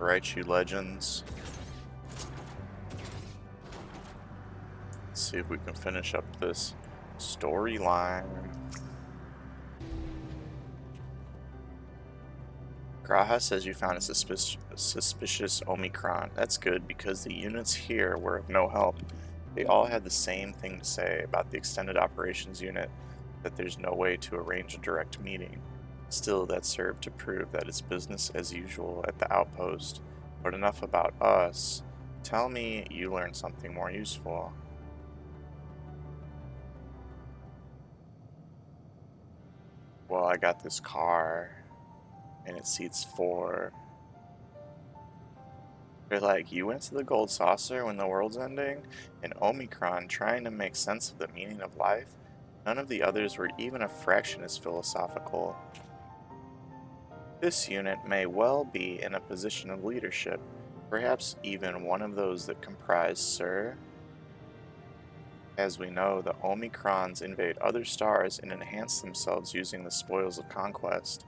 Right, you legends. Let's see if we can finish up this storyline. Graha says you found a suspicious Omicron. That's good because the units here were of no help. They all had the same thing to say about the extended operations unit, that there's no way to arrange a direct meeting. Still, that served to prove that it's business as usual at the outpost. But enough about us. Tell me you learned something more useful. Well, I got this car, and it seats 4. They're like, you went to the gold saucer when the world's ending? And Omicron trying to make sense of the meaning of life? None of the others were even a fraction as philosophical. This unit may well be in a position of leadership, perhaps even one of those that comprise Sir. As we know, the Omicrons invade other stars and enhance themselves using the spoils of conquest.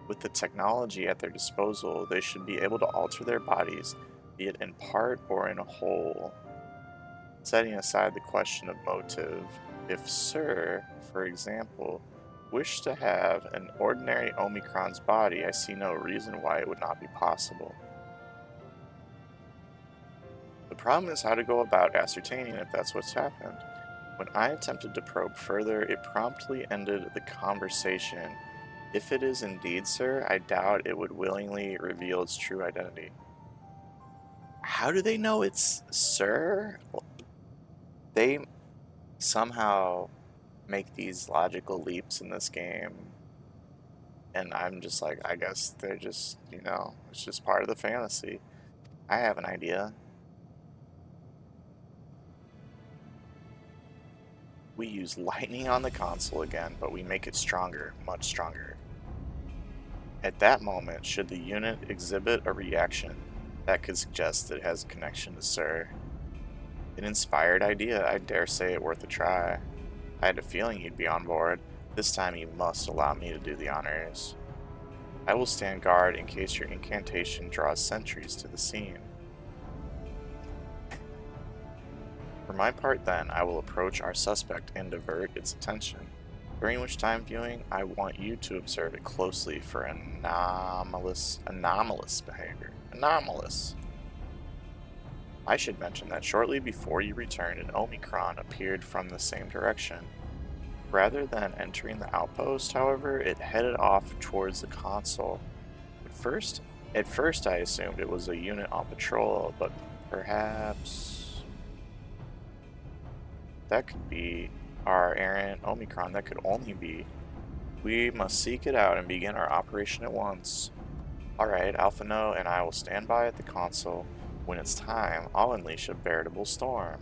With the technology at their disposal, they should be able to alter their bodies, be it in part or in a whole. Setting aside the question of motive, if Sir, for example, wished to have an ordinary Omicron's body, I see no reason why it would not be possible. The problem is how to go about ascertaining if that's what's happened. When I attempted to probe further, it promptly ended the conversation. If it is indeed Sir, I doubt it would willingly reveal its true identity. How do they know it's Sir? They somehow make these logical leaps in this game, and I'm just like, I guess they're just, it's just part of the fantasy. I have an idea. We use lightning on the console again, but we make it stronger, much stronger. At that moment, should the unit exhibit a reaction, that could suggest that it has a connection to Sir. An inspired idea, I dare say it worth a try. I had a feeling you'd be on board. This time you must allow me to do the honors. I will stand guard in case your incantation draws sentries to the scene. For my part then, I will approach our suspect and divert its attention, during which time viewing, I want you to observe it closely for anomalous behavior. Anomalous. I should mention that shortly before you returned, an Omicron appeared from the same direction. Rather than entering the outpost, however, it headed off towards the console. At first I assumed it was a unit on patrol, but perhaps that could be our errant Omicron. That could only be. We must seek it out and begin our operation at once. Alright, Alphano and I will stand by at the console. When it's time, I'll unleash a veritable storm.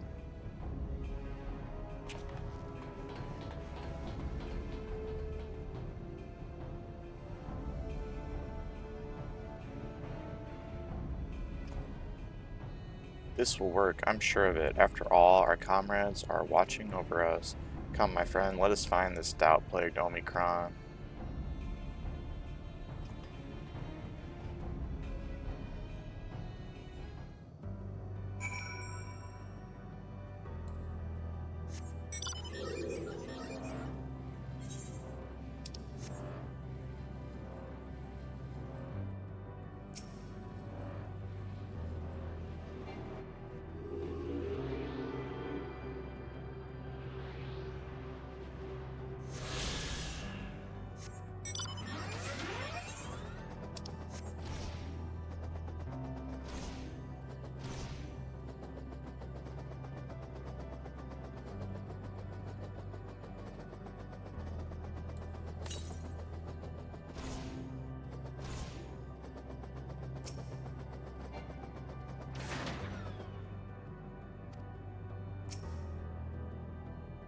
This will work, I'm sure of it. After all, our comrades are watching over us. Come, my friend, let us find this doubt-plagued Omicron.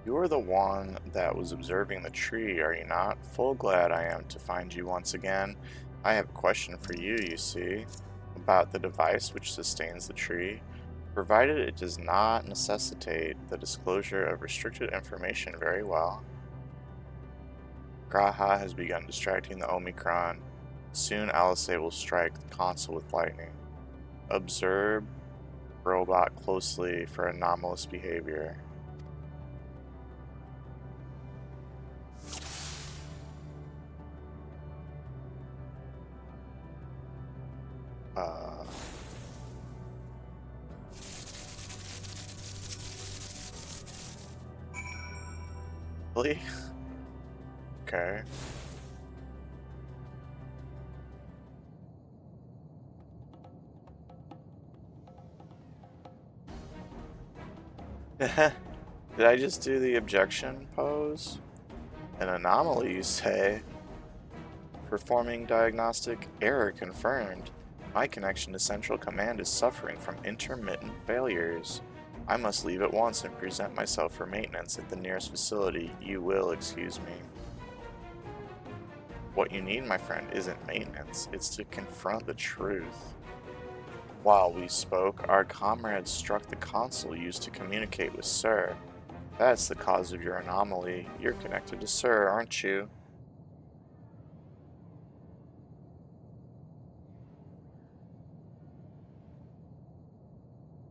You're the one that was observing the tree, are you not? Full glad I am to find you once again. I have a question for you, you see, about the device which sustains the tree. Provided it does not necessitate the disclosure of restricted information, very well. Graha has begun distracting the Omicron. Soon Alice will strike the console with lightning. Observe robot closely for anomalous behavior. Really? Okay. Did I just do the objection pose? An anomaly, you say? Performing diagnostic error confirmed. My connection to Central Command is suffering from intermittent failures. I must leave at once and present myself for maintenance at the nearest facility. You will excuse me. What you need, my friend, isn't maintenance. It's to confront the truth. While we spoke, our comrades struck the console used to communicate with Sir. That's the cause of your anomaly. You're connected to Sir, aren't you?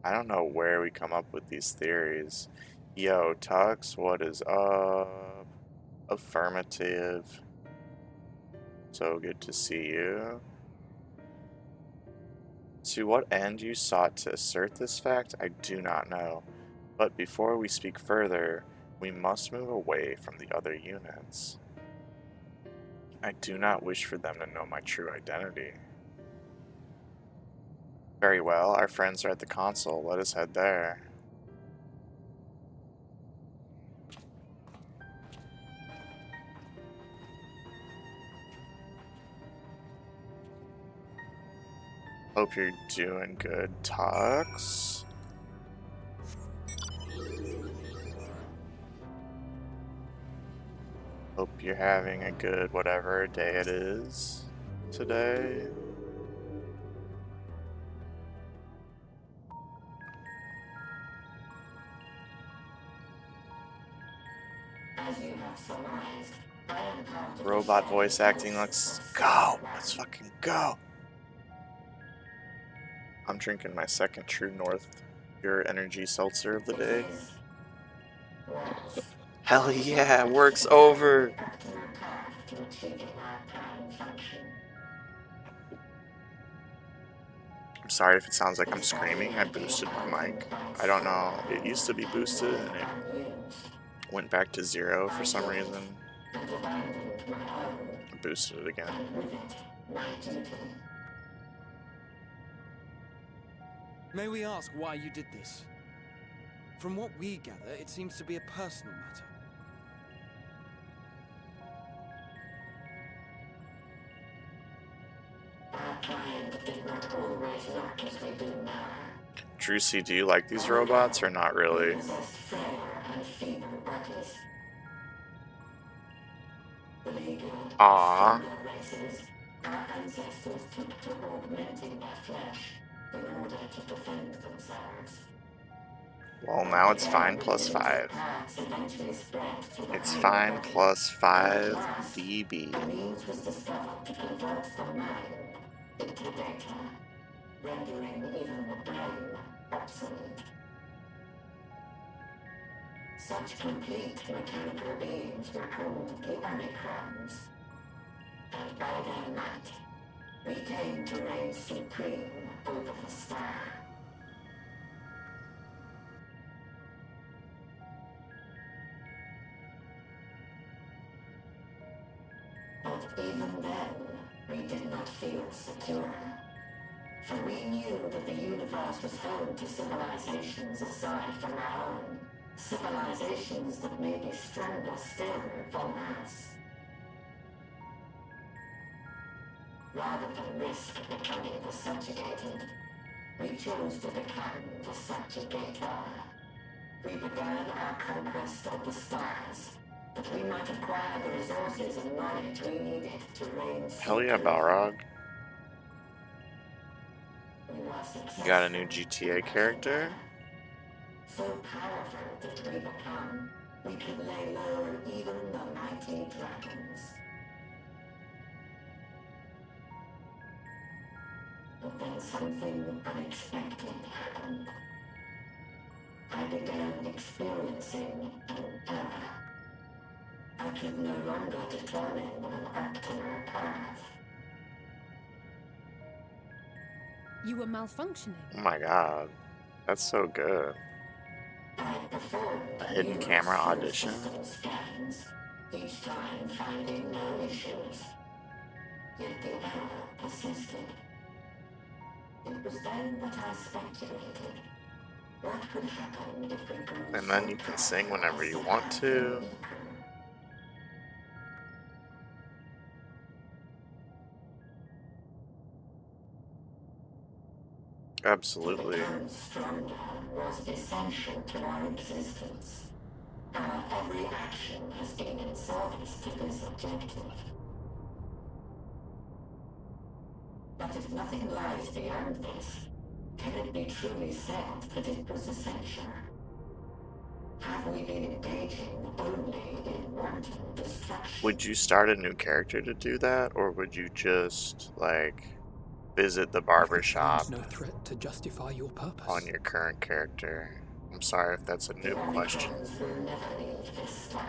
I don't know where we come up with these theories. Yo, Tux, what is up? Affirmative. So good to see you. To what end you sought to assert this fact, I do not know. But before we speak further, we must move away from the other units. I do not wish for them to know my true identity. Very well, our friends are at the console. Let us head there. Hope you're doing good, Tux. Hope you're having a good whatever day it is today. Robot voice acting, let's go! Let's fucking go! I'm drinking my second True North Pure Energy Seltzer of the day. Hell yeah, work's over! I'm sorry if it sounds like I'm screaming. I boosted my mic. I don't know. It used to be boosted and it went back to 0 for some reason. I boosted it again. May we ask why you did this? From what we gather, it seems to be a personal matter. Drucy, do you like these robots or not really? Aww. Well, now it's fine plus 5. It's fine plus 5 dB. Such complete mechanical beings were called the Omicrons. And by their might, we came to reign supreme over the star. But even then, we did not feel secure. For we knew that the universe was home to civilizations aside from our own. Civilizations that may be stronger still than us. Rather than risk becoming the subjugated, we chose to become the subjugator. We began our conquest of the stars, that we might acquire the resources and knowledge we needed to reign. Hell yeah, Balrog. You got a new GTA character? So powerful did we become, we could lay low even the mighty dragons. But then something unexpected happened. I began experiencing an error. I could no longer determine an optimal path. You were malfunctioning. Oh my god. That's so good. I performed A hidden numerous camera full audition? system scans, each time finding no issues. Yet the error persisted. It was then that I speculated. What could happen if we grew And so then you can sing powerful whenever as you to want have to. no equal? To Absolutely. become stronger was essential to our existence. Our every action has been in service to this objective. But if nothing lies beyond this, can it be truly said that it was essential? Have we been engaging only in wanton destruction? Would you start a new character to do that, or would you just, like, visit the barber shop No threat to justify your purpose. on your current character? I'm sorry if that's a The noob question. Omicrons will never leave this star.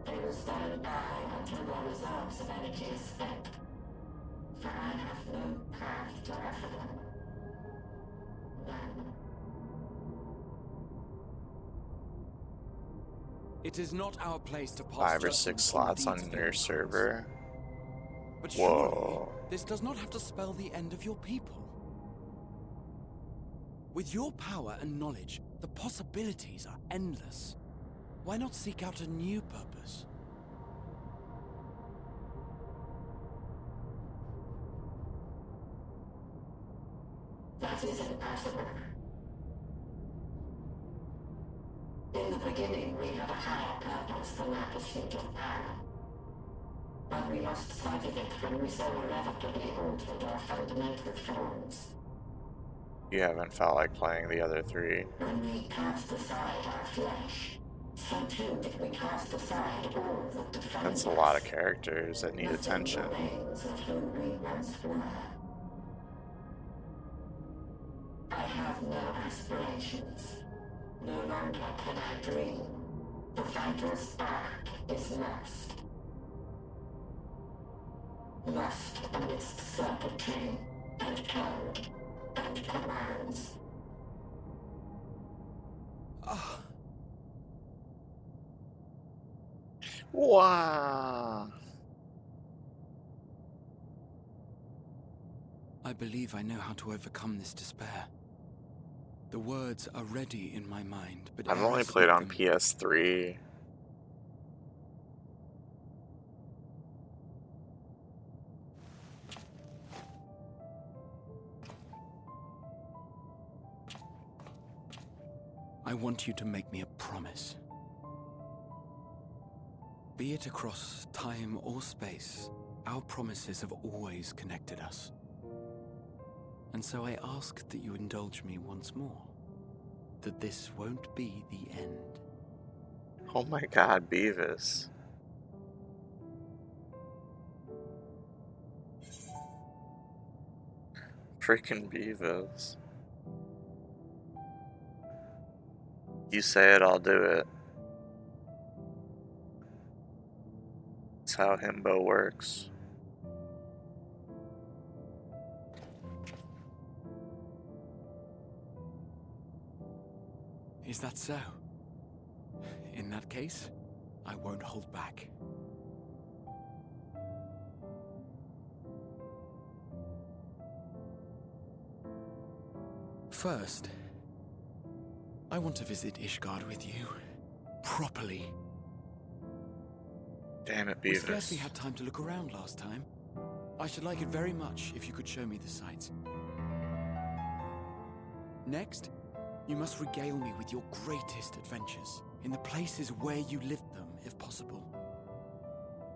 They will stand by until their reserves of energy is spent. For I have no path to offer them. None. It is not our place to pass 5 or judgment 6 on the slots deeds on of your Omicrons. server? But surely, Whoa. this does not have to spell the end of your people. With your power and knowledge, the possibilities are endless. Why not seek out a new purpose? That is impossible. In the beginning, we had a higher purpose than our pursuit of power. But we lost sight of it when we so irrevocably altered our fundamental forms. You haven't felt like playing the other 3. When we cast aside our flesh, so too did we cast aside all that defined That's a lot of us. characters that need Nothing attention. remains of who we once were. I have no aspirations. No longer can I dream. The vital spark is lost. Lost amidst circuitry and code and commands. Ah, Wow. I believe I know how to overcome this despair. The words are ready in my mind, but I've ere I only speak played on them, PS3. I want you to make me a promise. Be it across time or space, our promises have always connected us. And so I ask that you indulge me once more, that this won't be the end. Oh my god, Beavis. Freaking Beavis. You say it, I'll do it. That's how himbo works. Is that so? In that case, I won't hold back. First, I want to visit Ishgard with you. Properly. Damn it, We Beavis. scarcely had time to look around last time. I should like it very much if you could show me the sights. Next, you must regale me with your greatest adventures, in the places where you lived them, if possible.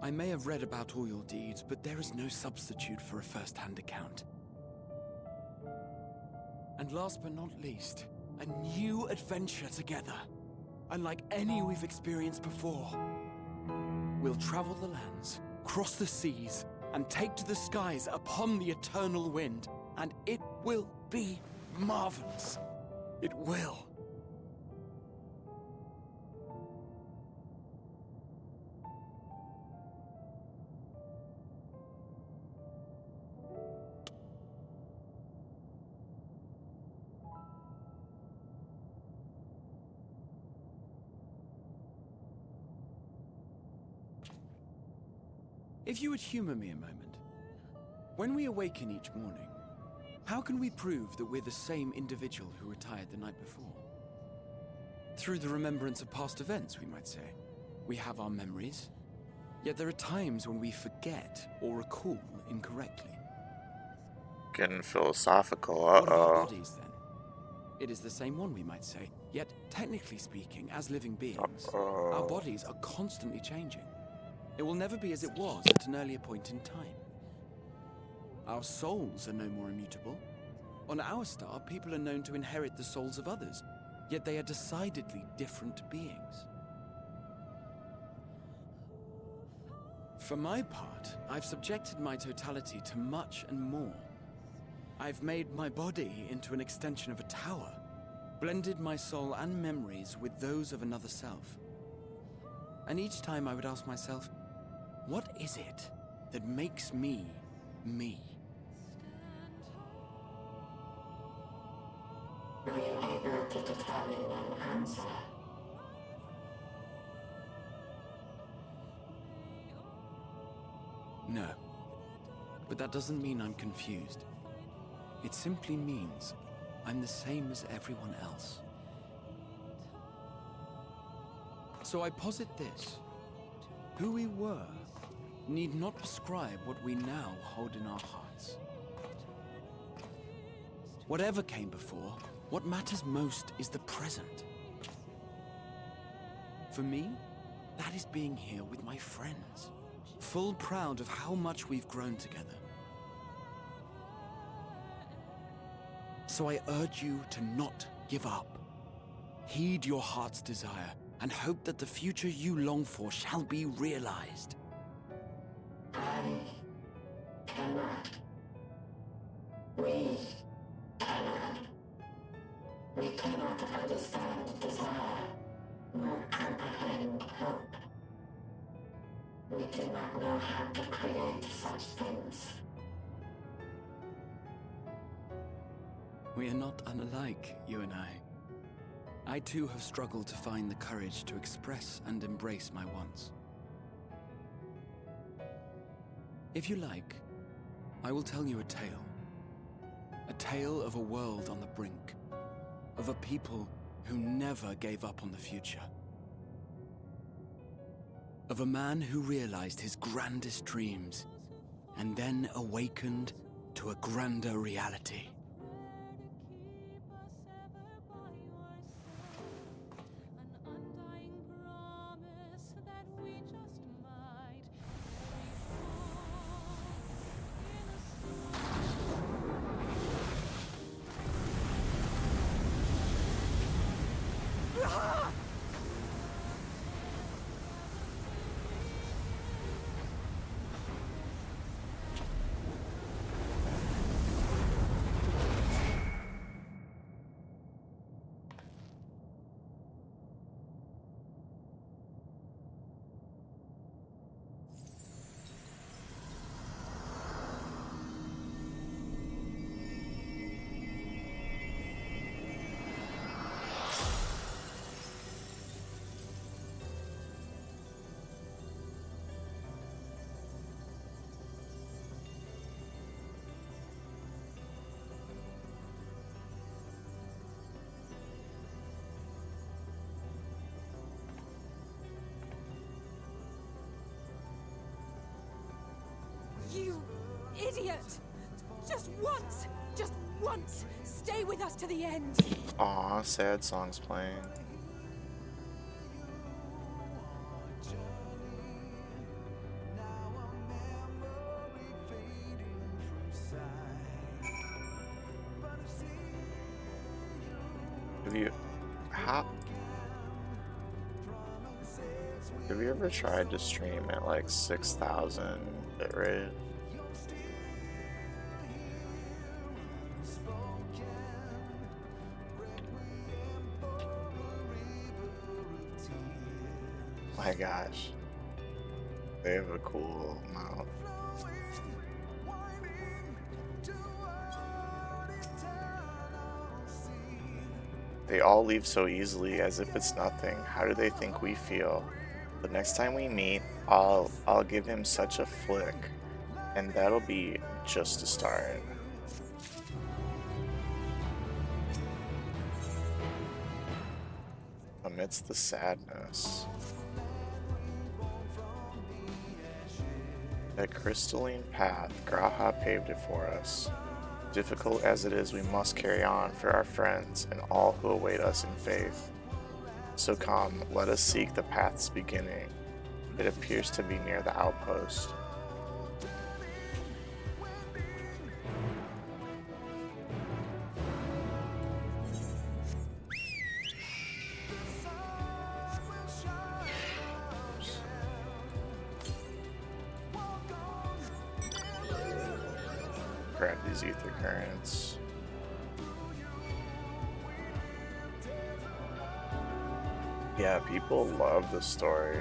I may have read about all your deeds, but there is no substitute for a first-hand account. And last but not least, a new adventure together, unlike any we've experienced before. We'll travel the lands, cross the seas, and take to the skies upon the eternal wind, and it will be marvelous. It will. If you would humor me a moment, when we awaken each morning, how can we prove that we're the same individual who retired the night before? Through the remembrance of past events, we might say. We have our memories, yet there are times when we forget or recall incorrectly. Getting philosophical, What of our uh-oh. bodies, then? It is the same one, we might say, yet technically speaking, as living beings, our Uh-oh. bodies are constantly changing. It will never be as it was at an earlier point in time. Our souls are no more immutable. On our star, people are known to inherit the souls of others, yet they are decidedly different beings. For my part, I've subjected my totality to much and more. I've made my body into an extension of a tower, blended my soul and memories with those of another self. And each time I would ask myself, what is it that makes me, me? Were you able to determine an answer? No, but that doesn't mean I'm confused. It simply means I'm the same as everyone else. So I posit this. Who we were need not prescribe what we now hold in our hearts. Whatever came before, what matters most is the present. For me, that is being here with my friends, full proud of how much we've grown together. So I urge you to not give up. Heed your heart's desire and hope that the future you long for shall be realized. I cannot. We cannot. We cannot understand desire, nor comprehend hope. We do not know how to create such things. We are not unlike, you and I. I too have struggled to find the courage to express and embrace my wants. If you like, I will tell you a tale. A tale of a world on the brink. Of a people who never gave up on the future. Of a man who realized his grandest dreams and then awakened to a grander reality. You idiot! Just once, stay with us to the end. Aw, sad songs playing. Have you... How... Have you ever tried to stream at like 6,000 bitrate? my gosh. They have a cool mouth. They all leave so easily as if it's nothing. How do they think we feel? The next time we meet, I'll give him such a flick, and that'll be just a start. Amidst the sadness, that crystalline path, Graha paved it for us. Difficult as it is, we must carry on for our friends and all who await us in faith. So come, let us seek the path's beginning. It appears to be near the outpost. Grab these ether currents. Yeah, people love the story.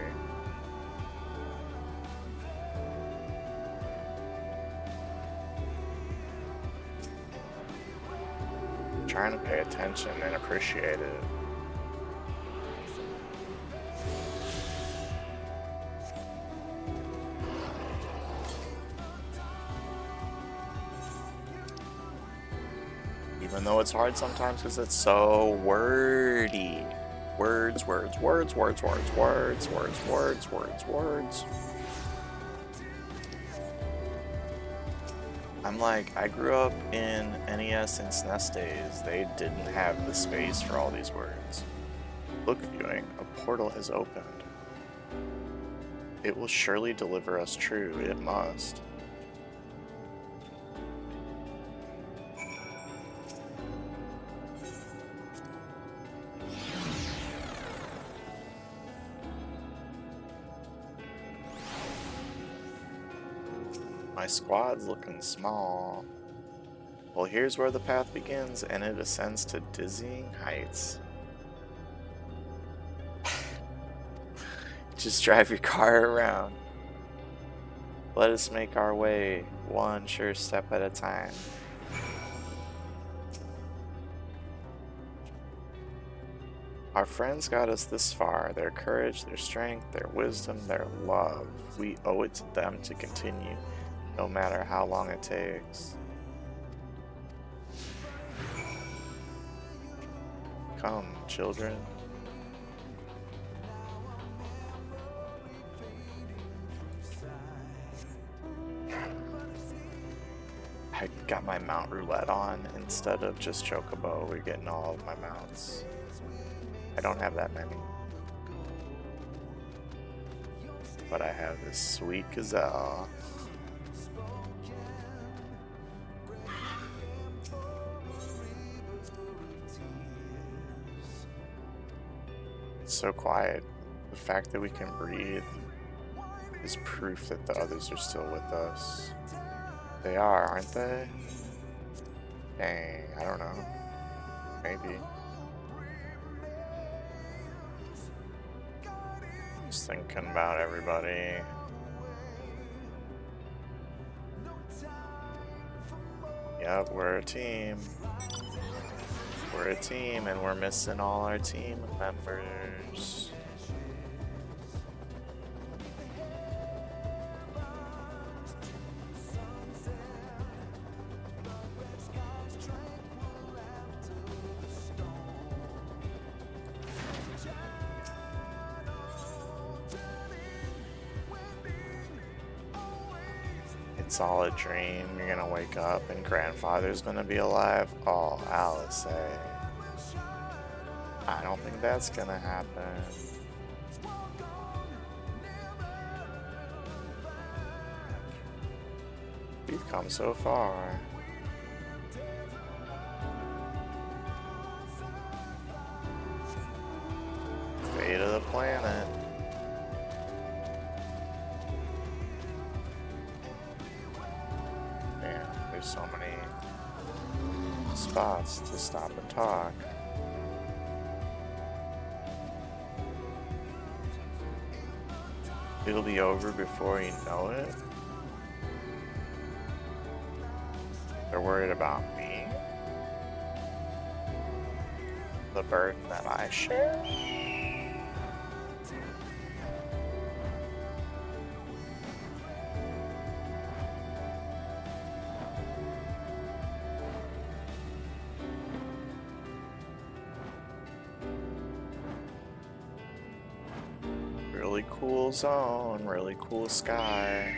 I'm trying to pay attention and appreciate it. Even though it's hard sometimes because it's so wordy. Words, words, words, words, words, words, words, words, words, words. I'm like, I grew up in NES and SNES days. They didn't have the space for all these words. Look, viewing, a portal has opened. It will surely deliver us true, it must. My squad's looking small. Well, here's where the path begins, and it ascends to dizzying heights. Just drive your car around. Let us make our way, one sure step at a time. Our friends got us this far. Their courage, their strength, their wisdom, their love. We owe it to them to continue, no matter how long it takes. Come, children. I got my mount roulette on instead of just chocobo. We're getting all of my mounts. I don't have that many. But I have this sweet gazelle. It's so quiet. The fact that we can breathe is proof that the others are still with us. They are, aren't they? Dang, I don't know. Maybe. Just thinking about everybody. Yep, we're a team. We're a team and we're missing all our team members. It's all a dream. You're gonna wake up and grandfather's gonna be alive. Oh, Alice, I don't think that's gonna happen. We've come so far. Fate of the planet. So many spots to stop and talk. It'll be over before you know it. They're worried about me? The burden that I share? Really cool zone, really cool sky.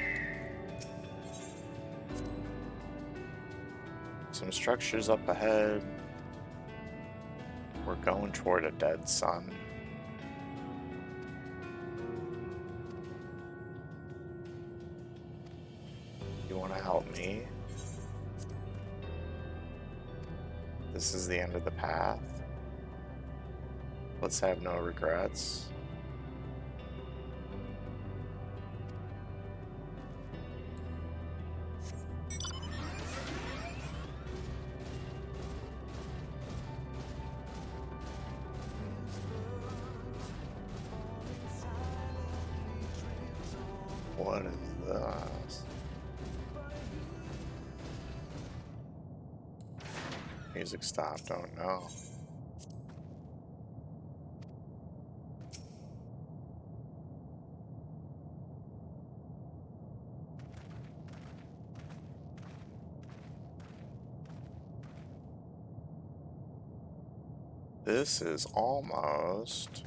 Some structures up ahead. We're going toward a dead sun. You want to help me? This is the end of the path. Let's have no regrets. What is this? Music stopped, don't know. This is almost...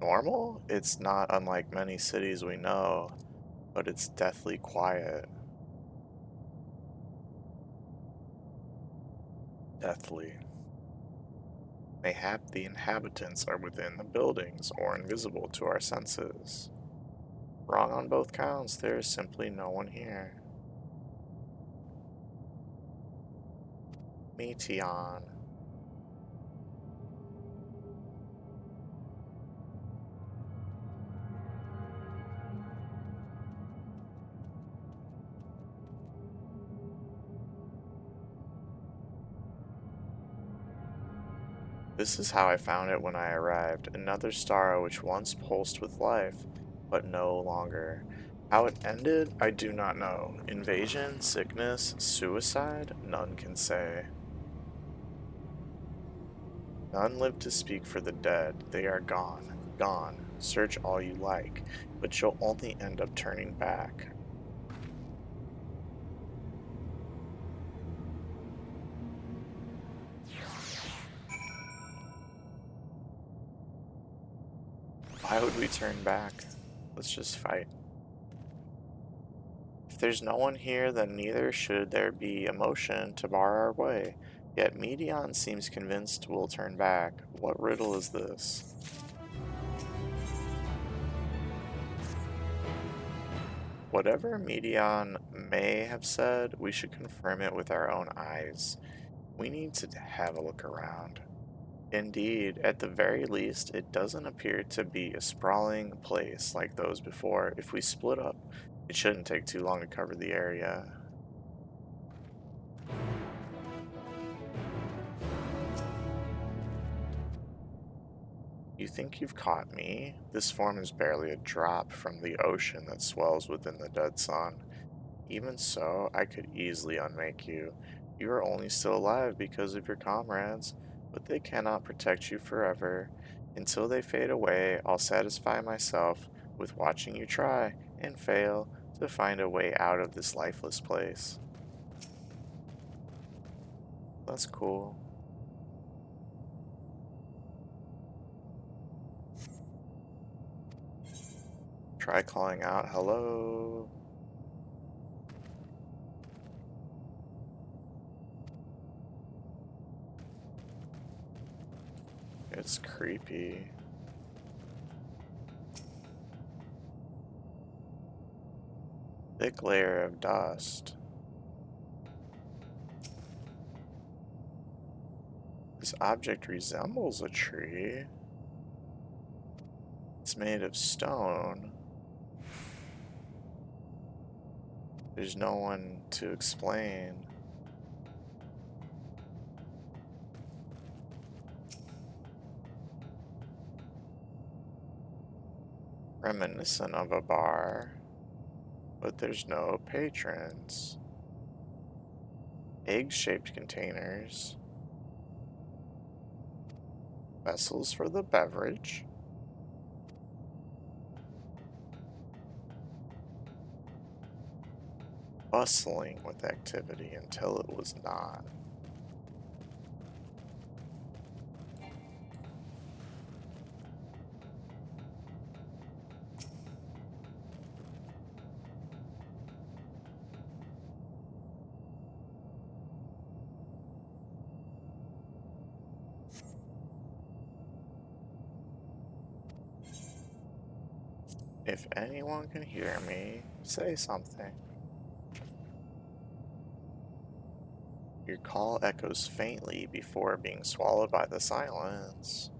normal? It's not unlike many cities we know, but it's deathly quiet. Deathly. Mayhap the inhabitants are within the buildings or invisible to our senses. Wrong on both counts, there is simply no one here. Meteon. This is how I found it when I arrived. Another star which once pulsed with life, but no longer. How it ended, I do not know. Invasion, sickness, suicide? None can say. None live to speak for the dead. They are gone. Gone. Search all you like, but you'll only end up turning back. Why would we turn back? Let's just fight. If there's no one here, then neither should there be a motion to bar our way. Yet Meteon seems convinced we'll turn back. What riddle is this? Whatever Meteon may have said, we should confirm it with our own eyes. We need to have a look around. Indeed, at the very least, it doesn't appear to be a sprawling place like those before. If we split up, it shouldn't take too long to cover the area. You think you've caught me? This form is barely a drop from the ocean that swells within the dead sun. Even so, I could easily unmake you. You are only still alive because of your comrades, but they cannot protect you forever. Until they fade away, I'll satisfy myself with watching you try and fail to find a way out of this lifeless place. That's cool. Try calling out, hello. It's creepy. Thick layer of dust. This object resembles a tree. It's made of stone. There's no one to explain. Reminiscent of a bar, but there's no patrons. Egg-shaped containers. Vessels for the beverage. Bustling with activity until it was not. If anyone can hear me, say something. Your call echoes faintly before being swallowed by the silence.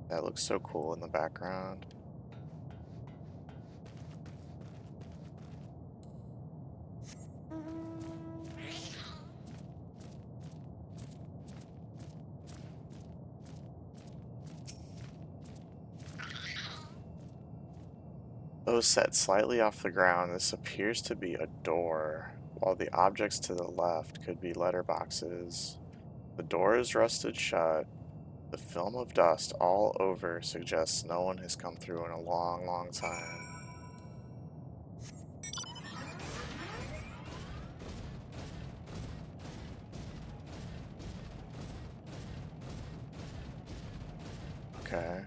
That looks so cool in the background. Though set slightly off the ground, this appears to be a door, while the objects to the left could be letterboxes. The door is rusted shut. The film of dust all over suggests no one has come through in a long, long time. Okay.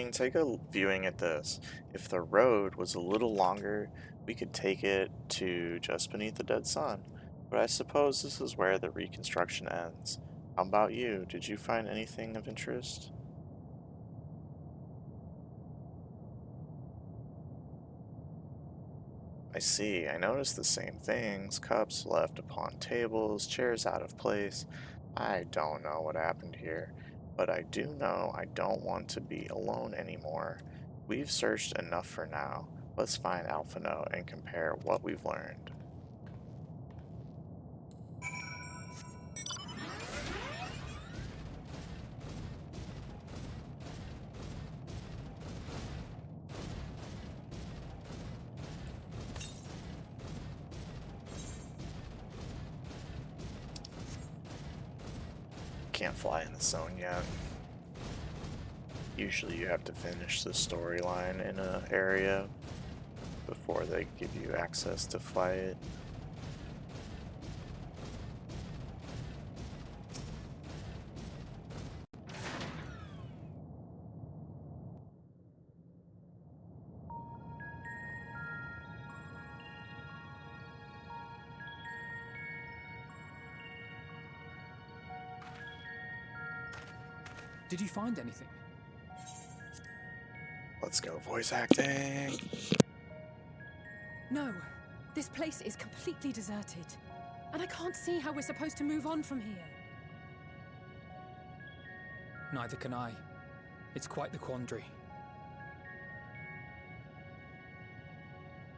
Take a viewing at this. If the road was a little longer, we could take it to just beneath the dead sun. But I suppose this is where the reconstruction ends. How about you? Did you find anything of interest? I see. I noticed the same things. Cups left upon tables, chairs out of place. I don't know what happened here, but I do know I don't want to be alone anymore. We've searched enough for now. Let's find Alpha Note and compare what we've learned. Can't fly in the zone yet. Usually you have to finish the storyline in an area before they give you access to fly it. Did you find anything? Let's go voice acting. No, this place is completely deserted. And I can't see how we're supposed to move on from here. Neither can I. It's quite the quandary.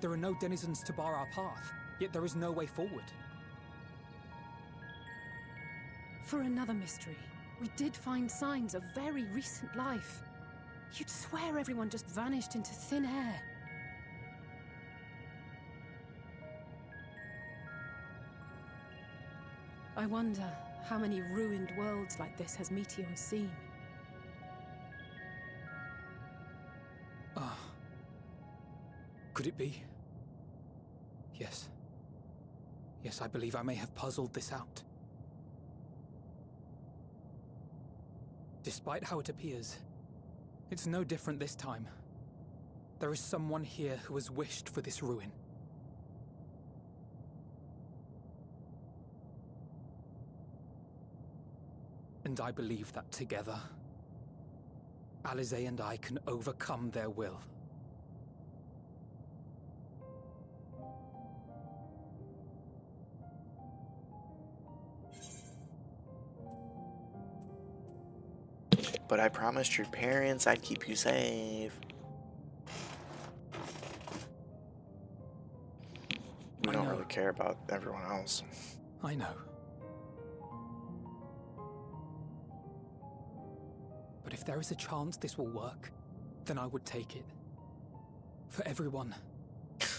There are no denizens to bar our path, yet there is no way forward. For another mystery, we did find signs of very recent life. You'd swear everyone just vanished into thin air. I wonder how many ruined worlds like this has Meteor seen. Ah. Could it be? Yes. Yes, I believe I may have puzzled this out. Despite how it appears, it's no different this time. There is someone here who has wished for this ruin. And I believe that together, Alize and I can overcome their will. But I promised your parents I'd keep you safe. We I don't know. really care about everyone else. I know. But if there is a chance this will work, then I would take it. For everyone.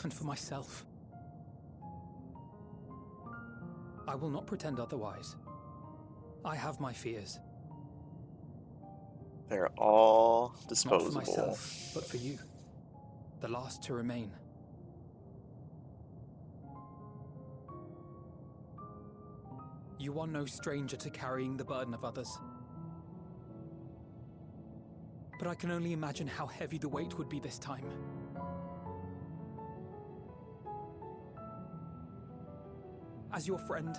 And for myself. I will not pretend otherwise. I have my fears. They're all Not for disposable. myself, but for you. The last to remain. You are no stranger to carrying the burden of others. But I can only imagine how heavy the weight would be this time. As your friend,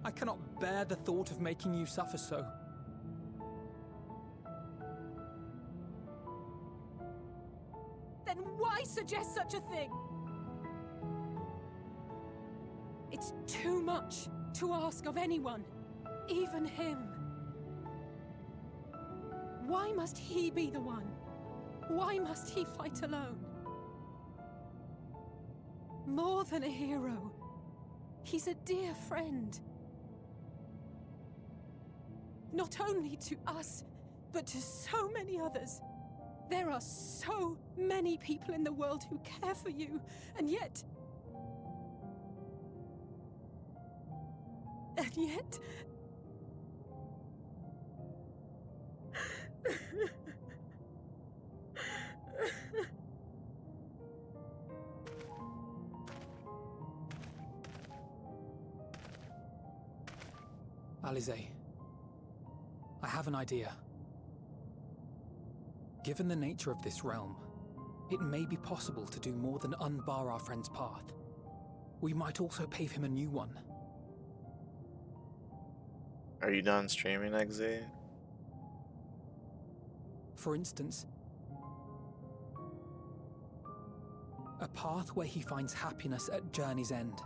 I cannot bear the thought of making you suffer so. Then why suggest such a thing? It's too much to ask of anyone, even him. Why must he be the one? Why must he fight alone? More than a hero, he's a dear friend. Not only to us, but to so many others. There are so many people in the world who care for you, and yet... Alize, I have an idea. Given the nature of this realm, it may be possible to do more than unbar our friend's path. We might also pave him a new one. Are you done streaming, XZ? For instance, a path where he finds happiness at journey's end.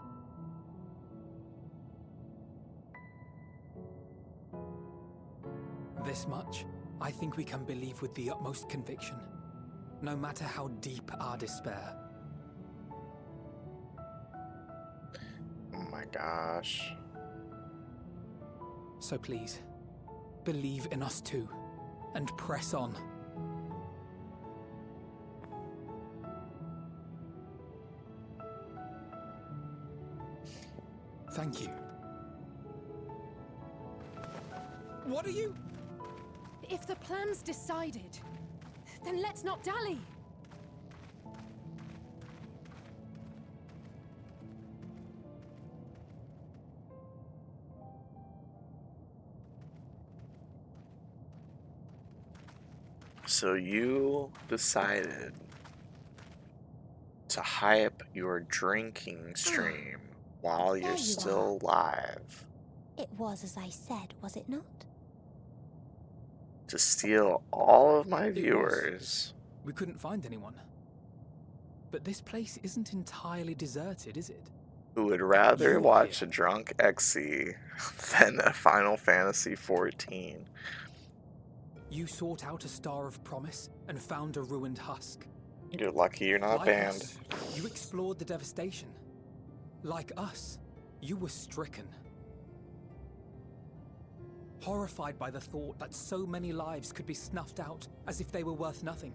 This much, I think we can believe with the utmost conviction, no matter how deep our despair. Oh my gosh. So please, believe in us too, and press on. Thank you. What are you? If the plan's decided, then let's not dally. So you decided to hype your drinking stream while There you're you still live. It was as I said, was it not? To steal all of my was. viewers. We couldn't find anyone. But this place isn't entirely deserted, is it? Who would rather You're watch here. a drunk XC than a Final Fantasy 14? You sought out a star of promise and found a ruined husk. You're lucky you're not Like banned. us, you explored the devastation. Like us, you were stricken. Horrified by the thought that so many lives could be snuffed out as if they were worth nothing.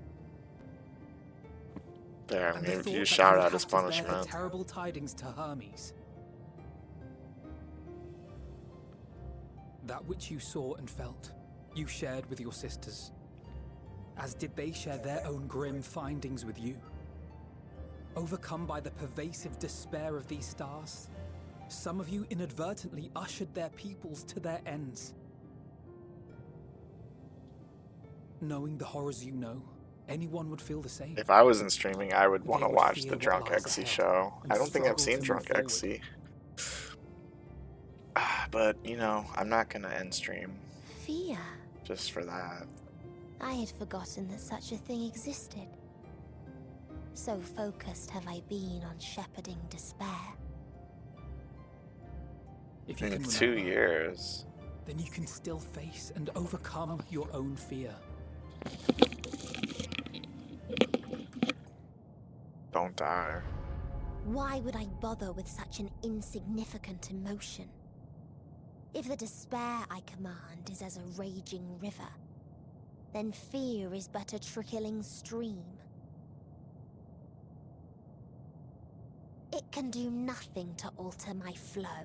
There, I'm And the gonna give thought you a that shout would out have as to bear the punishment. terrible tidings to Hermes. That which you saw and felt, you shared with your sisters. As did they share their own grim findings with you. Overcome by the pervasive despair of these stars, some of you inadvertently ushered their peoples to their ends. Knowing the horrors you know, anyone would feel the same. If I was in streaming, I would want to would watch fear the what Drunk lies XC ahead show. and I don't think I've struggle seen to Drunk move XC. But, you know, I'm not gonna end stream Fear. just for that. I had forgotten that such a thing existed. So focused have I been on shepherding despair. If you In can 2 remember, years. then you can still face and overcome your own fear. Don't die. Why would I bother with such an insignificant emotion? If the despair I command is as a raging river, then fear is but a trickling stream. It can do nothing to alter my flow.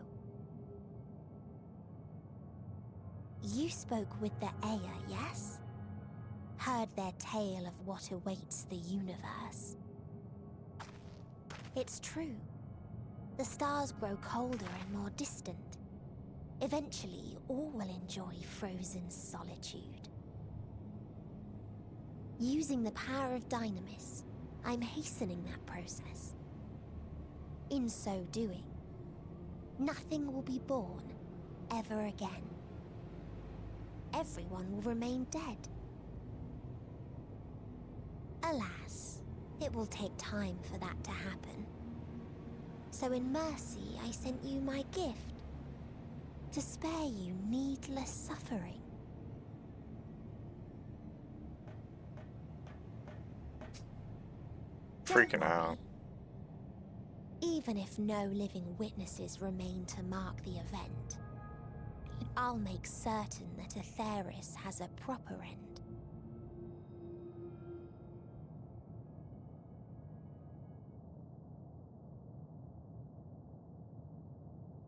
You spoke with the Aya, yes? Heard their tale of what awaits the universe. It's true. The stars grow colder and more distant. Eventually, all will enjoy frozen solitude. Using the power of Dynamis, I'm hastening that process. In so doing, nothing will be born ever again. Everyone will remain dead. Alas, it will take time for that to happen. So in mercy, I sent you my gift, to spare you needless suffering. Freaking out. Even if no living witnesses remain to mark the event, I'll make certain that Aetheris has a proper end.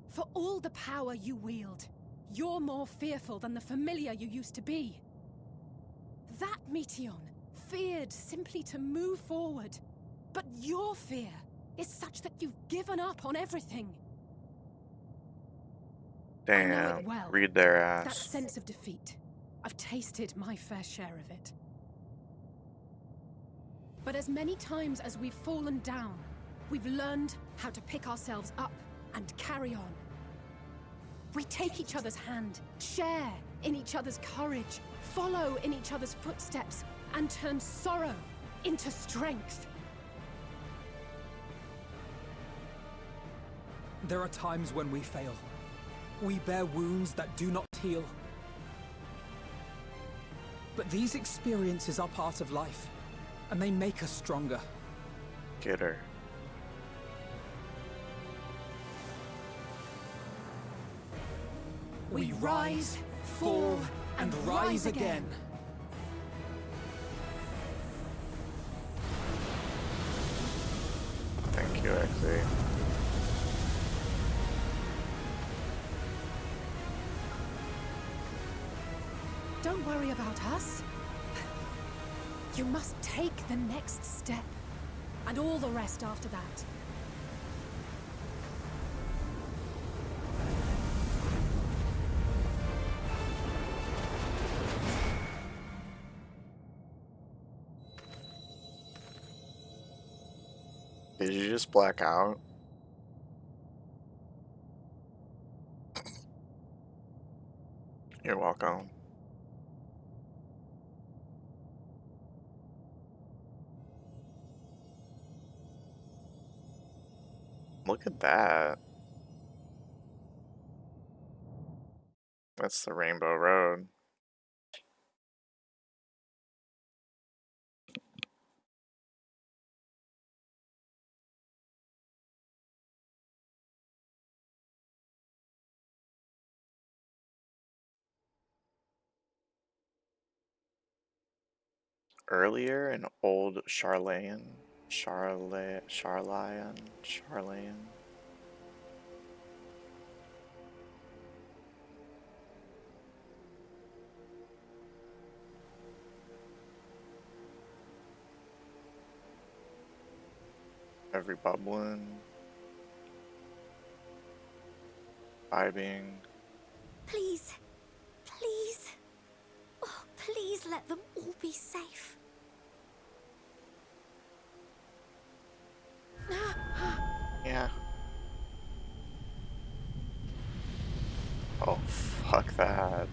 For all the power you wield, you're more fearful than the familiar you used to be. That Meteion feared simply to move forward. But your fear is such that you've given up on everything. I know Damn. it well. Read their That ass. sense of defeat. I've tasted my fair share of it. But as many times as we've fallen down, we've learned how to pick ourselves up and carry on. We take each other's hand, share in each other's courage, follow in each other's footsteps, and turn sorrow into strength. There are times when we fail. We bear wounds that do not heal. But these experiences are part of life, and they make us stronger. Get her. We rise, fall, and rise again. Thank you, XIV. Don't worry about us. You must take the next step, and all the rest after that. Did you just black out? You're welcome. Look at that. That's the Rainbow Road. Earlier in old Charlayan. Every bubbling, vibing. Please, please, oh, please let them all be safe. Yeah. Oh, fuck that.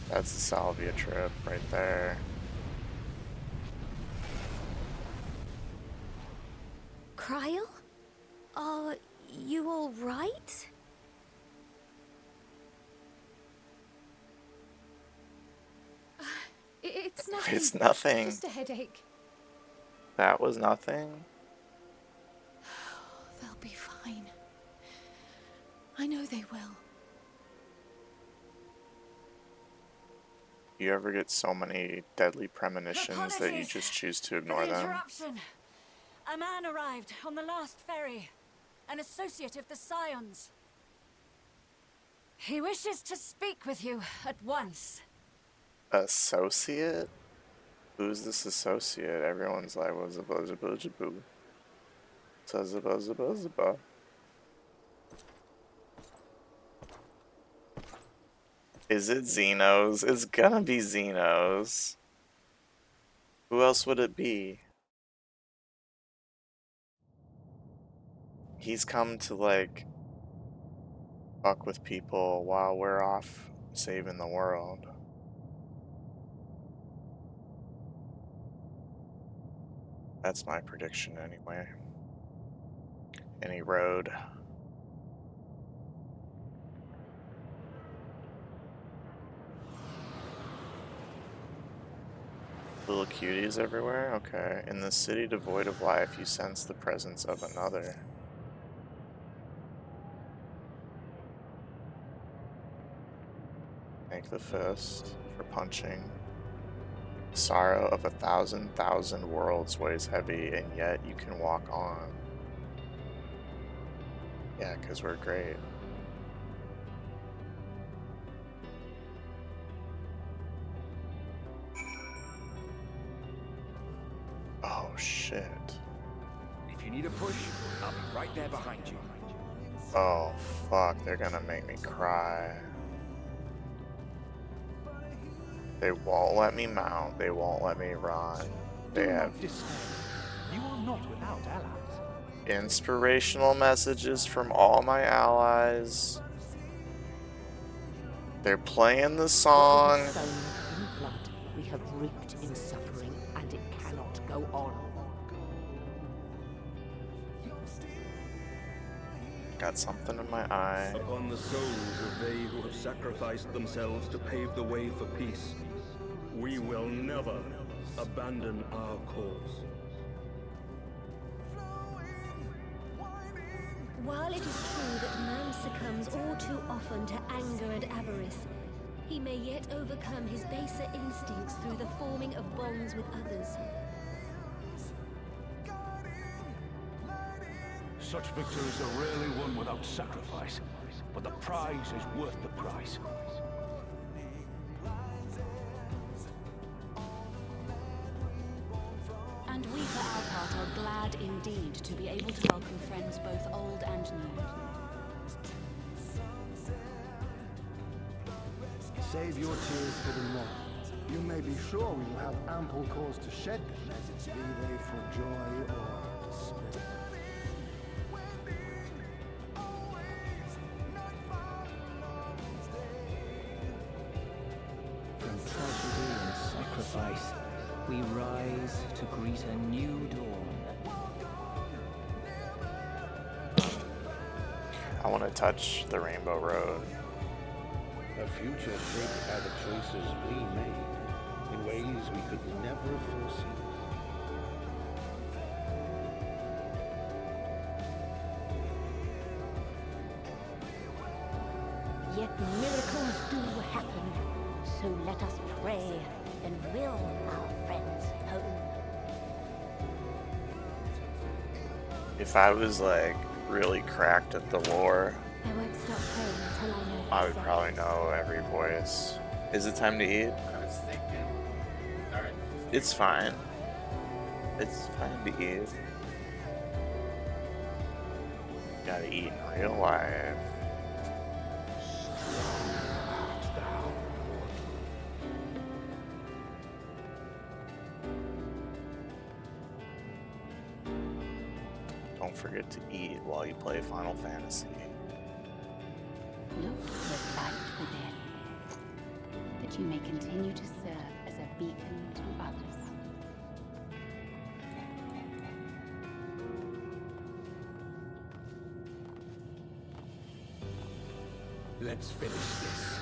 That's a salvia trip right there. Cryle? Are you all right? nothing. It's nothing. Just a headache. That was nothing. They'll be fine. I know they will. You ever get so many deadly premonitions that you just choose to ignore them? Interruption. A man arrived on the last ferry. An associate of the Scions. He wishes to speak with you at once. Associate? Who's this associate? Everyone's like, what's a buzz a buzz a boo? Says a buzz a buzz a buzz. Is it Zenos? It's gonna be Zenos. Who else would it be? He's come to, like, fuck with people while we're off saving the world. That's my prediction anyway. Any road. Little cuties everywhere? Okay. In the city devoid of life, you sense the presence of another. Make the fist for punching. Sorrow of 1,000,000 worlds weighs heavy, and yet you can walk on. Yeah, 'cause we're great. Oh, shit. If you need a push, I'll be right there behind you. Oh, fuck, they're gonna make me cry. They won't let me mount, they won't let me run. They have You are not without allies. inspirational messages from all my allies. They're playing the song. What we have sown in blood, we have reaped in suffering, and it cannot go on. Got something in my eye. Upon the souls of they who have sacrificed themselves to pave the way for peace, we will never abandon our cause. While it is true that man succumbs all too often to anger and avarice, he may yet overcome his baser instincts through the forming of bonds with others. Such victories are rarely won without sacrifice, but the prize is worth the price. And we for our part are glad indeed to be able to welcome friends both old and new. Save your tears for the morrow. You may be sure we will have ample cause to shed them, be they for joy or despair. From tragedy and sacrifice, we rise to greet a new dawn. I want to touch the Rainbow Road. A future shaped by the choices we made in ways we could never foresee. Yet miracles do happen, so let us pray and will our friends home. If I was, like, really cracked at the lore, I won't stop praying until I know. I would probably know every voice. Is it time to eat? I was thinking. Alright. It's fine. It's fine to eat. Gotta eat in real life. Don't forget to eat while you play Final Fantasy. Look with light within, that you may continue to serve as a beacon to others. Let's finish this.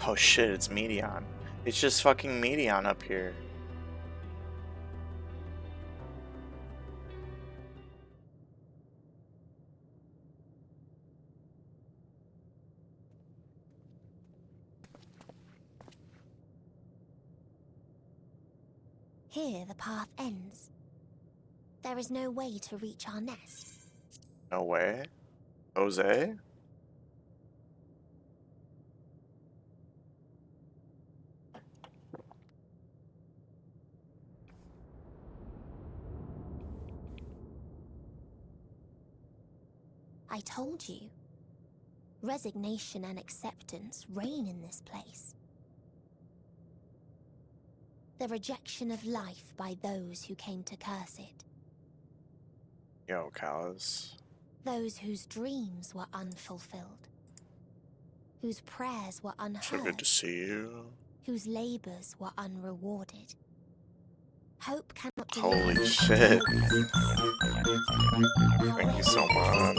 Oh shit, it's Medion. It's just fucking Medion up here. Here the path ends. There is no way to reach our nest. No way? Jose? I told you. Resignation and acceptance reign in this place. The rejection of life by those who came to curse it. Yo, Callus. Those whose dreams were unfulfilled. Whose prayers were unheard. So good to see you. Whose labors were unrewarded. Hope cannot Holy deliver. shit. Thank you so much.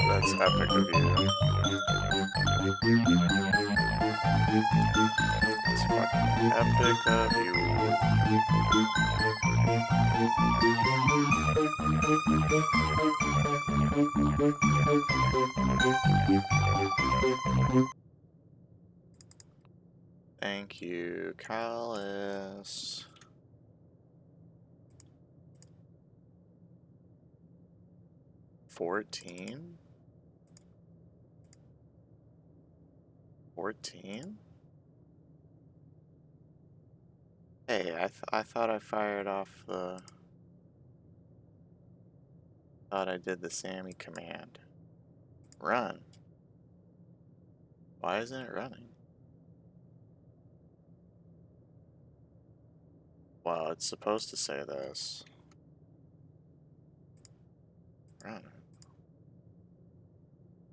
That's epic of you. It's fucking epic of you. Thank you, Callus. $14? Hey, I thought I fired off the... Thought I did the Sammy command. Run. Why isn't it running? Well, it's supposed to say this. Run.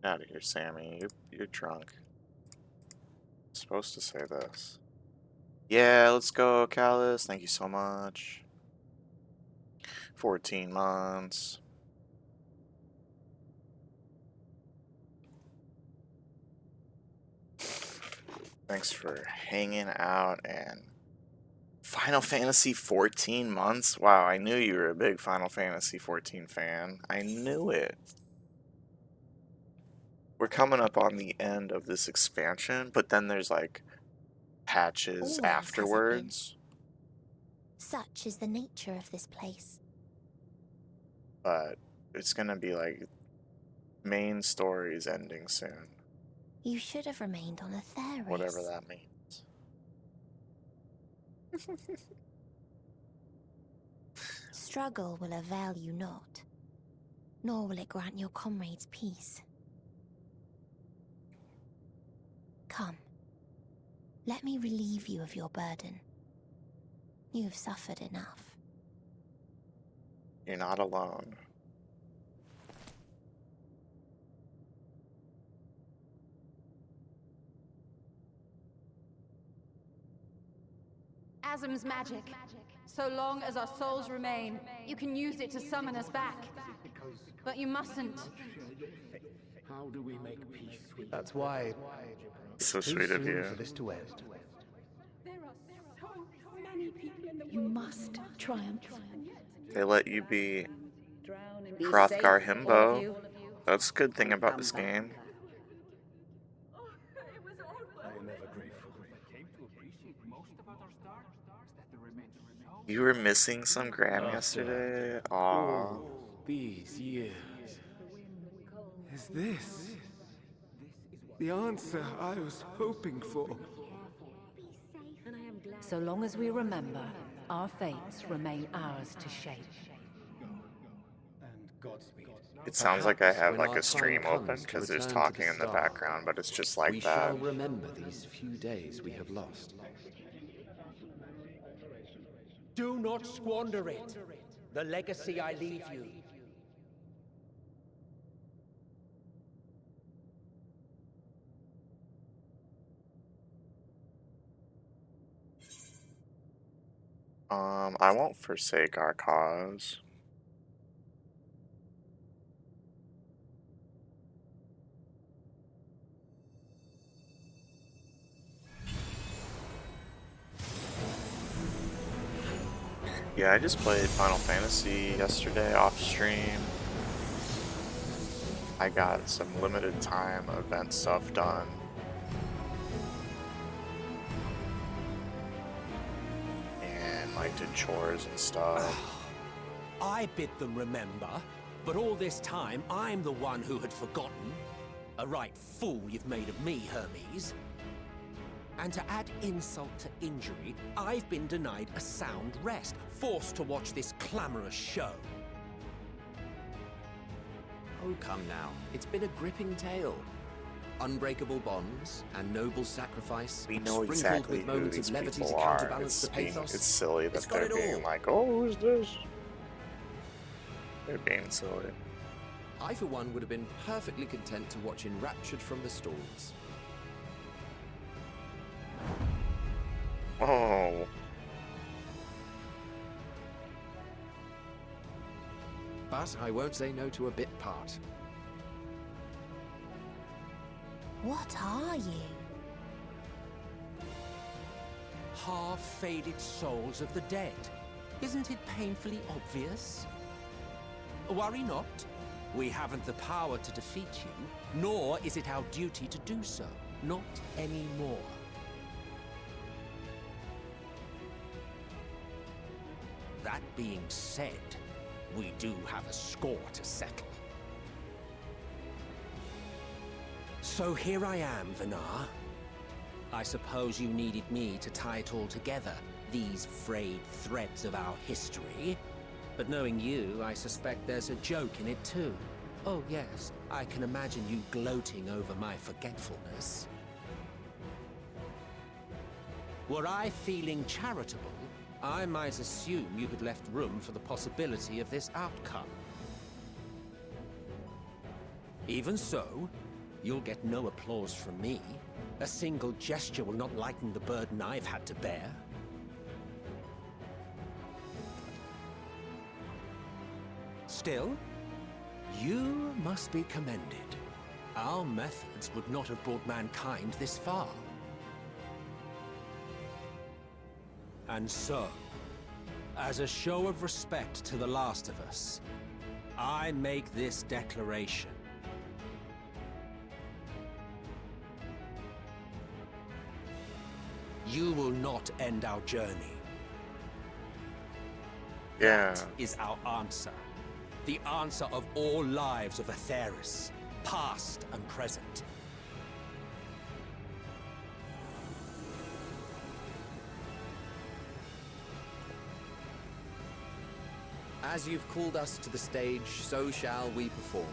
Get out of here, Sammy. You're drunk. It's supposed to say this. Yeah, let's go, Callus. Thank you so much. 14 months. Thanks for hanging out and Final Fantasy 14 months? Wow, I knew you were a big Final Fantasy 14 fan. I knew it. We're coming up on the end of this expansion, but then there's like patches Always afterwards. Such is the nature of this place. But it's gonna be like main stories ending soon. You should have remained on Atheris. Whatever that means. Struggle will avail you not, nor will it grant your comrades peace. Come, let me relieve you of your burden. You've suffered enough. You're not alone. Asm's magic. So long as our souls remain, you can use it to summon us back. But you mustn't. How do we make peace with That's why So too sweet of soon you. for this to end. You must triumph. They let you be Hrothgar Himbo. That's a good thing about this game. I am ever grateful. You were missing some gram yesterday? Aww. These years. Is this the answer I was hoping for? So long as we remember, our fates remain ours to shape. It sounds like I have Perhaps when like our a stream time open comes to because there's return to talking the in the stars, background, but it's just like we that. shall remember these few days we have lost. Do not squander it. The legacy I leave you. I won't forsake our cause. Yeah, I just played Final Fantasy yesterday off stream. I got some limited time event stuff done. And like did chores and stuff. I bid them remember, but all this time I'm the one who had forgotten. A right fool you've made of me, Hermes. And to add insult to injury, I've been denied a sound rest, forced to watch this clamorous show. Oh, come now. It's been a gripping tale. Unbreakable bonds and noble sacrifice, We know sprinkled exactly with who moments these of levity people to are. counterbalance the pathos. It's silly that It's got they're it being all. like, oh, who's this? They're being silly. I, for one, would have been perfectly content to watch enraptured from the stalls. Oh. But I won't say no to a bit part. What are you? Half-faded souls of the dead. Isn't it painfully obvious? Worry not. We haven't the power to defeat you, nor is it our duty to do so. Not anymore. That being said, we do have a score to settle. So here I am, Vinar. I suppose you needed me to tie it all together, these frayed threads of our history. But knowing you, I suspect there's a joke in it too. Oh yes, I can imagine you gloating over my forgetfulness. Were I feeling charitable, I might assume you had left room for the possibility of this outcome. Even so, you'll get no applause from me. A single gesture will not lighten the burden I've had to bear. Still, you must be commended. Our methods would not have brought mankind this far. And so, as a show of respect to the last of us, I make this declaration. You will not end our journey. Yeah. That is our answer. The answer of all lives of Atheris, past and present. As you've called us to the stage, so shall we perform.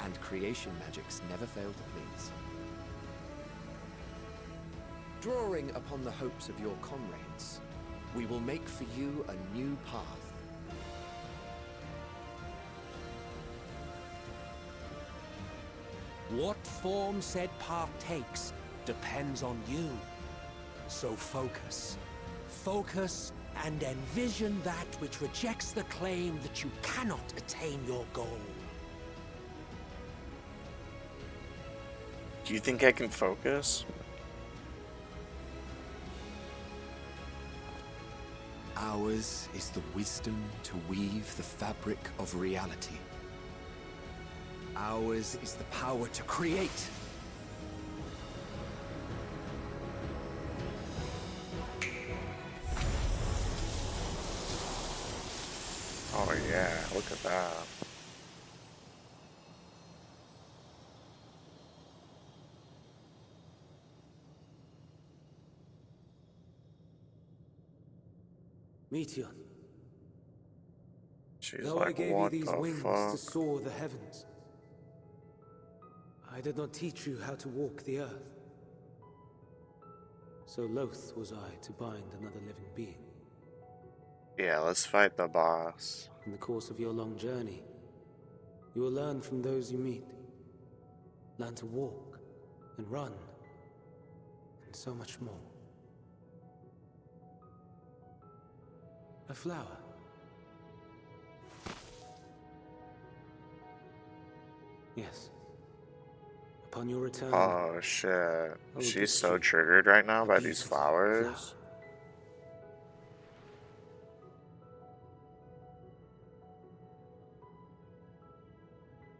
And creation magics never fail to please. Drawing upon the hopes of your comrades, we will make for you a new path. What form said path takes depends on you. So focus. Focus and envision that which rejects the claim that you cannot attain your goal. Do you think I can focus? Ours is the wisdom to weave the fabric of reality. Ours is the power to create. Oh yeah, look at that. Meteor. She's Though I like, gave you what these the wings fuck? to soar the heavens, I did not teach you how to walk the earth. So loath was I to bind another living being. Yeah, let's fight the boss. In the course of your long journey, you will learn from those you meet. Learn to walk and run, and so much more. A flower. Yes. Upon your return... Oh shit. will She's gift so you triggered right now a by these beautiful flowers.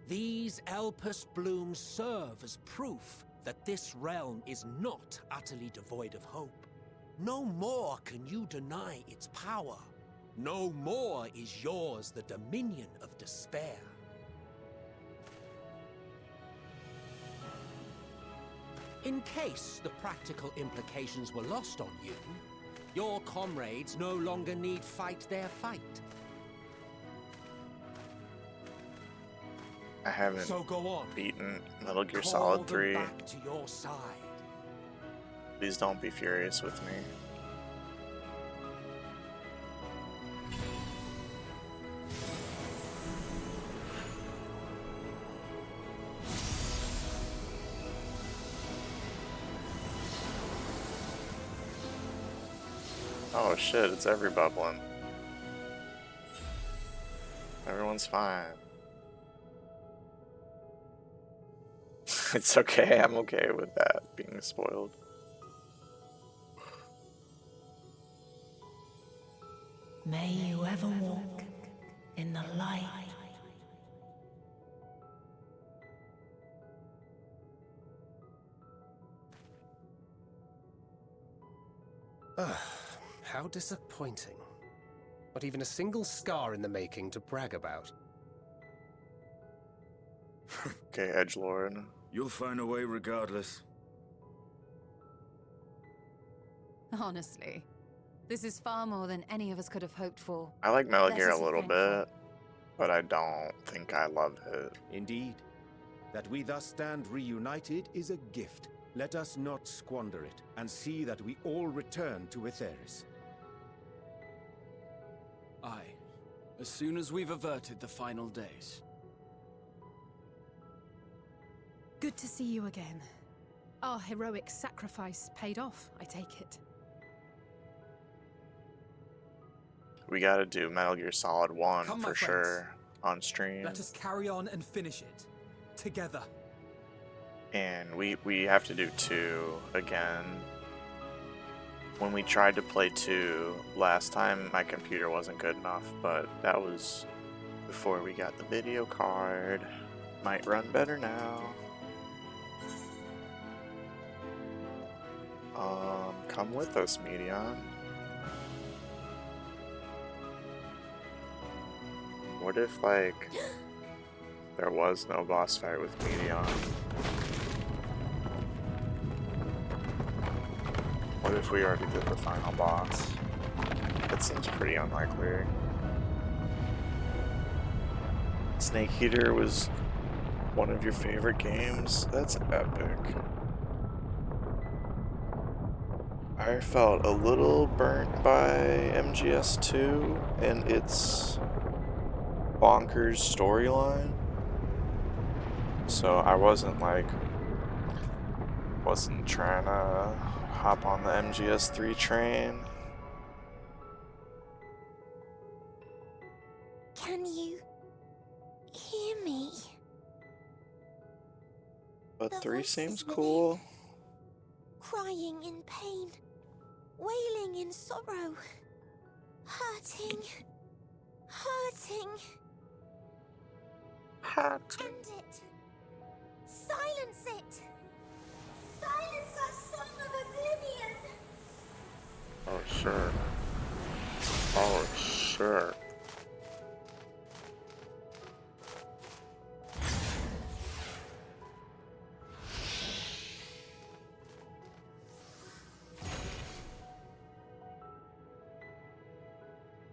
These Elpis blooms serve as proof that this realm is not utterly devoid of hope. No more can you deny its power. No more is yours the dominion of despair. In case the practical implications were lost on you, your comrades no longer need fight their fight. I haven't So go on. beaten Metal Gear Call Solid them 3. back to your side. Please don't be furious with me. Oh shit, it's every bubbling. Everyone's fine. It's okay, I'm okay with that being spoiled. May you ever walk in the light. How disappointing. Not even a single scar in the making to brag about. Okay, edgelord. You'll find a way regardless. Honestly, this is far more than any of us could have hoped for. I like Metal Let Gear us a be little thankful. bit, but I don't think I love it. Indeed. That we thus stand reunited is a gift. Let us not squander it, and see that we all return to Etheris. Aye. As soon as we've averted the final days. Good to see you again. Our heroic sacrifice paid off, I take it. We gotta do Metal Gear Solid 1 Come, my for friends. sure on stream. Let us carry on and finish it. Together. And we have to do 2 again. When we tried to play 2 last time, my computer wasn't good enough, but that was before we got the video card. Might run better now. Come with us, Medion. What if, like, there was no boss fight with Medion? What if we already did the final boss? That seems pretty unlikely. Snake Eater was one of your favorite games? That's epic. I felt a little burnt by MGS2 and its bonkers storyline. So I wasn't trying to hop on the MGS3 train. Can you hear me? But The 3 voices seems within. cool. Crying in pain, wailing in sorrow, hurting, hurting. End it. Silence it. Silence our song of oblivion. Oh, sure. Oh, sure.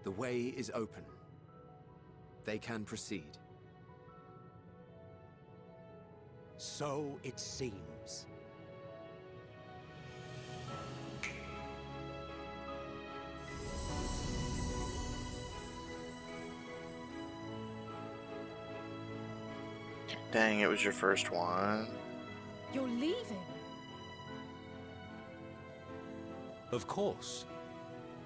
The way is open. They can proceed. So it seems. Dang, it was your first one. You're leaving? Of course.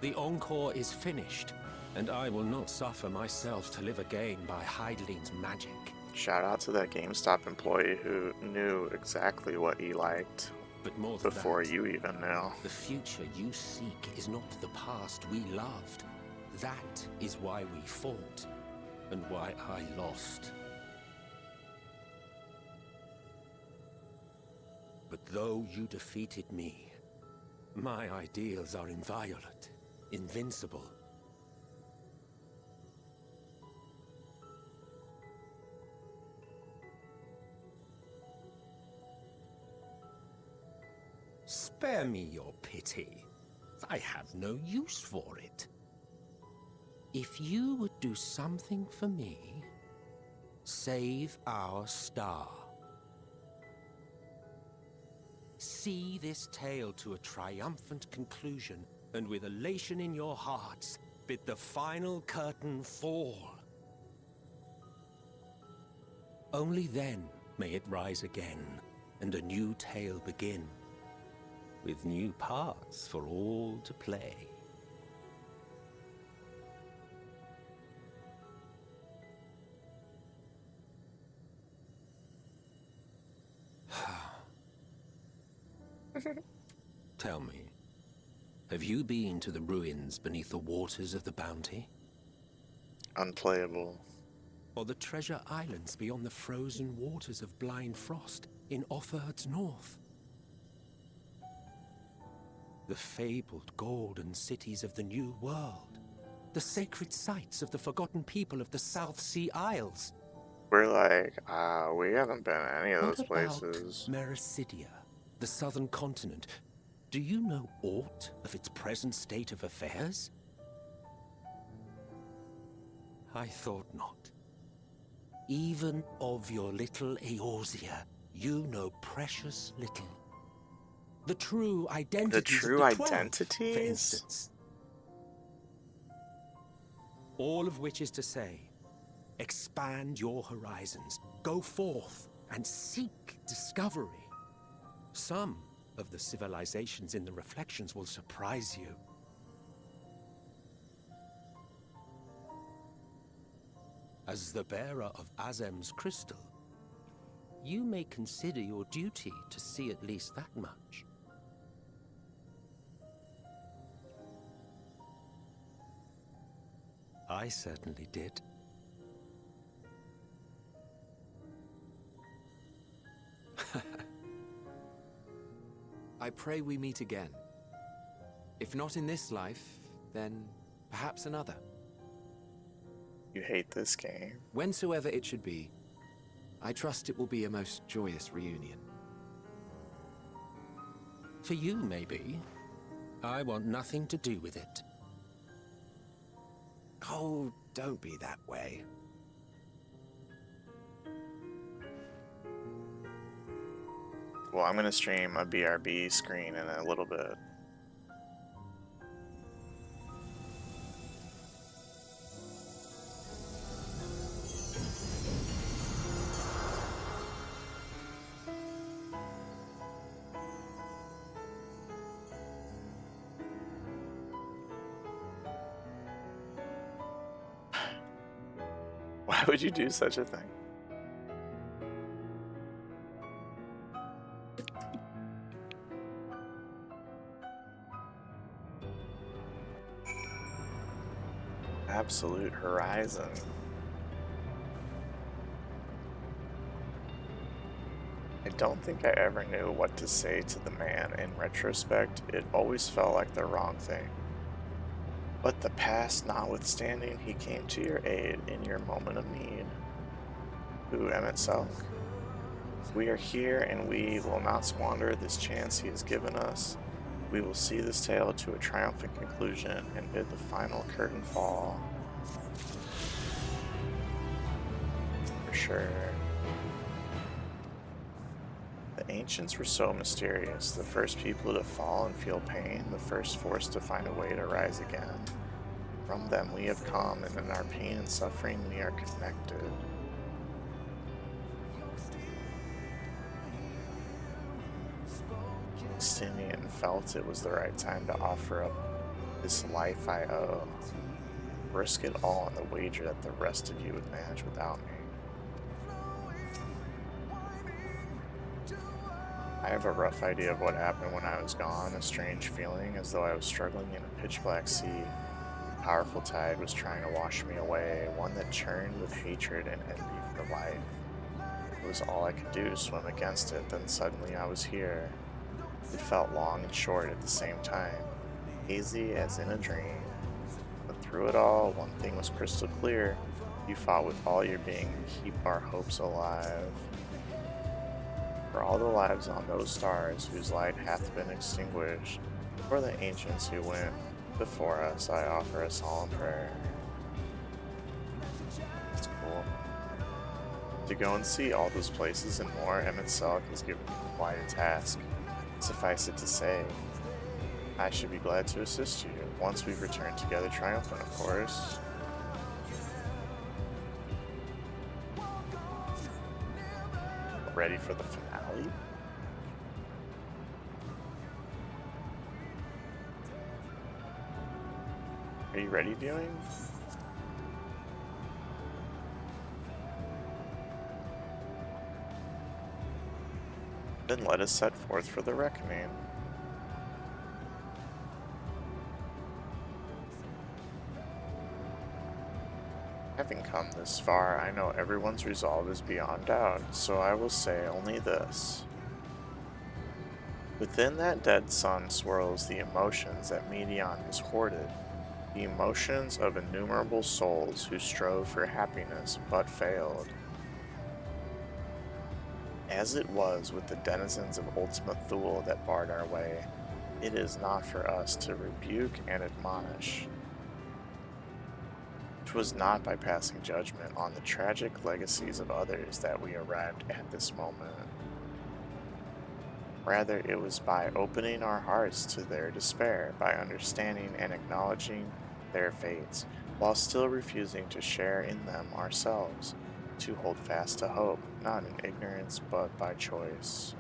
The encore is finished, and I will not suffer myself to live again by Heideling's magic. Shout out to that GameStop employee who knew exactly what he liked But more than before that, you even knew. the future you seek is not the past we loved. That is why we fought, and why I lost. But though you defeated me, my ideals are inviolate, invincible. Spare me your pity. I have no use for it. If you would do something for me, save our star. See this tale to a triumphant conclusion, and with elation in your hearts, bid the final curtain fall. Only then may it rise again, and a new tale begin, with new parts for all to play. Tell me, have you been to the ruins beneath the waters of the Bounty? Unplayable. Or the treasure islands beyond the frozen waters of Blind Frost in Offerd's north? The fabled golden cities of the New World, the sacred sites of the forgotten people of the South Sea Isles. We're like, we haven't been to any of What those about places. Mericidia, the southern continent? Do you know aught of its present state of affairs? I thought not. Even of your little Eorzea, you know precious little. The true identities The true of the 12, identities? for instance. All of which is to say, expand your horizons, go forth and seek discovery. Some of the civilizations in the reflections will surprise you. As the bearer of Azem's crystal, you may consider your duty to see at least that much. I certainly did. I pray we meet again. If not in this life, then perhaps another. You hate this game. Whensoever it should be, I trust it will be a most joyous reunion. For you, maybe. I want nothing to do with it. Oh, don't be that way. Well, I'm gonna stream a BRB screen in a little bit. Why would you do such a thing? Absolute Horizon. I don't think I ever knew what to say to the man. In retrospect, it always felt like the wrong thing. But the past notwithstanding, he came to your aid in your moment of need. Who, Emmett Selk? We are here and we will not squander this chance he has given us. We will see this tale to a triumphant conclusion and bid the final curtain fall. For sure. The ancients were so mysterious, the first people to fall and feel pain, the first forced to find a way to rise again. From them we have come, and in our pain and suffering we are connected. Justinian felt it was the right time to offer up this life I owe. Risk it all on the wager that the rest of you would manage without me. I have a rough idea of what happened when I was gone, a strange feeling as though I was struggling in a pitch-black sea. A powerful tide was trying to wash me away, one that churned with hatred and envy for life. It was all I could do to swim against it, then suddenly I was here. It felt long and short at the same time, hazy as in a dream. But through it all, one thing was crystal clear. You fought with all your being to keep our hopes alive. For all the lives on those stars whose light hath been extinguished, for the ancients who went before us, I offer a solemn prayer. That's cool. To go and see all those places and more, Emmett Selk has given me quite a task. Suffice it to say, I should be glad to assist you, once we've returned together triumphant, of course. Ready for the finale? Are you ready, viewing? Then let us set forth for the reckoning. Having come this far, I know everyone's resolve is beyond doubt, so I will say only this. Within that dead sun swirls the emotions that Medion has hoarded, the emotions of innumerable souls who strove for happiness but failed. As it was with the denizens of Ultima Thule that barred our way, it is not for us to rebuke and admonish. 'Twas not by passing judgment on the tragic legacies of others that we arrived at this moment. Rather, it was by opening our hearts to their despair, by understanding and acknowledging their fates, while still refusing to share in them ourselves, to hold fast to hope, not in ignorance, but by choice.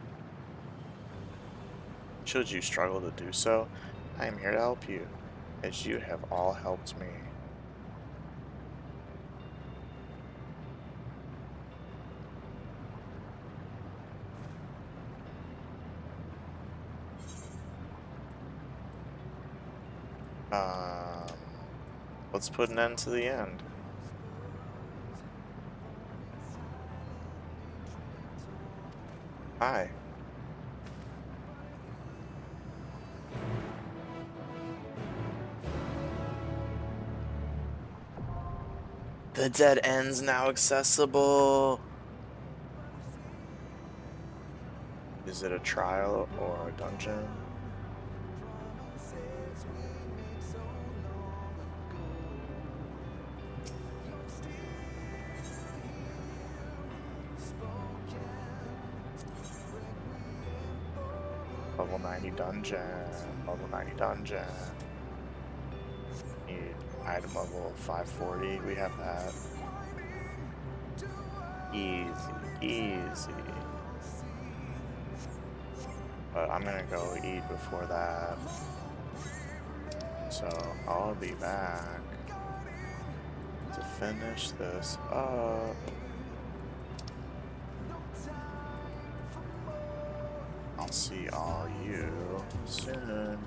Should you struggle to do so, I am here to help you, as you have all helped me. Let's put an end to the end. Hi. The dead end's now accessible. Is it a trial or a dungeon? Level 90 dungeon, level 90 dungeon. Need item level 540, we have that. Easy, easy. But I'm gonna go eat before that. So I'll be back to finish this up. I'll see all you soon.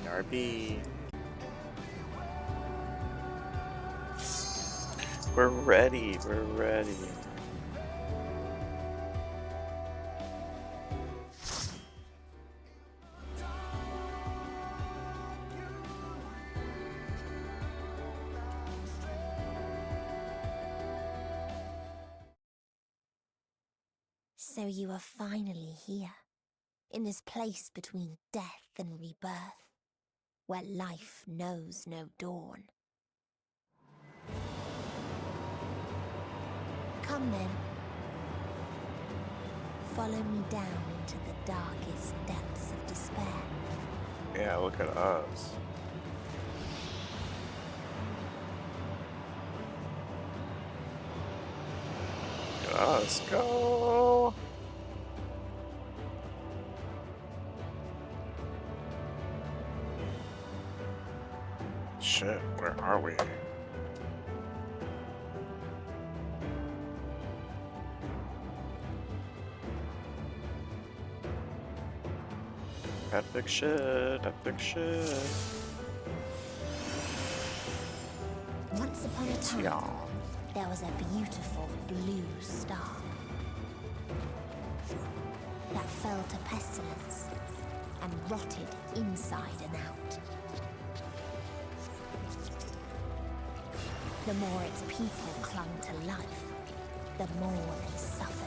RB. We're ready, we're ready. So you are finally here, in this place between death and rebirth, where life knows no dawn. Come then. Follow me down into the darkest depths of despair. Yeah, look at us. Look at us go. Shit, where are we? Epic shit, epic shit. Once upon a time, Yeah. there was a beautiful blue star that fell to pestilence and rotted inside and out. The more its people clung to life, the more they suffered.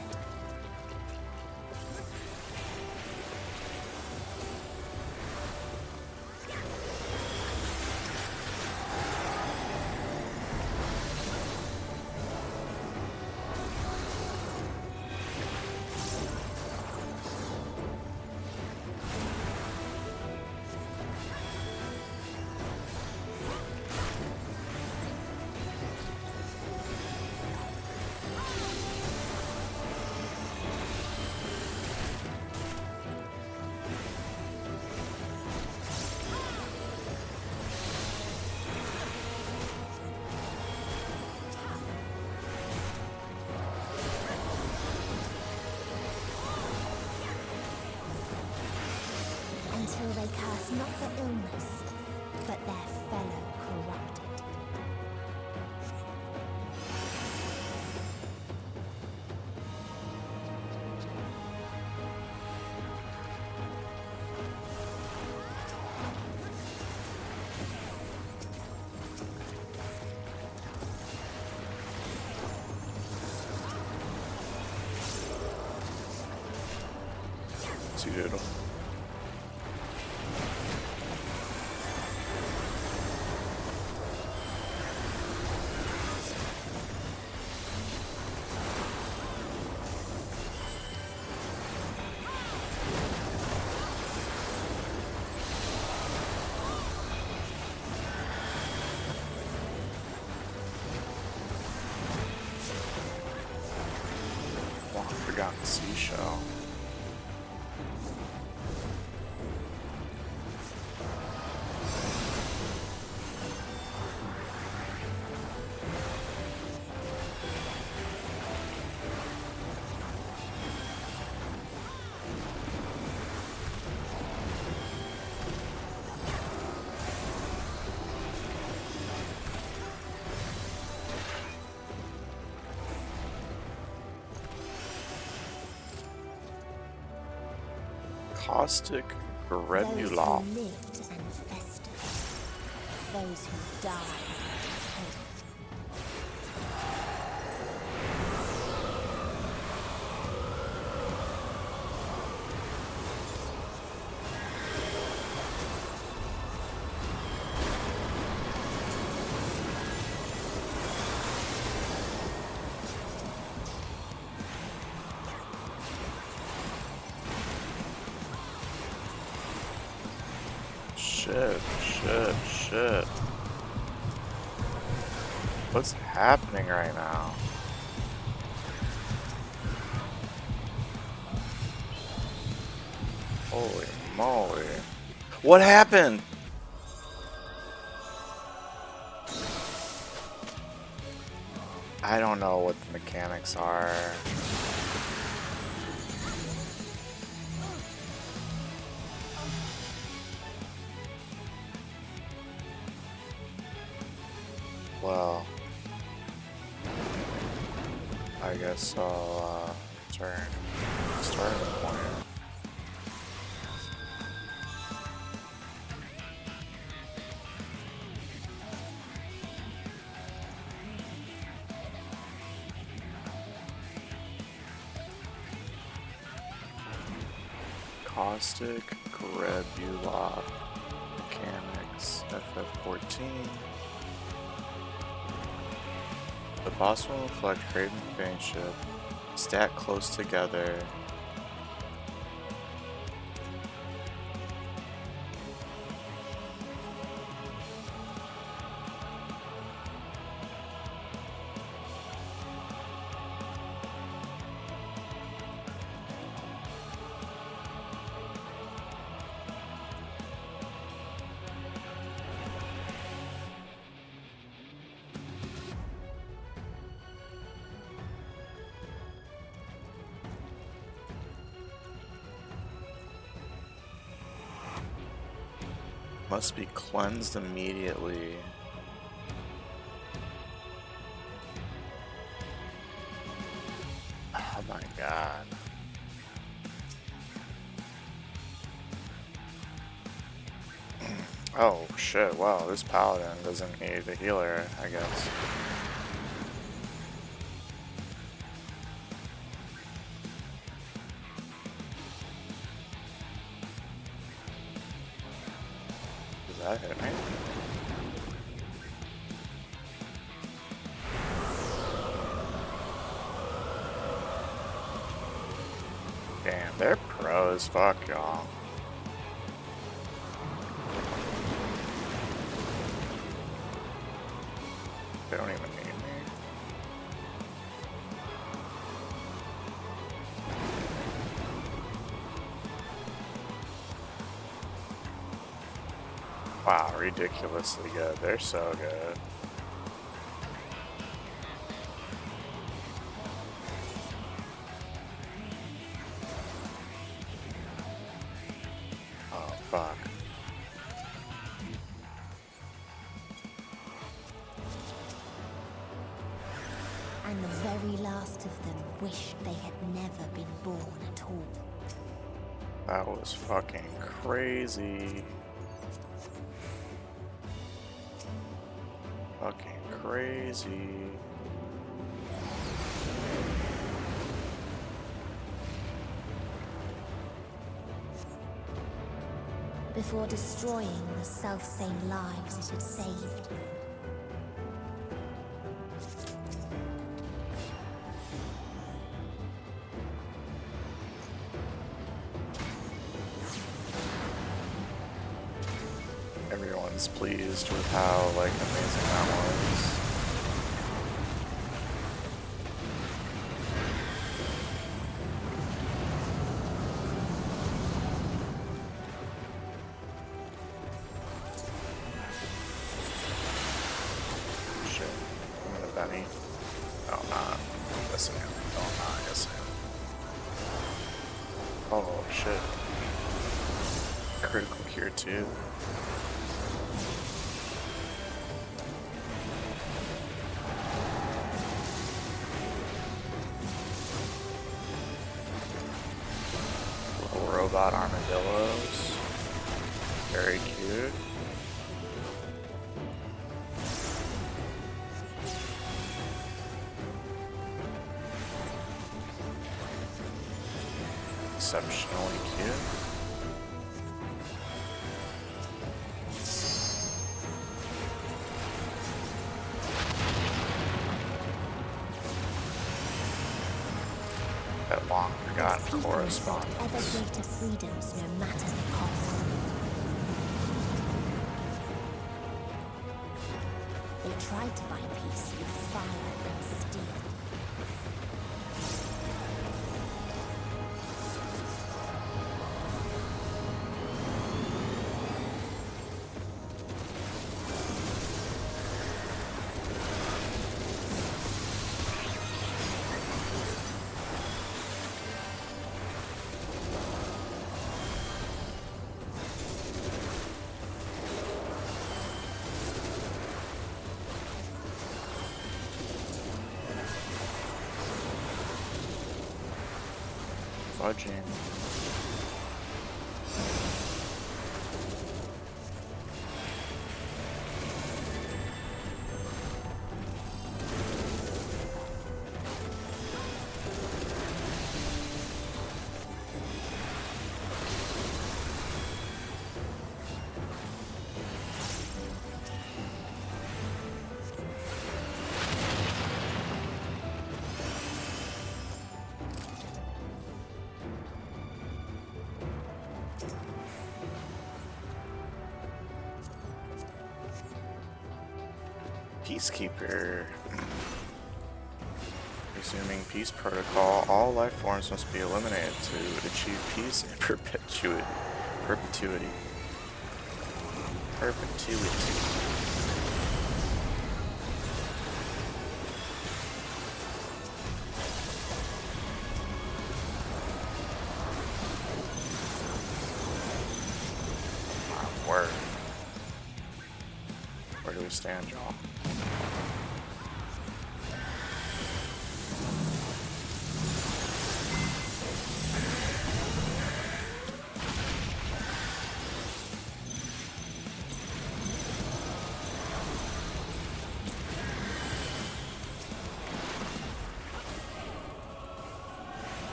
Until they curse not the illness, but their fellow corrupted. Dude. Forgotten seashell. Caustic Grebula. Those who lived and festered. Those who died and killed. Shit. What's happening right now? Holy moly. What happened? I don't know what the mechanics are. Well, I guess I'll start the point. Caustic Grebula mechanics FF14. The boss will reflect Craven Companionship, stack close together. Must be cleansed immediately. my god. Oh shit, wow, this paladin doesn't need a healer, I guess. Does that hit me? Damn, they're pros, fuck y'all. They don't even need me. Wow, ridiculously good. They're so good. Oh, fuck. And the very last of them wished they had never been born at all. That was fucking crazy. Fucking crazy. Before destroying the self-same lives it had saved. Everyone's pleased with how, like, amazing that was. Shit. I'm gonna Benny. Oh, not. Yes, I am. Oh, not. Yes, I am. Oh, shit. Critical cure, too. Little robot armadillos. Very cute. Exceptionally cute. That long forgotten correspondence. Ever greater freedoms, no matter the cost. They tried to buy peace with fire and steel. Fudging. Peacekeeper. Resuming peace protocol, all life forms must be eliminated to achieve peace and perpetuity. Perpetuity. My word. Where do we stand, y'all?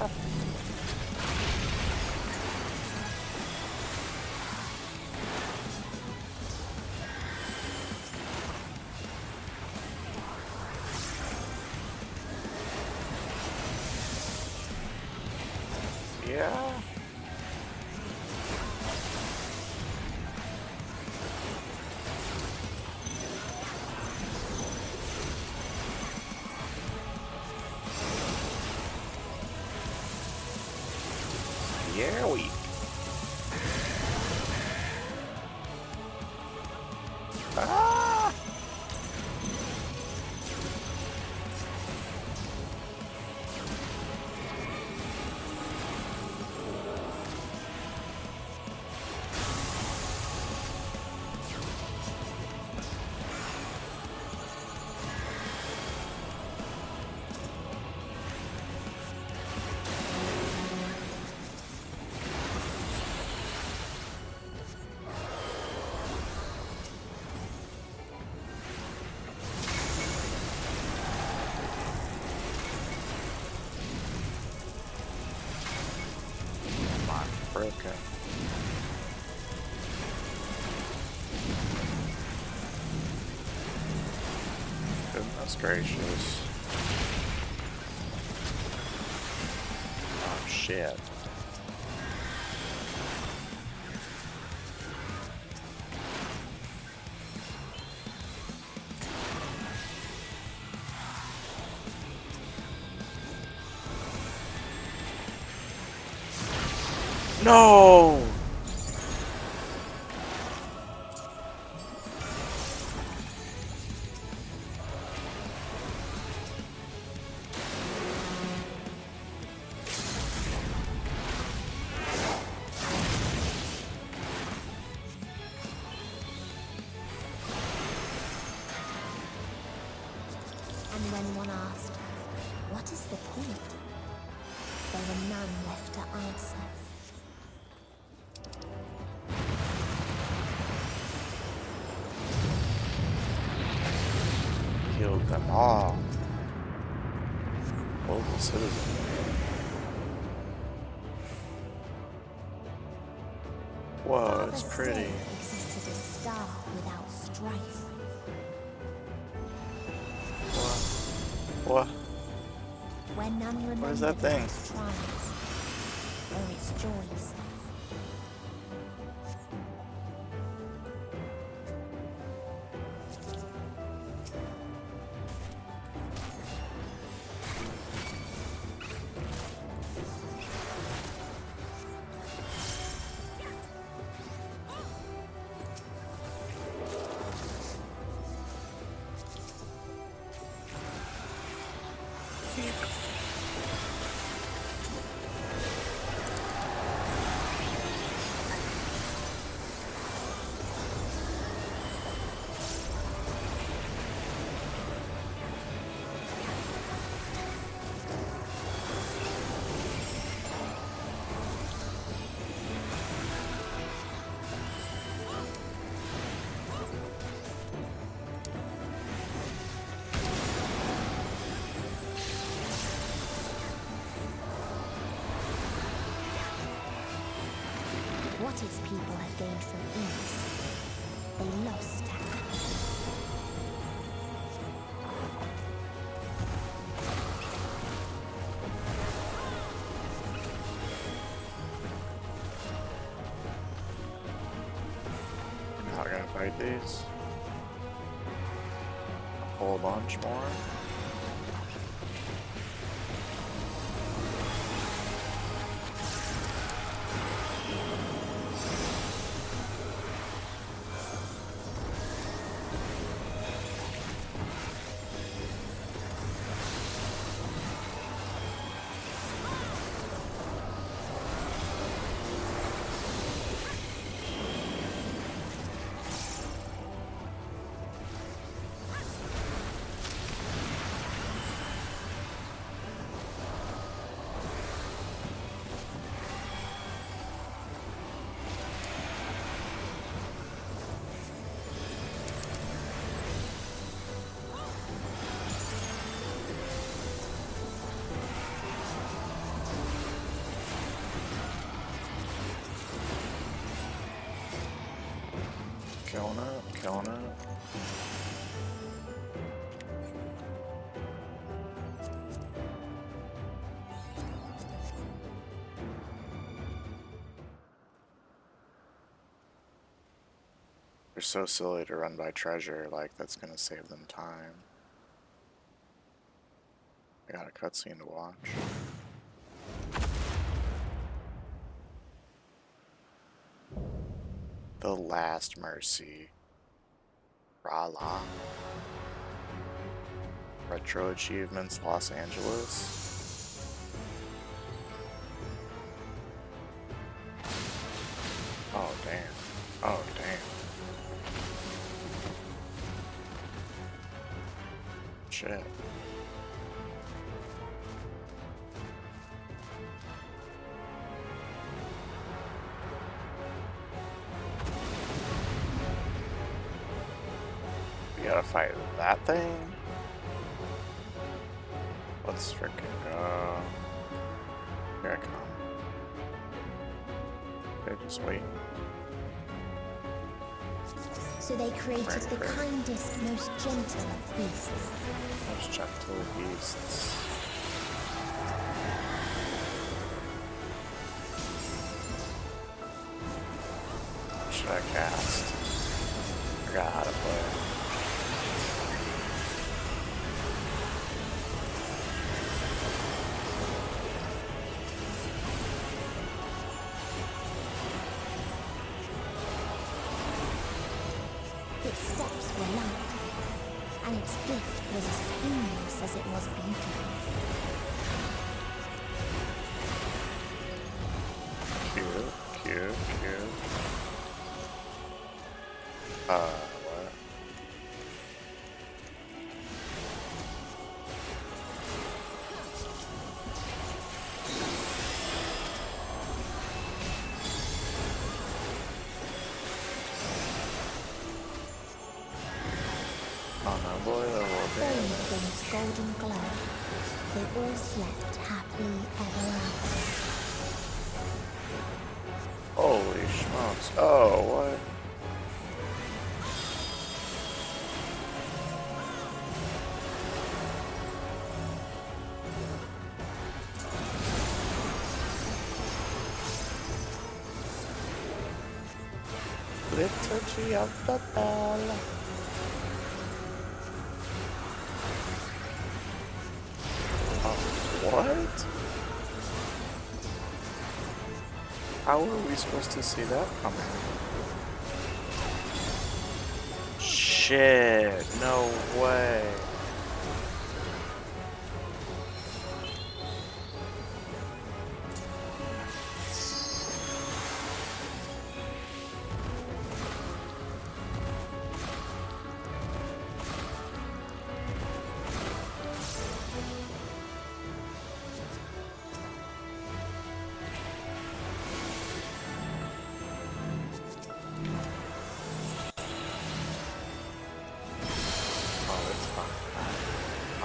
Yeah. Yeah, we. Ah! Frickin'. Goodness gracious. Oh shit. No! And when one asked, what is the point? There were none left to answer. Killed them all. Local citizen. Whoa, it's pretty. Existed a star without strife. What? Where none remembered What is that thing? its triumphs or its joys. What its people had gained from ease, they lost. We're not gonna fight these. A full bunch more. killing it. They're so silly to run by treasure, like that's gonna save them time. I got a cutscene to watch. The Last Mercy. Rala. Retro Achievements, Los Angeles. Oh, damn. Oh, damn. Shit. We gotta fight that thing? Let's freaking go. Here I come. Okay, just wait. So they created the kindest, most gentle of beasts. Most gentle beasts. What should I cast? I forgot how to play. Its steps were light, and its gift was as painless as it was beautiful. Cute, cute, cute. What? Oh no, boy, the world Bathed in its golden glow, they all slept happily ever after. Holy smokes. Oh, what? Liturgy of the Bell. What? How are we supposed to see that coming? Shit, no way.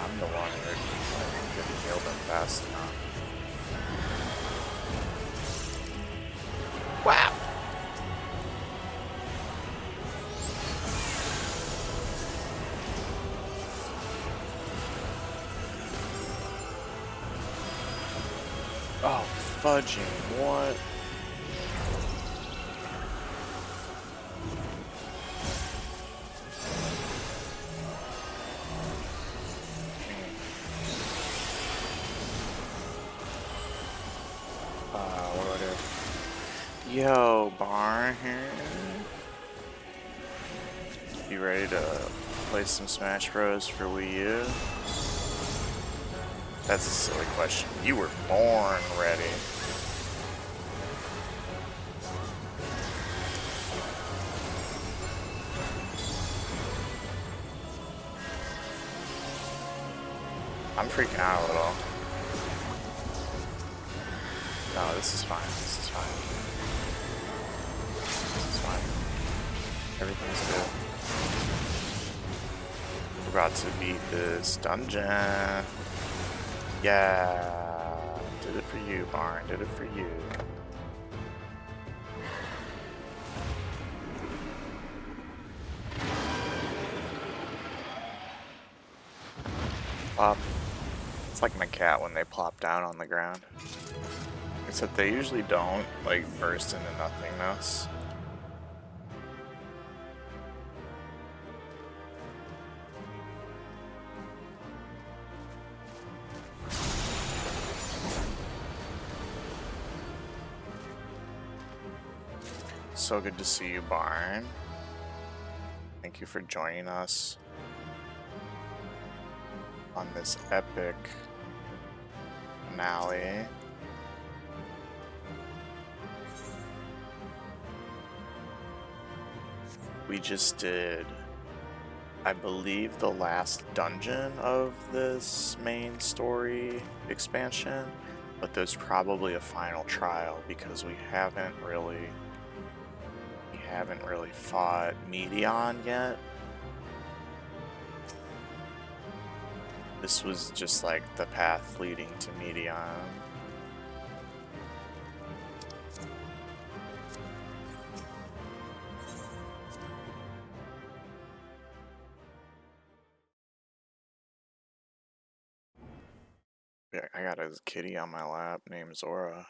I'm the one that didn't heal them fast enough. Wow! Oh, fudging, what? Yo, Barn here. You ready to play some Smash Bros for Wii U? That's a silly question. You were born ready. I'm freaking out a little. No, this is fine. This is fine. This is fine. Everything's good. We're about to beat this dungeon. Yeah. Did it for you, Barn. Did it for you. Plop. It's like my cat when they plop down on the ground. Except they usually don't, like, burst into nothingness. So good to see you, Barn. Thank you for joining us on this epic finale. We just did, I believe, the last dungeon of this main story expansion, but there's probably a final trial because we haven't really fought Medion yet. This was just like the path leading to Medion. Yeah, I got a kitty on my lap named Zora.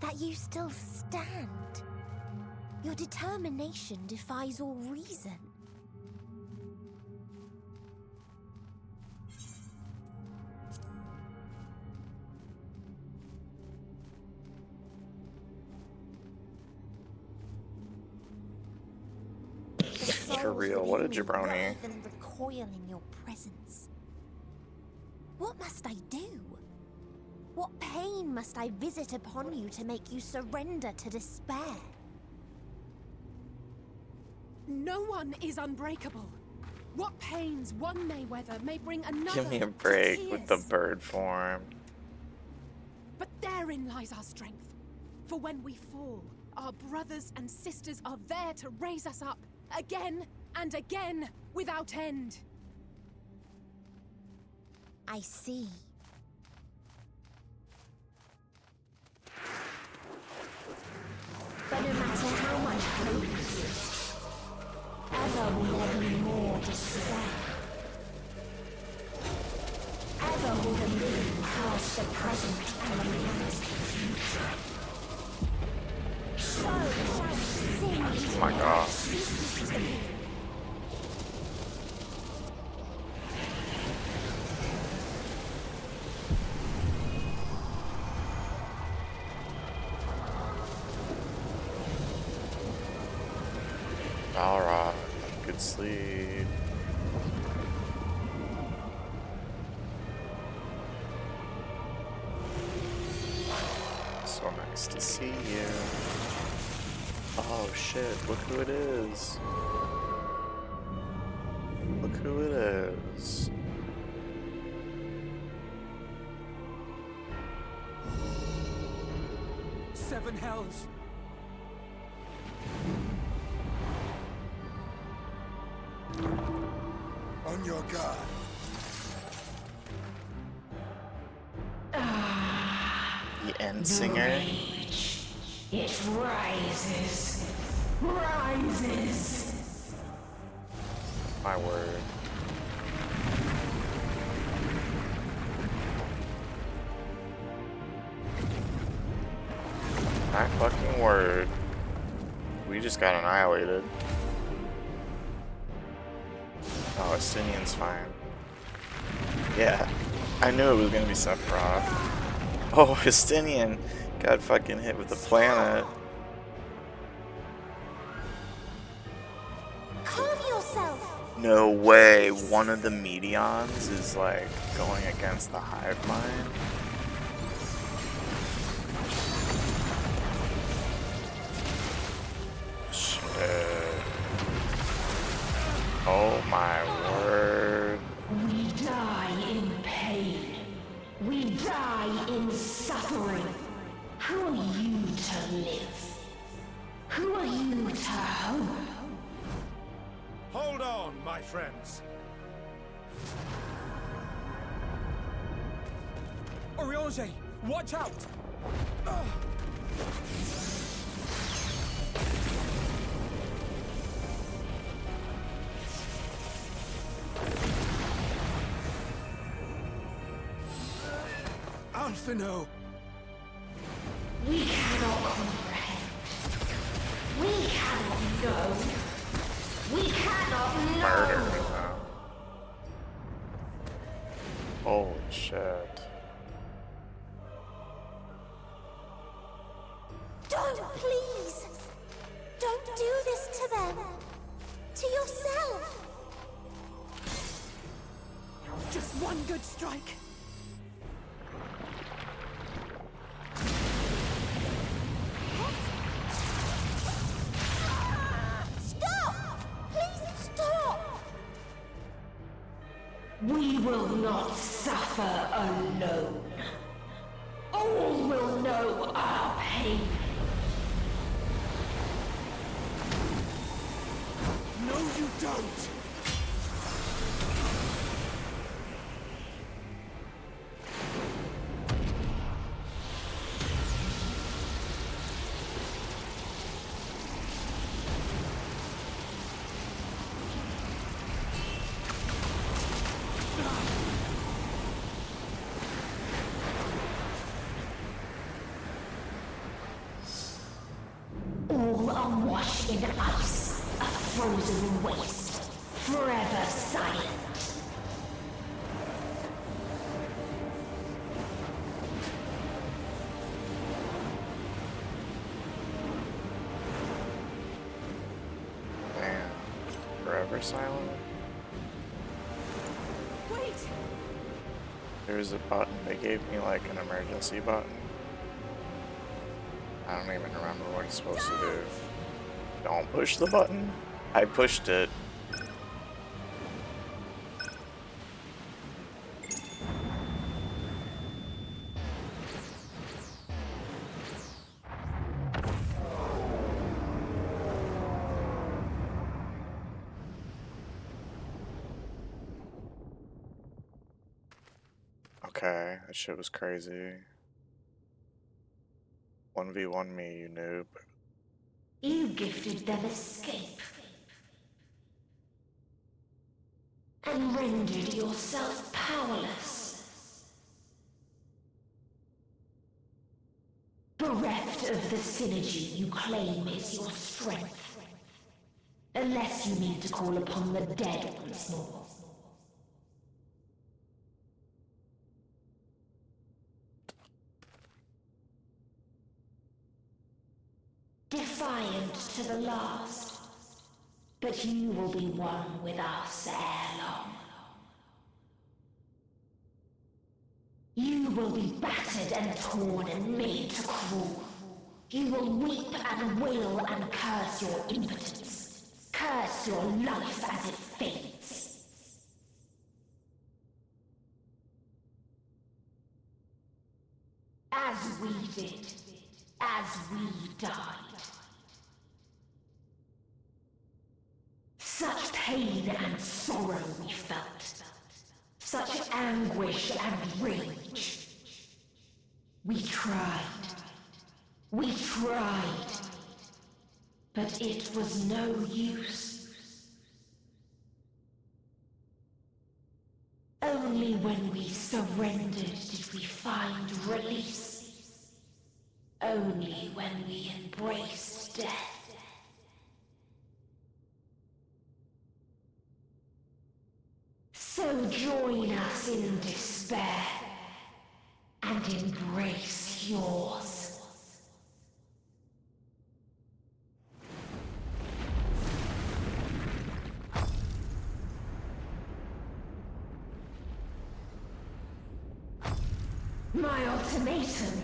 That you still stand. Your determination defies all reason. For real, what a jabroni. Than recoil in your presence. What must I do? What pain must I visit upon you to make you surrender to despair? No one is unbreakable. What pains one may weather may bring another. Give me a break with the bird form. But therein lies our strength. For when we fall, our brothers and sisters are there to raise us up again and again without end. I see. But no matter how much hope exists, ever will there be more despair. Ever will the living pass the present and the past the future. So shall we sing into Oh my God. ceases to be. Alright, good sleep. So nice to see you. Oh shit, look who it is. Look who it is. Seven hells. On your guard. The Endsinger. It rises. Rises. My word. My fucking word. We just got annihilated. Oh, Estinian's fine. Yeah, I knew it was gonna be Sephiroth. Oh, Estinian got fucking hit with the planet. Calm yourself. No way, one of the Medions is like going against the hive mind. Shit. Oh my word. We die in pain. We die in suffering. Who are you to live? Who are you to hope? Hold on, my friends. Orion! Danger! Watch out! Alphino! We cannot comprehend. We cannot know. We cannot know. Murder them. Holy shit. Don't, please! Don't do this to them! To yourself! Just one good strike. Stop! Please stop! We will not suffer alone. All will know our pain. No, you don't! All are washed in ice, a frozen waste, forever silent. Man, forever silent? Wait! There's a button. They gave me like an emergency button. I don't even remember what it's supposed to do. Don't push the button. I pushed it. Okay, that shit was crazy. 1v1 me, you noob. You gifted them escape. And rendered yourself powerless. Bereft of the synergy you claim is your strength. Unless you mean to call upon the dead once more. Defiant to the last, but you will be one with us ere long. You will be battered and torn and made to crawl. You will weep and wail and curse your impotence, curse your life as it fades. As we did, as we died. Such pain and sorrow we felt. Such anguish and rage. We tried. We tried. But it was no use. Only when we surrendered did we find release. Only when we embraced death. So join us in despair and embrace yours. My ultimatum.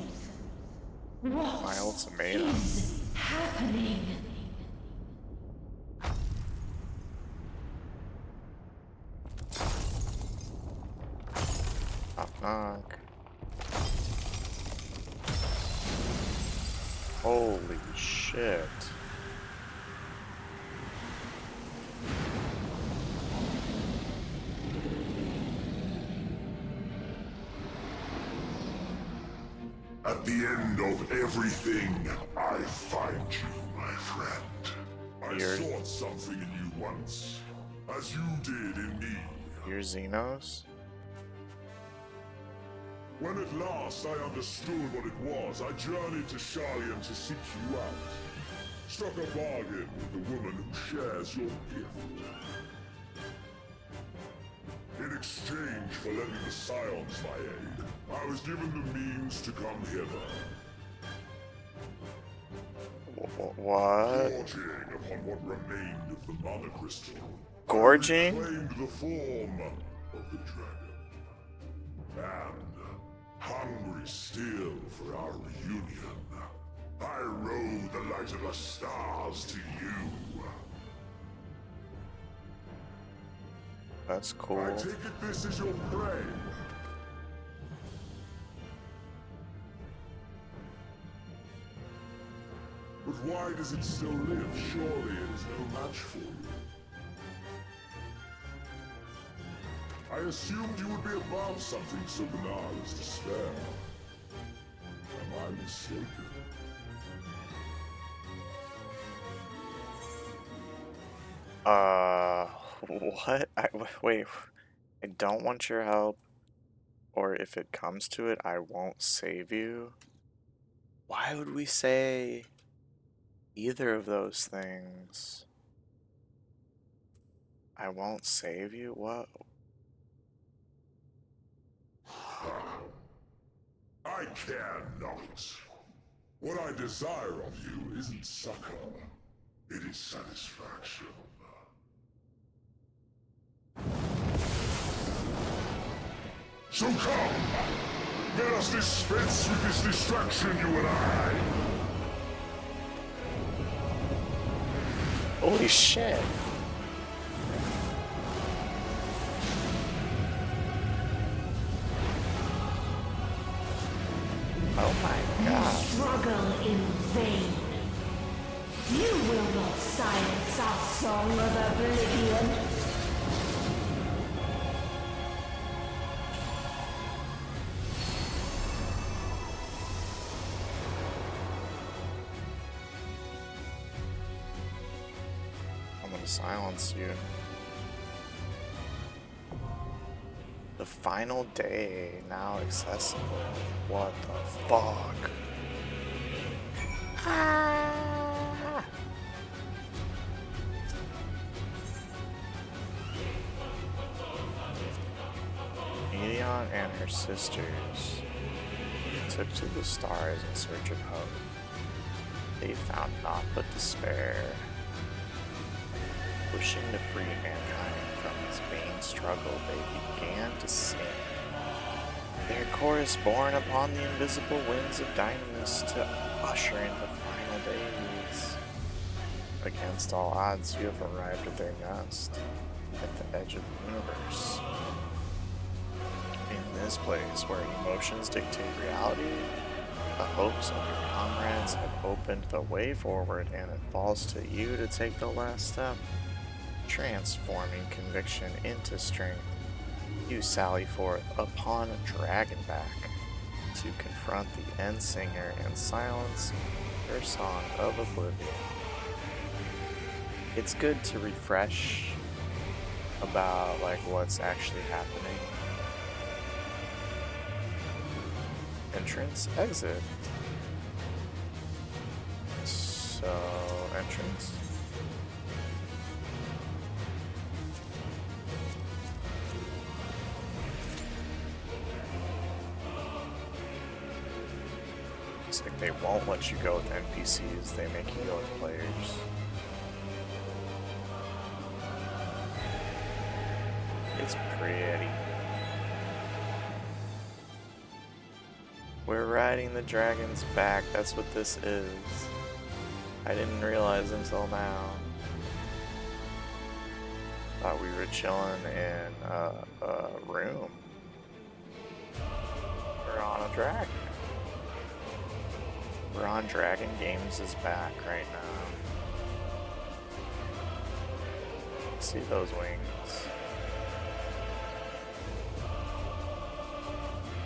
What My ultimatum. is happening? Knock. Holy shit. end of everything, I find you, my friend. I sought something in you once, as you did in me. You're Zenos? When at last I understood what it was, I journeyed to Sharlayan to seek you out. Struck a bargain with the woman who shares your gift. In exchange for lending the Scions my aid, I was given the means to come hither. What? Gorging upon what remained of the Mother Crystal. Gorging? I reclaimed the form of the dragon. And, hungry still for our reunion, I rode the light of the stars to you. That's cool. I take it this is your prey. But why does it still live? Surely it is no match for you. I assumed you would be above something so banal as despair. Am I mistaken? What? Wait, I don't want your help, or if it comes to it, I won't save you. Why would we say either of those things? I won't save you? What? I care not. What I desire of you isn't succor, it is satisfaction. So come! Let us dispense with this distraction, you and I! Holy shit! Oh my god. You struggle in vain. You will not silence our song of oblivion. I'm gonna silence you. The final day now accessible. What the fuck? Ah! Medion and her sisters took to the stars in search of hope. They found naught but despair. Wishing to free mankind from this vain struggle, they began to sing. Their chorus borne upon the invisible winds of Dynamis to usher in the final days. Against all odds, you have arrived at their nest, at the edge of the universe. In this place where emotions dictate reality, the hopes of your comrades have opened the way forward, and it falls to you to take the last step. Transforming conviction into strength, you sally forth upon a dragonback to confront the Endsinger and silence her song of oblivion. It's good to refresh about what's actually happening. Entrance, exit. So, entrance. It's like they won't let you go with NPCs, they make you go with players. It's pretty. We're riding the dragon's back, that's what this is. I didn't realize until now. Thought we were chilling in a room. We're on a dragon. We're on Dragon Games' back right now. See those wings.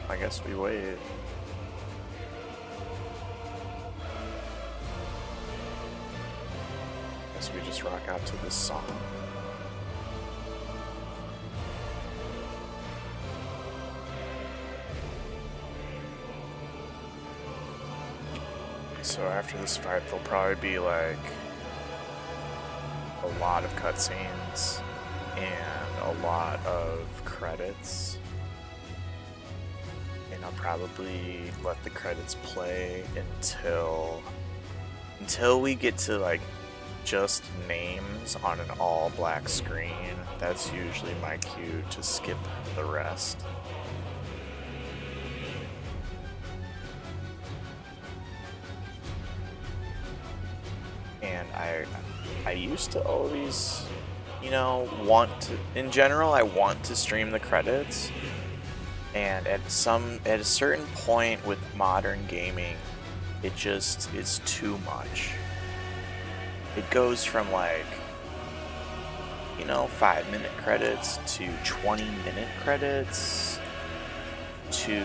I guess we waited. Guess we just rock out to this song. So after this fight, there'll probably be like a lot of cutscenes and a lot of credits. And I'll probably let the credits play until we get to like just names on an all black screen. That's usually my cue to skip the rest. And I used to always, you know, in general, I want to stream the credits. And at a certain point with modern gaming, it just is too much. It goes from like, you know, 5-minute credits to 20-minute credits to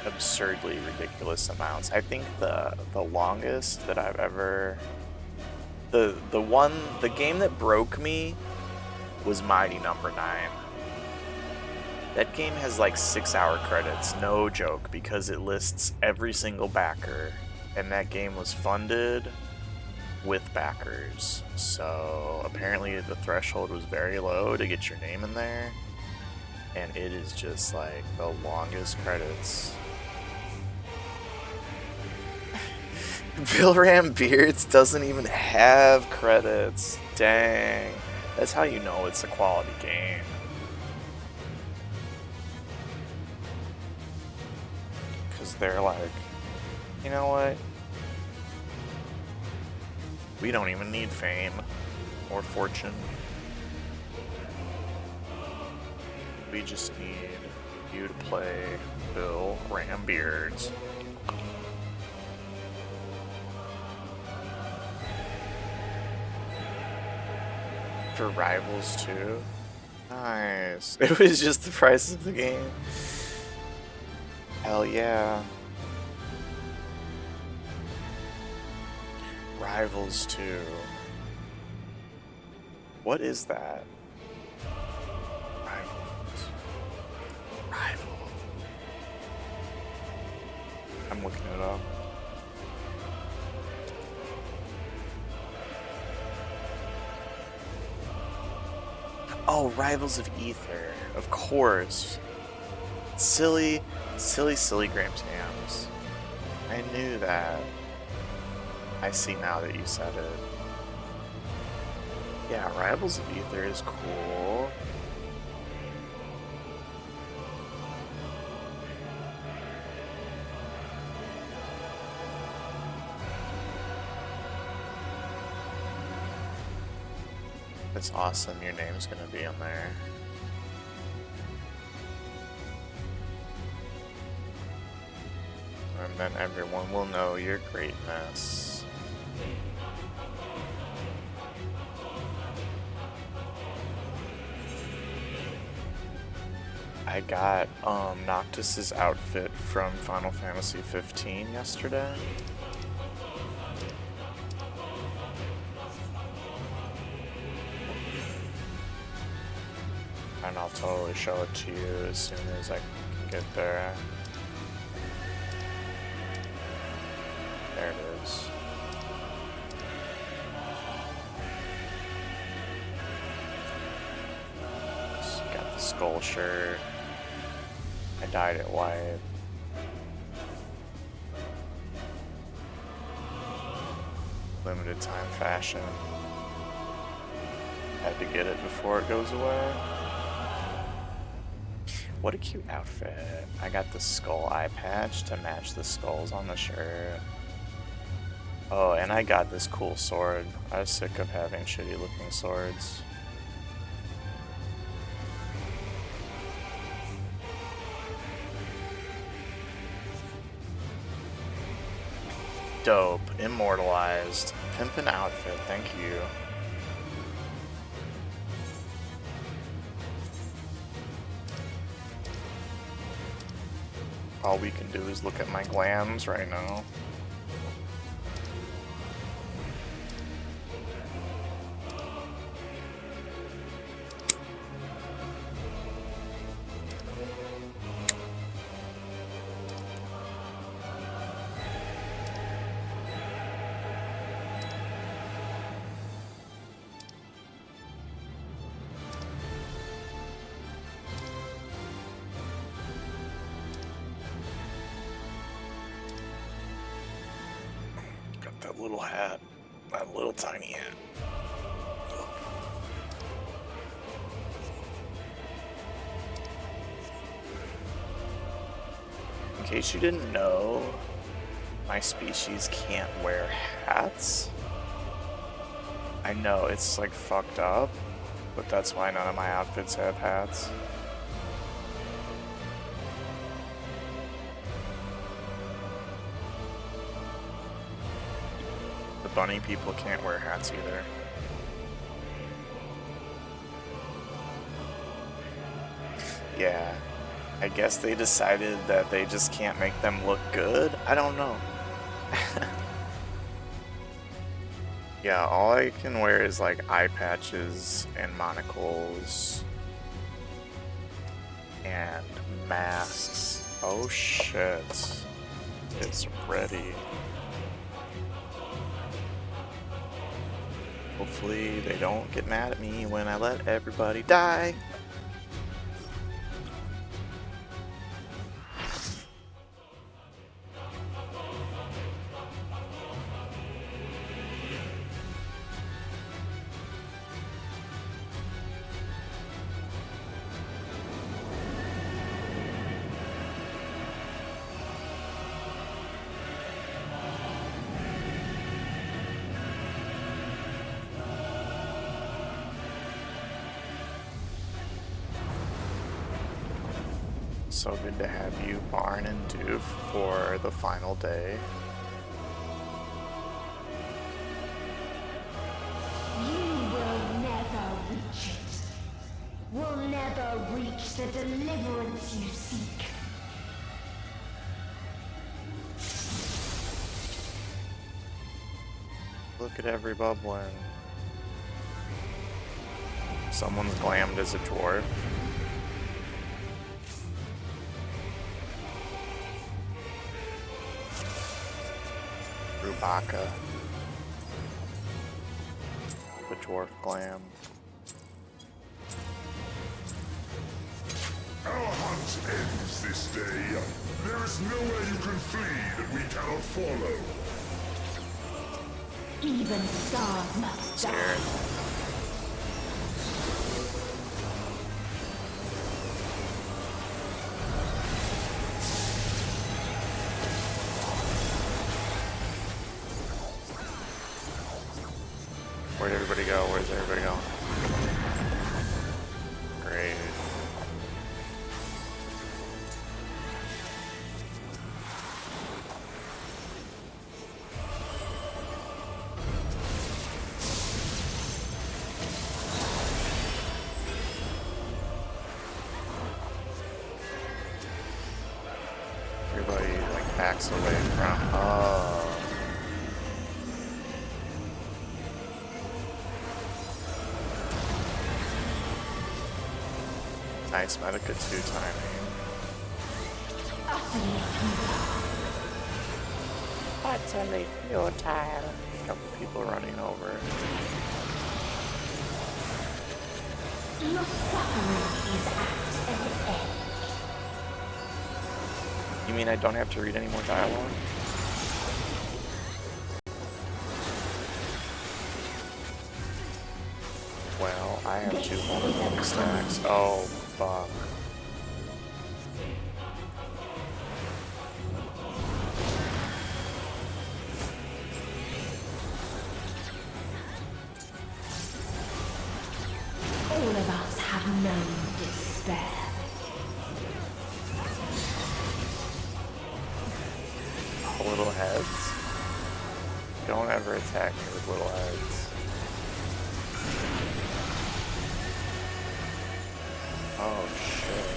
absurdly ridiculous amounts. I think the longest that I've ever the game that broke me was Mighty Number 9. That game has like 6-hour credits, no joke, because it lists every single backer, and that game was funded with backers. So apparently the threshold was very low to get your name in there, and it is just like the longest credits. Bilram Beards doesn't even have credits. Dang. That's how you know it's a quality game. Because they're like, you know what? We don't even need fame or fortune. We just need you to play Bill Rambeards. For Rivals 2. Nice. It was just the price of the game. Hell yeah. Rivals 2. What is that? Rival. I'm looking it up. Oh, Rivals of Ether. Of course. Silly Graham Tams. I knew that. I see now that you said it. Yeah, Rivals of Ether is cool. That's awesome, your name's gonna be on there. And then everyone will know your greatness. I got Noctis's outfit from Final Fantasy 15 yesterday. And I'll totally show it to you as soon as I can get there. There it is. So got the skull shirt. I dyed it white. Limited time fashion. Had to get it before it goes away. What a cute outfit. I got the skull eye patch to match the skulls on the shirt. Oh, and I got this cool sword. I was sick of having shitty looking swords. Dope. Immortalized. Pimpin' outfit. Thank you. All we can do is look at my glams right now. little hat. That little tiny hat. In case you didn't know, my species can't wear hats. I know, it's like fucked up, but that's why none of my outfits have hats. The bunny people can't wear hats either. Yeah, I guess they decided that they just can't make them look good. I don't know. Yeah, all I can wear is like eye patches and monocles and masks. Oh shit. It's ready. Hopefully they don't get mad at me when I let everybody die. So good to have you, Barn and Doof, for the final day. You will never reach it. Will never reach the deliverance you seek. Look at every bubbling. Someone's glammed as a dwarf. Rubaka. The dwarf glam. Our hunt ends this day. There is nowhere you can flee that we cannot follow. Even stars must die. Where'd everybody go? Where's everybody going? Great. Everybody like backs away from. Oh. Nice Medica 2 timing. Utterly futile. A couple people running over. Your suffering is at an end. You mean I don't have to read any more dialogue? Well, I have 2 vulnerability stacks. Oh, fuck. All of us have known despair. Little heads? Don't ever attack me with little heads. Oh shit.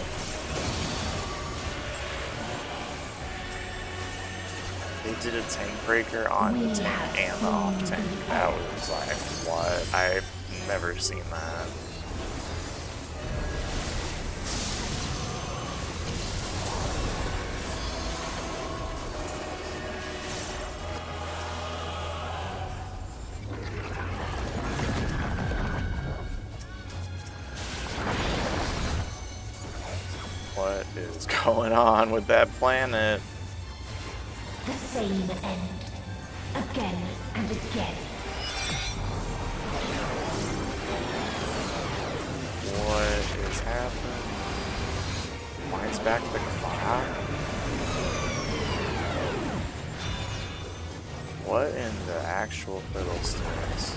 They did a tank breaker on the tank and the off tank. That was like, what? I've never seen that. What is going on with that planet? The same end. Again and again. What is happening? Mine's back to the clock? What in the actual fiddlesticks?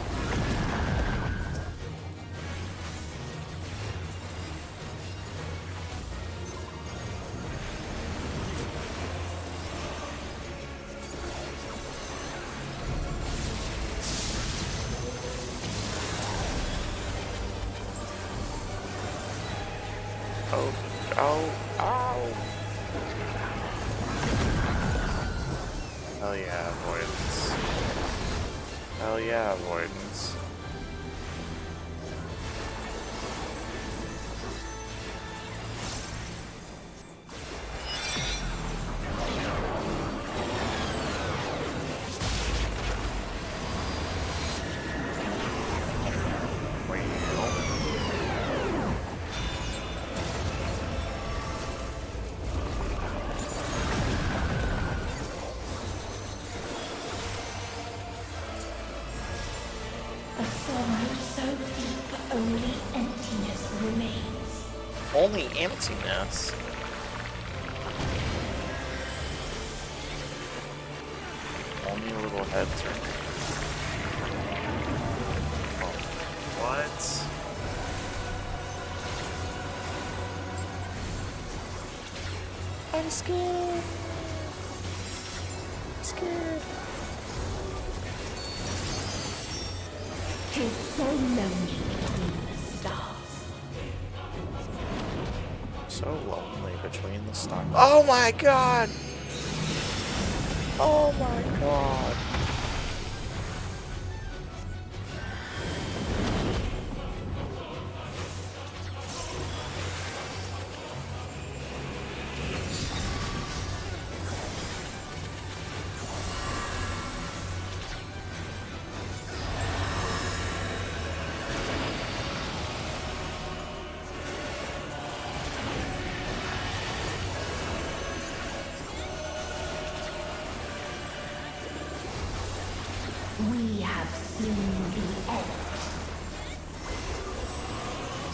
Oh, oh, ow! Hell yeah, avoidance. Hell yeah, avoidance. A sorrow so deep only emptiness remains. Only emptiness? Only a little head turn. Oh, what? I'm scared. I'm scared. Tis so lonely between the stars. So lonely between the stars. Oh my god! Oh my god! We have seen the end.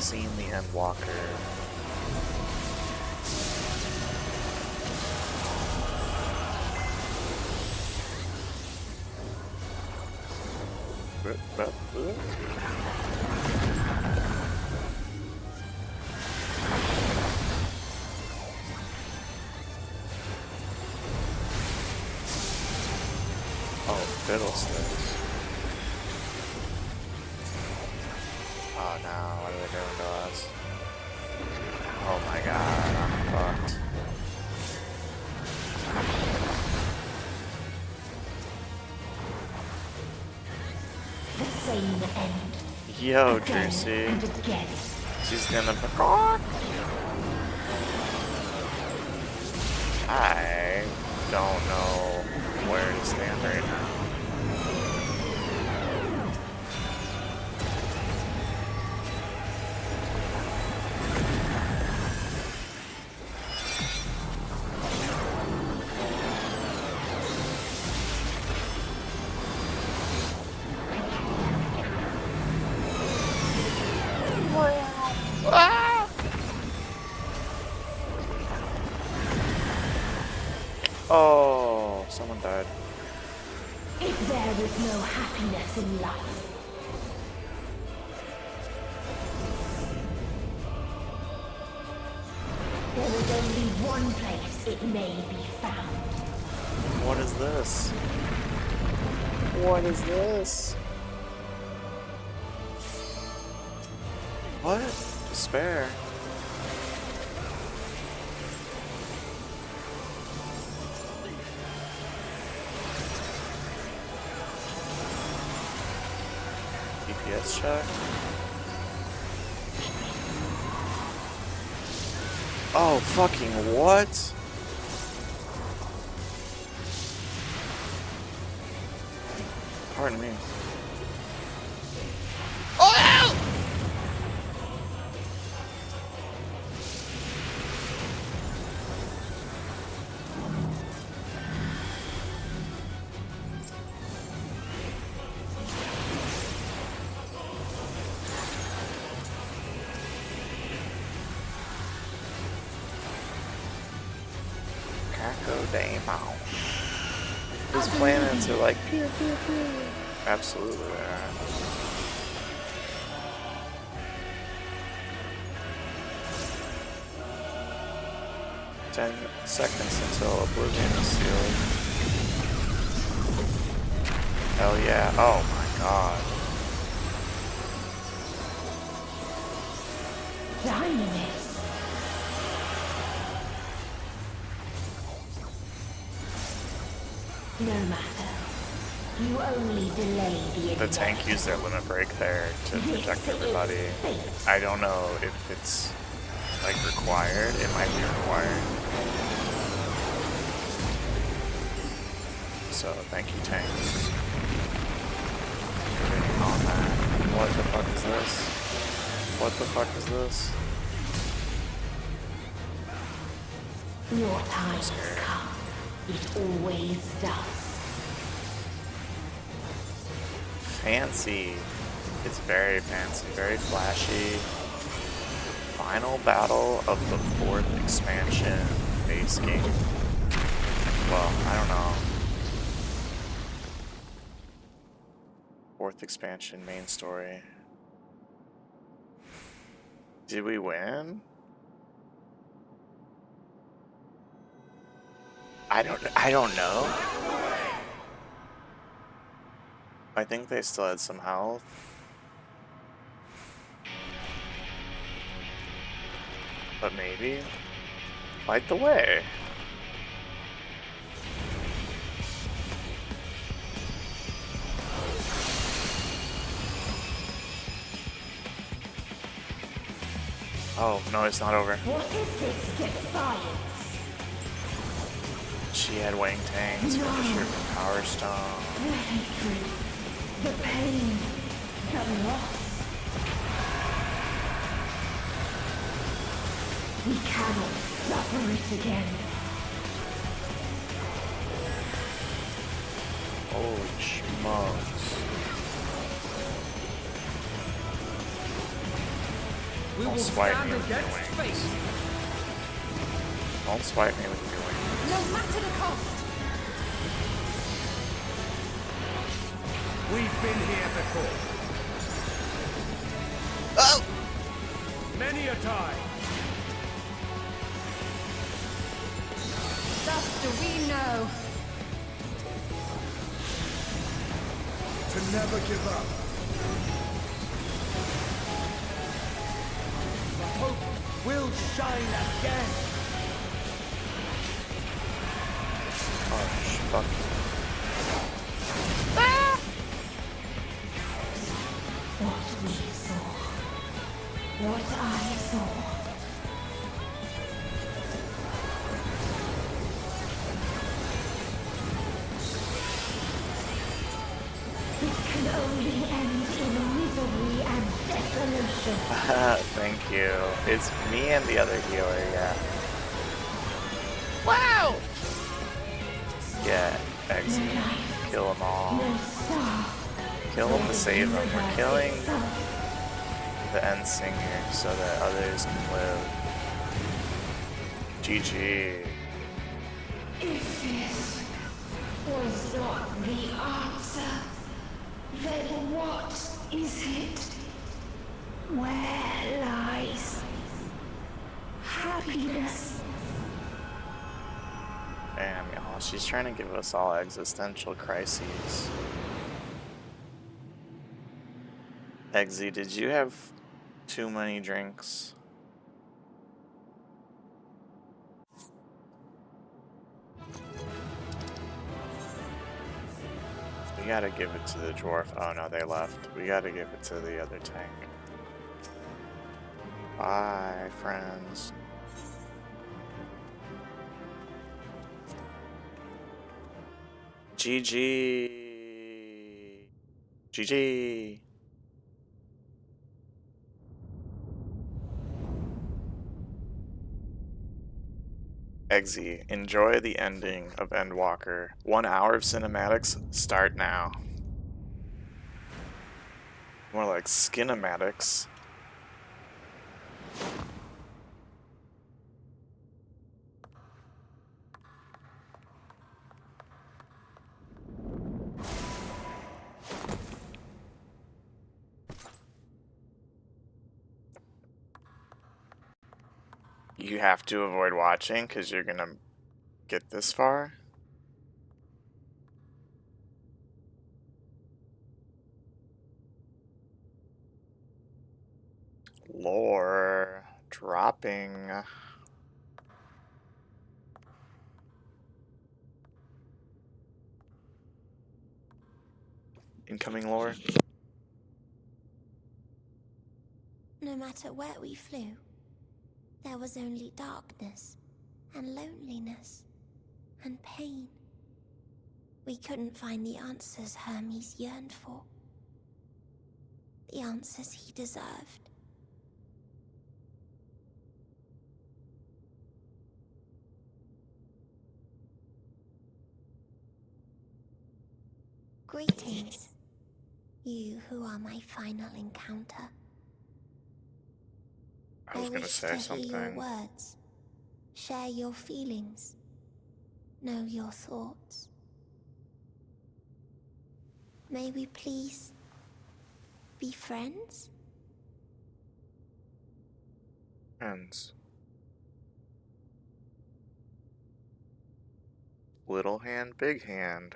Seen the Endwalker. Oh, fiddlesticks. Oh no, what are they doing to us? Oh my god, I'm fucked. The same end. Yo, Again Juicy. and again. She's gonna I don't know where to stand right now. Ah! Oh, someone died. If there is no happiness in life, there is only one place it may be found. What is this? What is this? What? Despair. DPS check. Oh, fucking what? Pardon me. Oh! Showdown. These planets are like pew pew pew. Absolutely they are. "10 seconds until oblivion is sealed." Hell yeah. Oh my god. Dynamis. No matter. You only delay the tank used their limit break there to protect everybody. I don't know if it's like required. It might be required. So thank you, tanks. Getting on that. What the fuck is this? What the fuck is this? Your time has come. It always does. Fancy. It's very fancy, very flashy. Final battle of the 4th expansion base game. Well, I don't know. 4th expansion main story. Did we win? I don't know. I think they still had some health. But maybe. Light the way. Oh, no, it's not over. What is this defiance? She had wing tanks, finisher from Power Stone. The hatred, the pain, the loss. We cannot suffer it again. Holy smokes. Don't swipe me with your wings. Don't swipe me with your wings. No matter the cost. We've been here before. Oh! Many a time. Thus do we know. To never give up. The hope will shine again. Oh, fuck. What we saw. What I saw. This can only end in misery and desolation. Thank you. It's me and the other healer, yeah. Wow! Yeah, excellent. Kill them all. Kill them to save them. We're killing the Endsinger so that others can live. GG. If this was not the answer, then what is it? Where lies happiness? Damn, y'all. She's trying to give us all existential crises. Eggsy, did you have too many drinks? We gotta give it to the dwarf. Oh no, they left. We gotta give it to the other tank. Bye, friends. GG. GG. Eggsy, enjoy the ending of Endwalker. 1 hour of cinematics, start now. More like skinematics. You have to avoid watching because you're gonna get this far. Lore dropping. Incoming lore. No matter where we flew, there was only darkness and loneliness and pain. We couldn't find the answers Hermes yearned for. The answers he deserved. Greetings, you who are my final encounter. I was gonna say something. Hear your words, share your feelings, know your thoughts. May we please be friends? Friends. Little hand, big hand.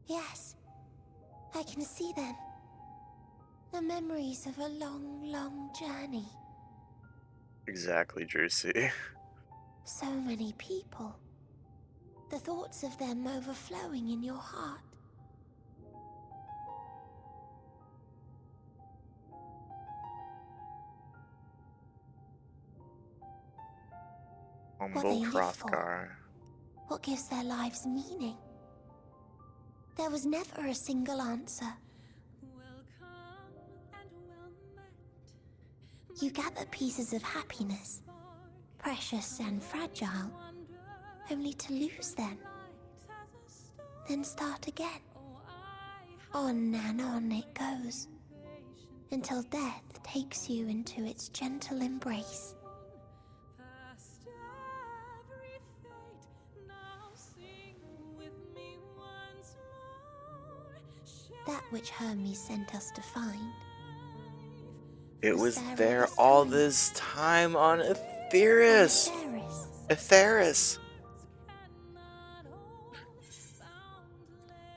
Yes, I can see them. The memories of a long, long journey. Exactly, Juicy. So many people. The thoughts of them overflowing in your heart. What they live for. What gives their lives meaning. There was never a single answer. You gather pieces of happiness, precious and fragile, only to lose them. Then start again. On and on it goes, until death takes you into its gentle embrace. That which Hermes sent us to find. It was there all this time on Aetheris. Aetheris.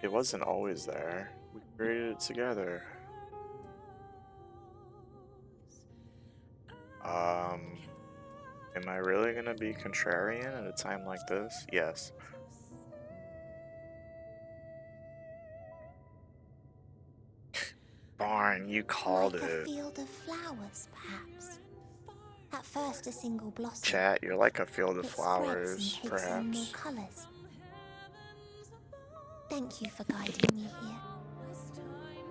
It wasn't always there. We created it together. Am I really gonna be contrarian at a time like this? Yes. Barn, you called like it. A field of flowers, perhaps. At first a single blossom. Chat, you're like a field of flowers, and takes on more perhaps. colors. Thank you for guiding me here.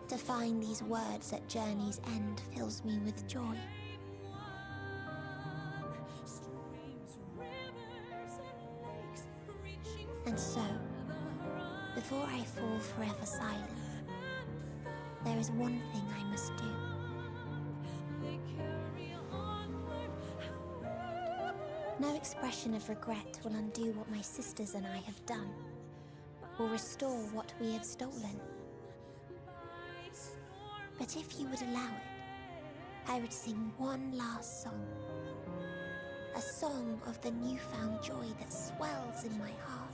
To find these words at journey's end fills me with joy. And so, before I fall forever silent, there is one thing I must do. No expression of regret will undo what my sisters and I have done, or restore what we have stolen. But if you would allow it, I would sing one last song. A song of the newfound joy that swells in my heart.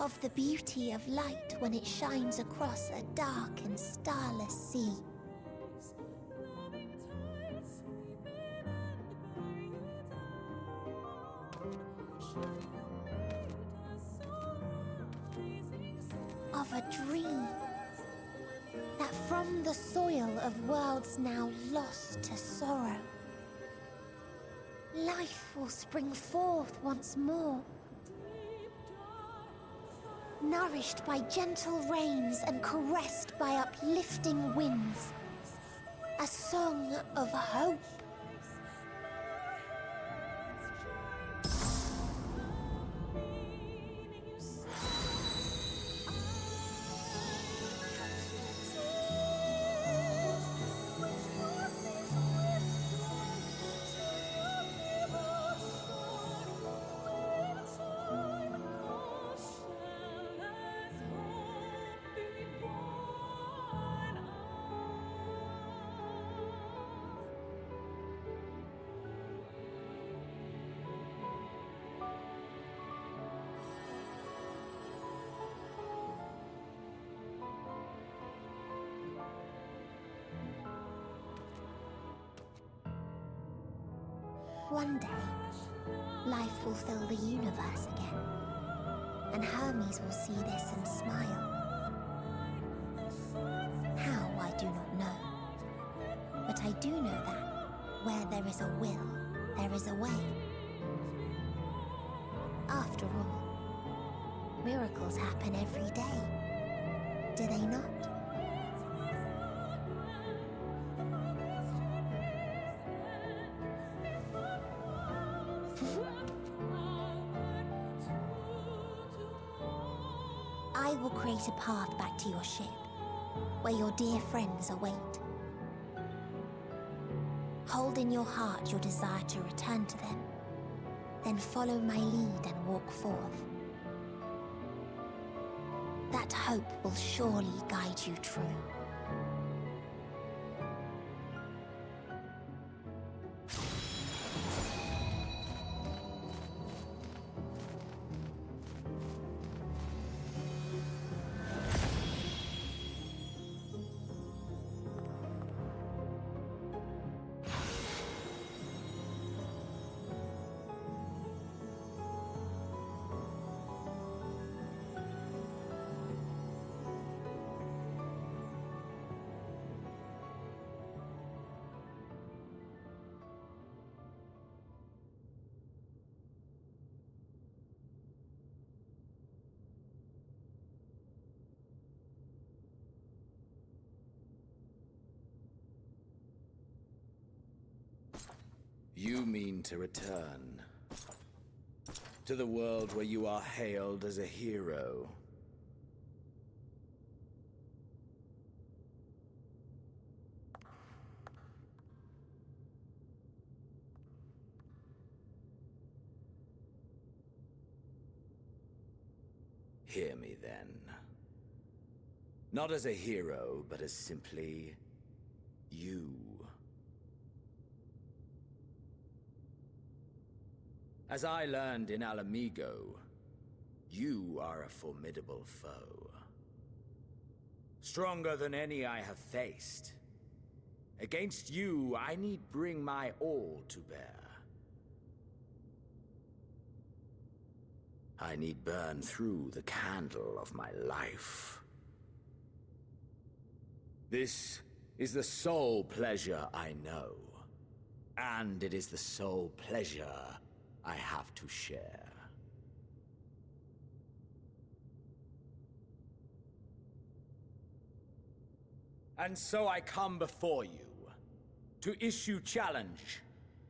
Of the beauty of light when it shines across a dark and starless sea. Of a dream that from the soil of worlds now lost to sorrow, life will spring forth once more. Nourished by gentle rains and caressed by uplifting winds. A song of hope. One day, life will fill the universe again, and Hermes will see this and smile. How, I do not know. But I do know that where there is a will, there is a way. After all, miracles happen every day, do they not? I will create a path back to your ship, where your dear friends await. Hold in your heart your desire to return to them, then follow my lead and walk forth. That hope will surely guide you true. You mean to return to the world where you are hailed as a hero. Hear me then. Not as a hero, but as simply you. As I learned in Alamigo, you are a formidable foe. Stronger than any I have faced. Against you, I need bring my all to bear. I need burn through the candle of my life. This is the sole pleasure I know, and it is the sole pleasure I have to share. And so I come before you, to issue challenge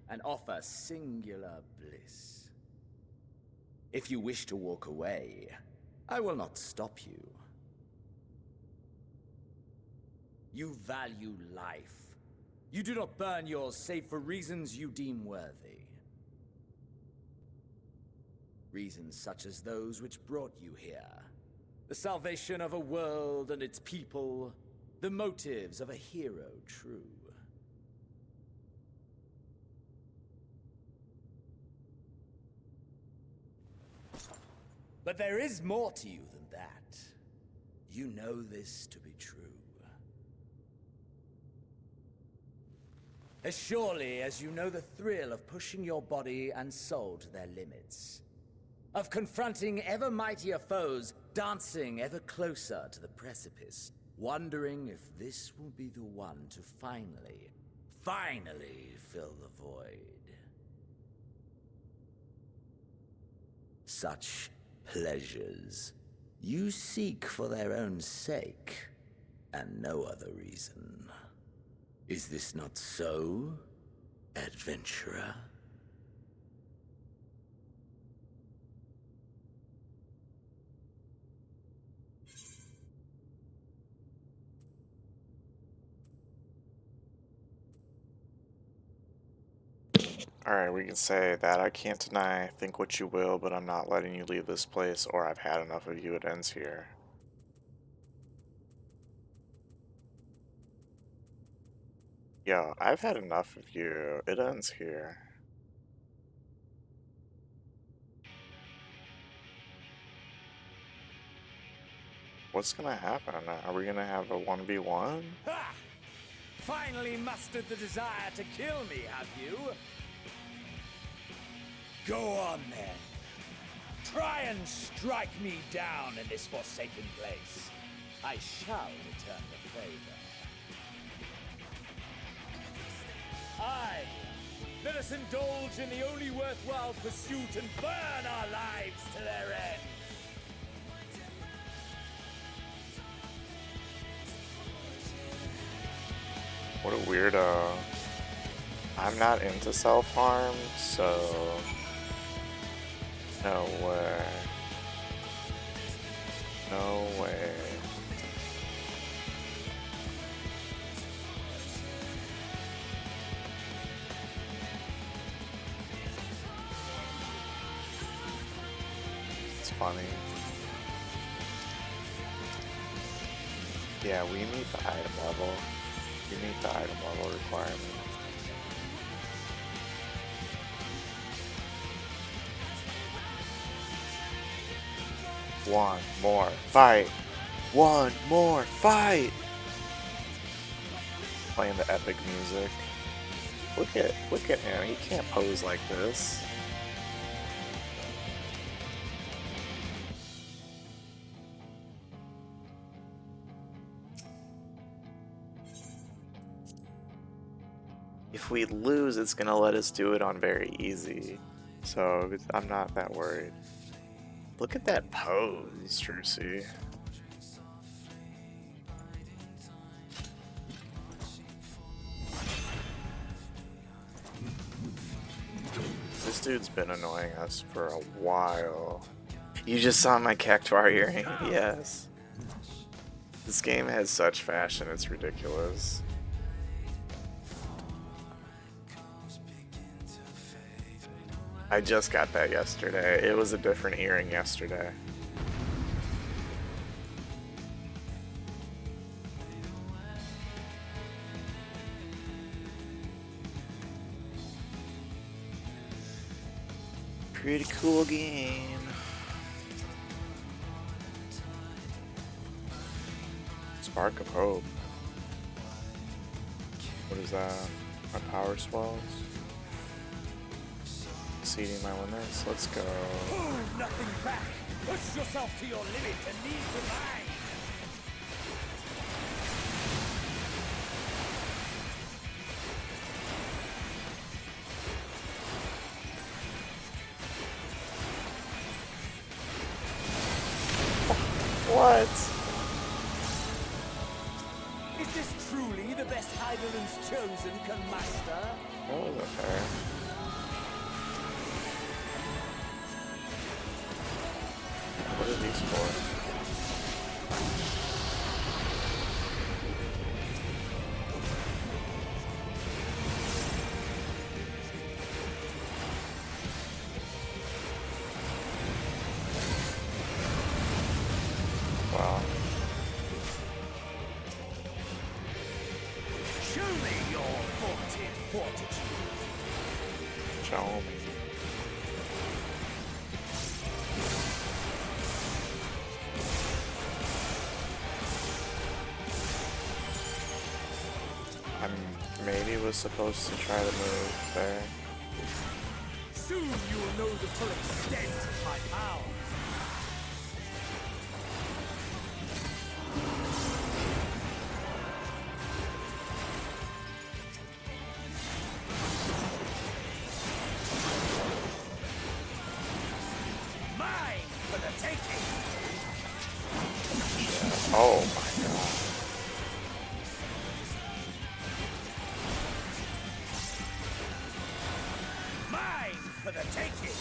and offer singular bliss. If you wish to walk away, I will not stop you. You value life. You do not burn yours save for reasons you deem worthy. Reasons such as those which brought you here. The salvation of a world and its people. The motives of a hero true. But there is more to you than that. You know this to be true. As surely as you know the thrill of pushing your body and soul to their limits. Of confronting ever mightier foes, dancing ever closer to the precipice, wondering if this will be the one to finally fill the void. Such pleasures you seek for their own sake, and no other reason. Is this not so, adventurer? Alright, we can say that I can't deny, think what you will, but I'm not letting you leave this place, or I've had enough of you, it ends here. Yo, I've had enough of you, it ends here. What's gonna happen? Are we gonna have a 1v1? Ha! Finally mustered the desire to kill me, have you? Go on then. Try and strike me down in this forsaken place. I shall return the favor. Aye, let us indulge in the only worthwhile pursuit and burn our lives to their end. What a weirdo. I'm not into self-harm, so no way. No way. It's funny. Yeah, we meet the item level. We meet the item level requirement. One more fight! One more fight! Playing the epic music. Look at him, he can't pose like this. If we lose, it's gonna let us do it on very easy. So I'm not that worried. Look at that pose, Trucy. This dude's been annoying us for a while. You just saw my cactuar earring? Yes. This game has such fashion, it's ridiculous. I just got that yesterday. It was a different earring yesterday. Pretty cool game. Spark of Hope. What is that? My power swells? Exceeding my limits. Let's go. Hold nothing back. Push yourself to your limit and need to mine. What? Is this truly the best Eidolon's chosen can master? That wasn't fair. What are these for? Wow. Show me your vaunted fortitude. Show me. Maybe was supposed to try to move there. Soon you will know the full extent of my power. Mine for the taking. Oh my god. For the taking.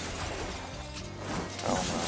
Oh no.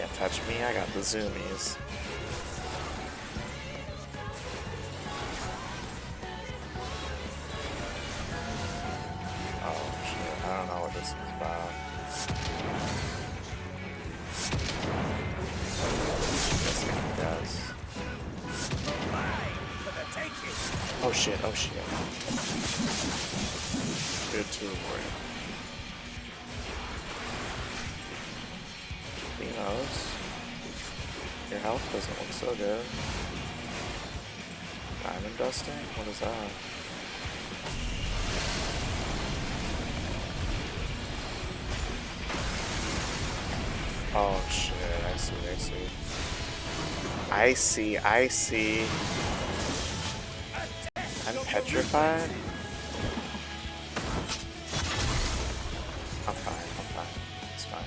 Can't touch me, I got the zoomies. Oh shit, I don't know what this is about. Guys. Oh shit, oh shit. Good to avoid. Zenos. Your health doesn't look so good. Diamond dusting? What is that? Oh shit, I see. I'm petrified? I'm fine. It's fine.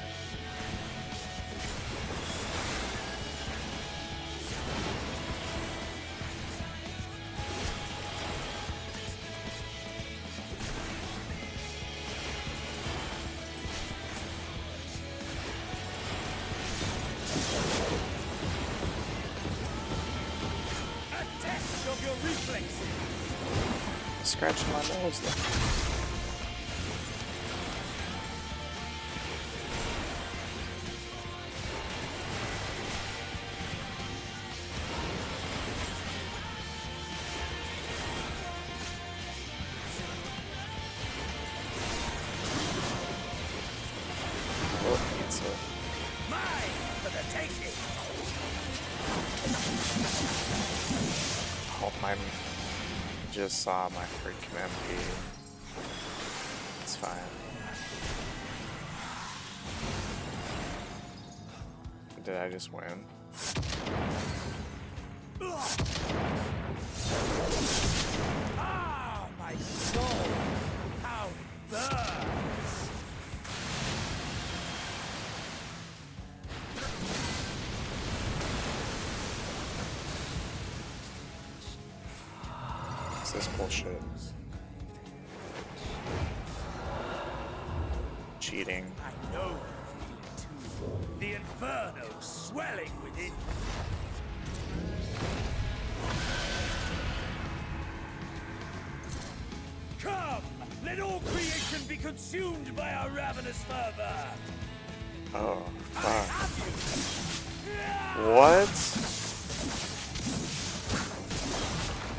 Scratching my nose there. Oh, pizza. Mine for the taking. Oh, my. Just saw my freaking MP. It's fine. Did I just win? Ah, my soul! How it burns! This bullshit. Cheating. I know you feel it too. The inferno swelling within. Come! Let all creation be consumed by our ravenous fervor! Oh, fuck. What?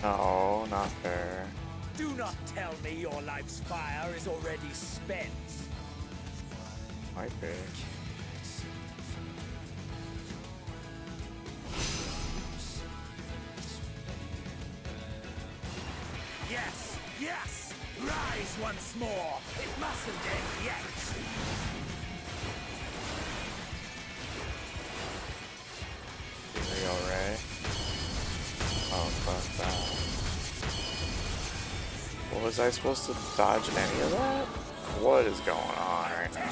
No, not fair. Do not tell me your life's fire is already spent. Might be. Yes, yes! Rise once more! It mustn't end yet! Real Ray. Oh, fuck that. Well, was I supposed to dodge any of that? What is going on right now?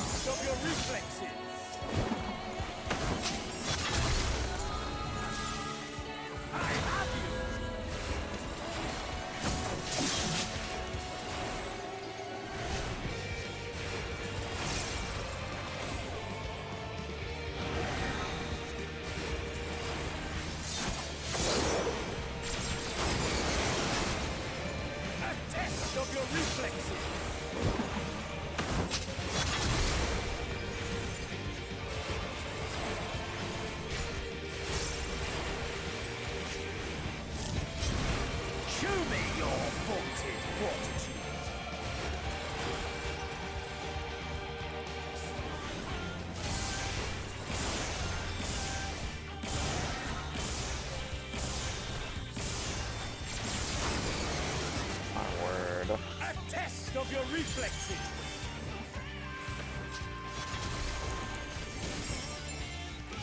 Of your reflexes.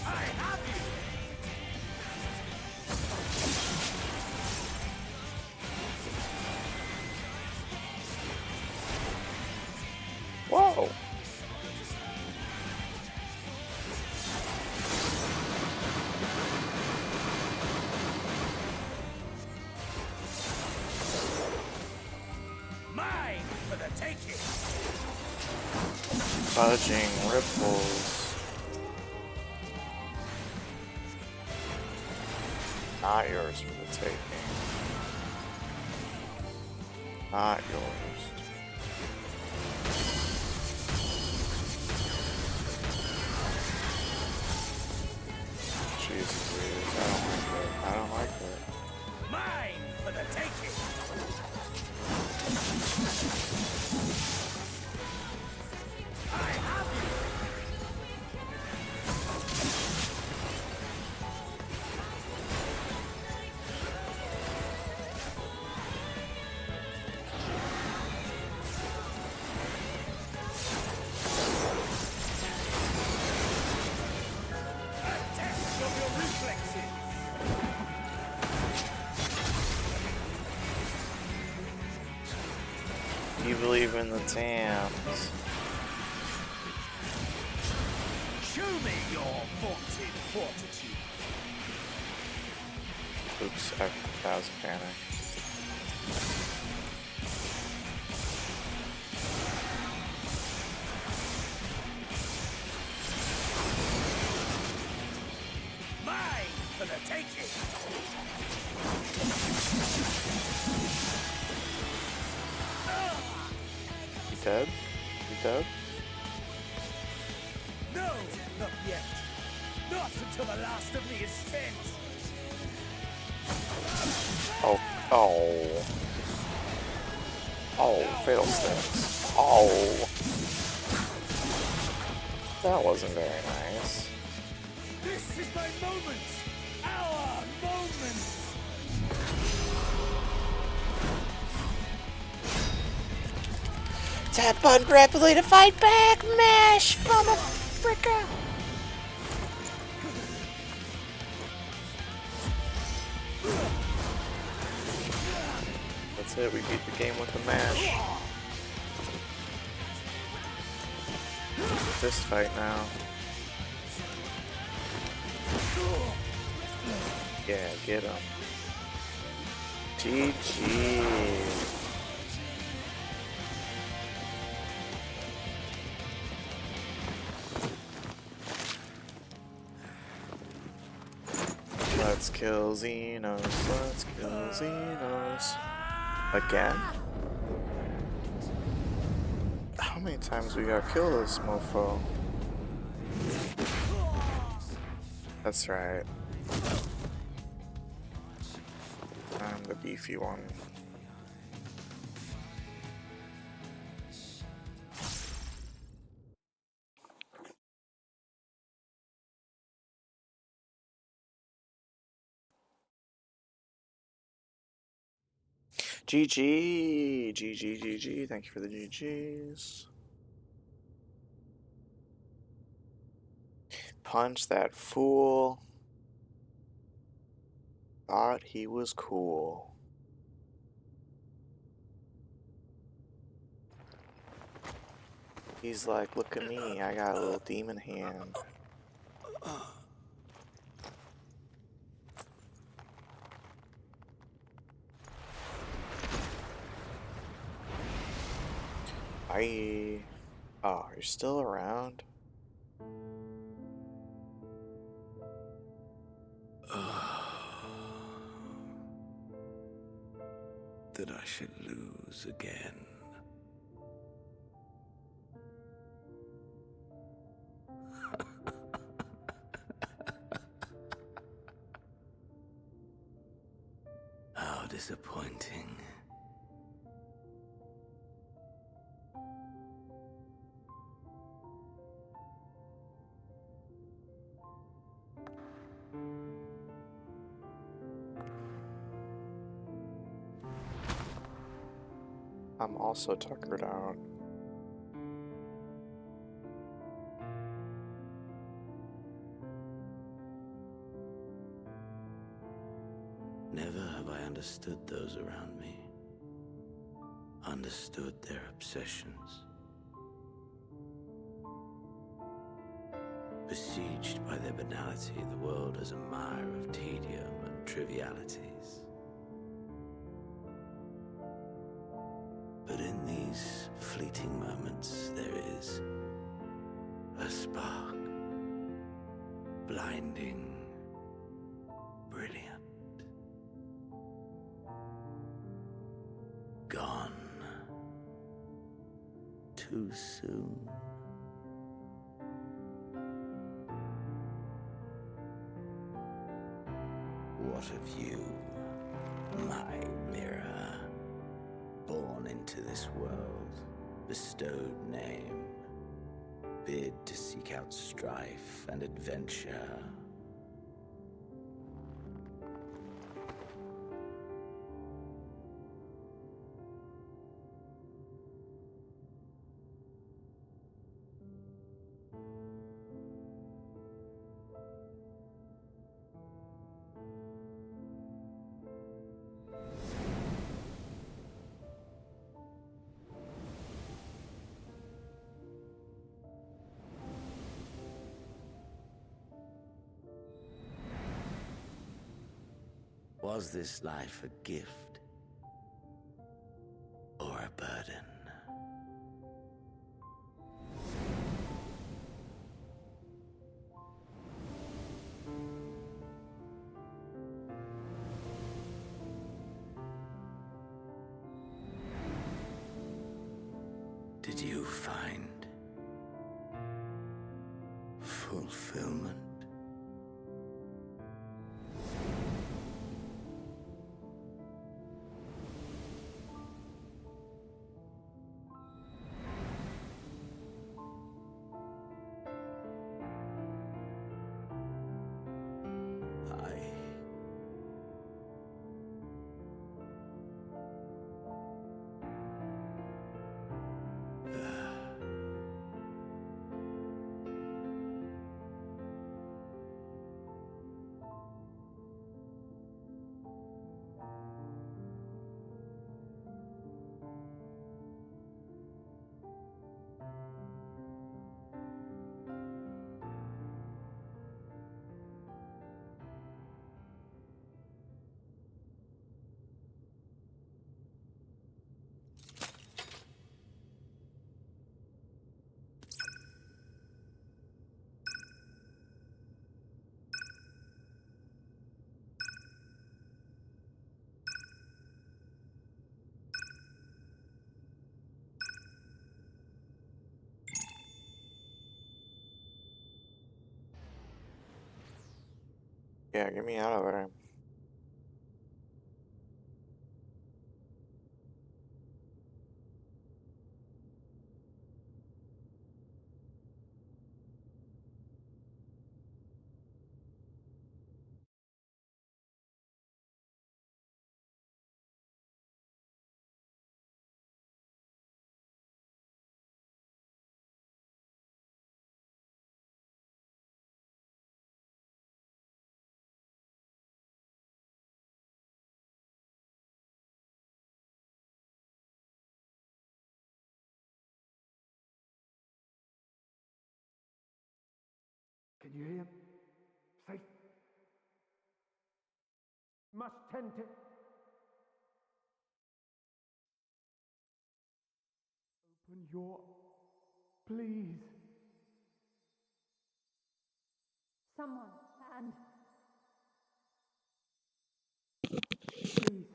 I have you. Whoa. Fudging ripples. Not yours for the taking. Not yours. Jesus, Reeves, I don't like it. I don't like it. Mine for the taking! I have you! You believe in the Tams. Show me your vaunted fortitude. Oops, that was a panic. Mine for the taking! You dead? You dead? No, not yet. Not until the last of me is spent. Oh, oh. Oh, fiddlesticks. Oh. That wasn't very nice. This is my moment! Our moment! Tap button rapidly to fight back! Mash, motherfricker! That's it, we beat the game with the mash. It's a fist fight now. Yeah, get him. GG. Let's kill Zenos. Let's kill Zenos. Again? How many times we gotta kill this mofo? That's right. I'm the beefy one. GG, GG, GG. Thank you for the GGs. Punch that fool. Thought he was cool. He's like, look at me, I got a little demon hand. Bye. Oh, you're still around? That I should lose again. How disappointing. I'm also tuckered out. Never have I understood those around me. Understood their obsessions. Besieged by their banality, the world is a mire of tedium and trivialities. But in these fleeting moments, there is a spark. Blinding, brilliant. too soon. What of you, my mirror? Born into this world, bestowed name, bid to seek out strife and adventure. Was this life a gift or a burden? Did you find fulfillment? Yeah, get me out of there. Can you hear? Safe. Must tend to. Open your. Please. Someone, and Please.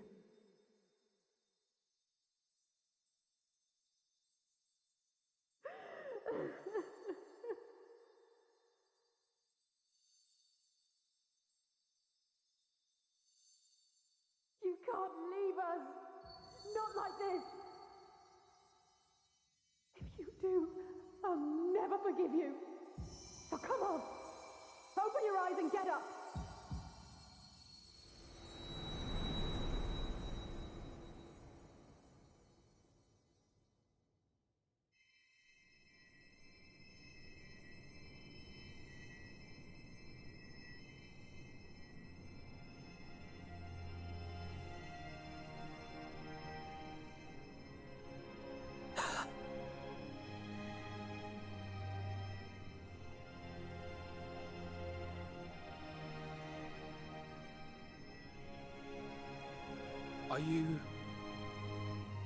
you can't leave us. Not like this. If you do, I'll never forgive you. So come on. Open your eyes and get up.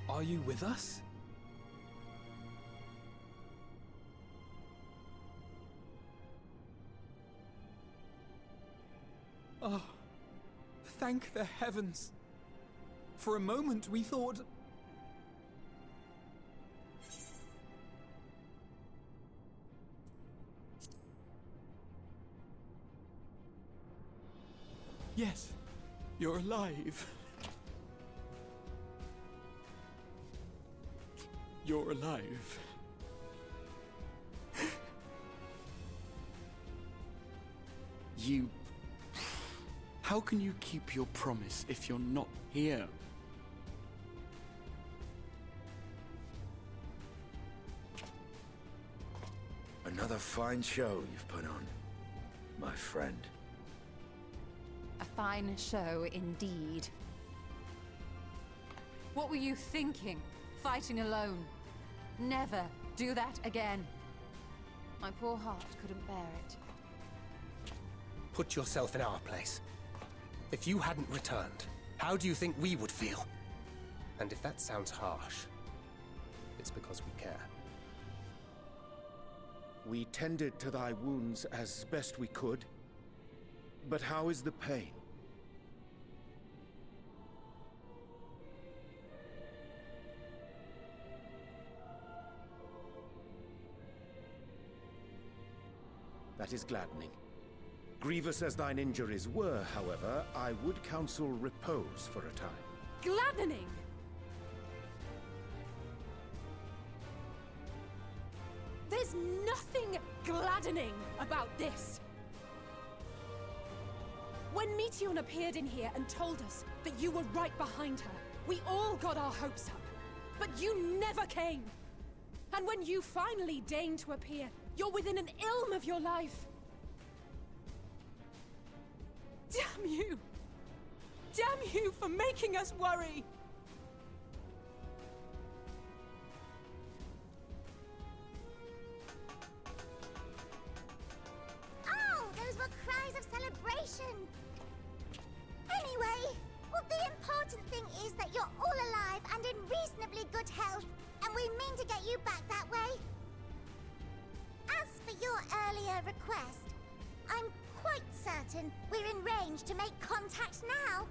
Are you with us? Oh, thank the heavens. For a moment we thought... Yes, you're alive. You're alive. You... How can you keep your promise if you're not here? Another fine show you've put on, my friend. A fine show indeed. What were you thinking, fighting alone? Never do that again. My poor heart couldn't bear it. Put yourself in our place. If you hadn't returned, how do you think we would feel? And if that sounds harsh, it's because we care. We tended to thy wounds as best we could. But how is the pain? That is gladdening. Grievous as thine injuries were, however, I would counsel repose for a time. Gladdening! There's nothing gladdening about this. When Meteion appeared in here and told us that you were right behind her, we all got our hopes up. But you never came. And when you finally deign to appear, you're within an ilm of your life. Damn you! Damn you for making us worry! Oh, those were cries of celebration! Anyway, well, the important thing is that you're all alive and in reasonably good health, and we mean to get you back that way. As for your earlier request, I'm quite certain we're in range to make contact now.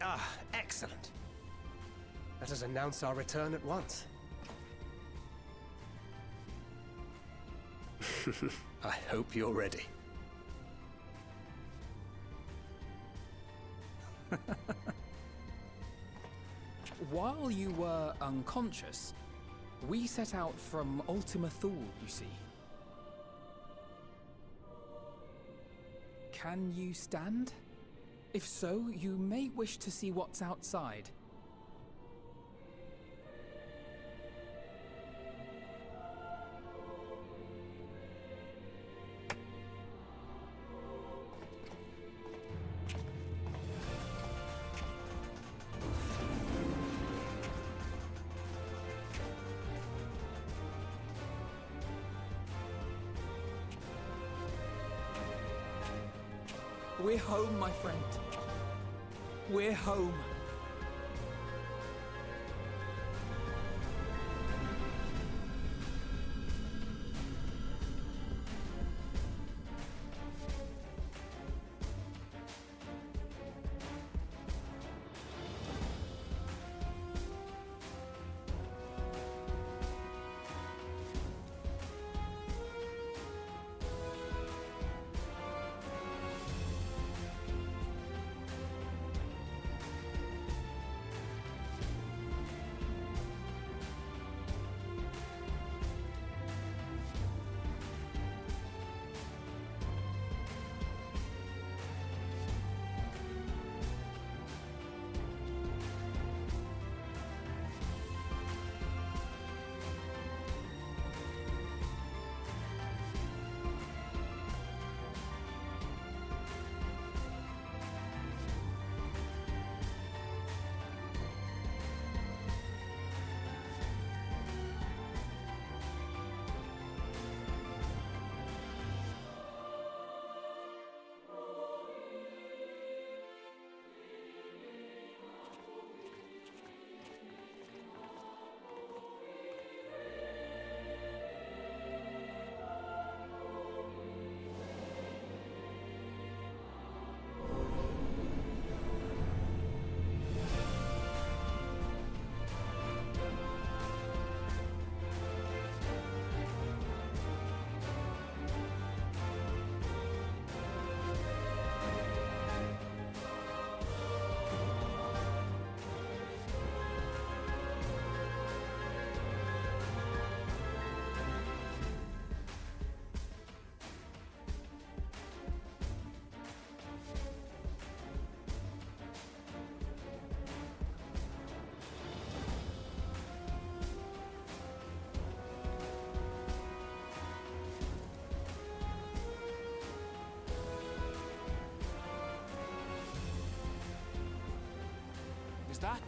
Ah, excellent. Let us announce our return at once. I hope you're ready. While you were unconscious, we set out from Ultima Thule, you see. Can you stand? If so, you may wish to see what's outside. We're home, my friend. We're home. was that?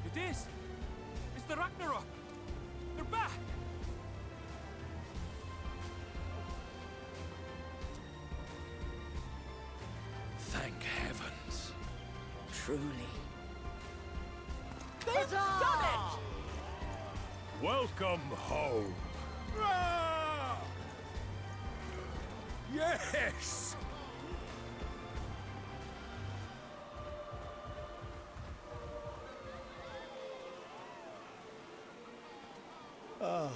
It is! It's the Ragnarok! They're back! Thank heavens. Truly. They've done it! Welcome home. Ah! Yes! Ah.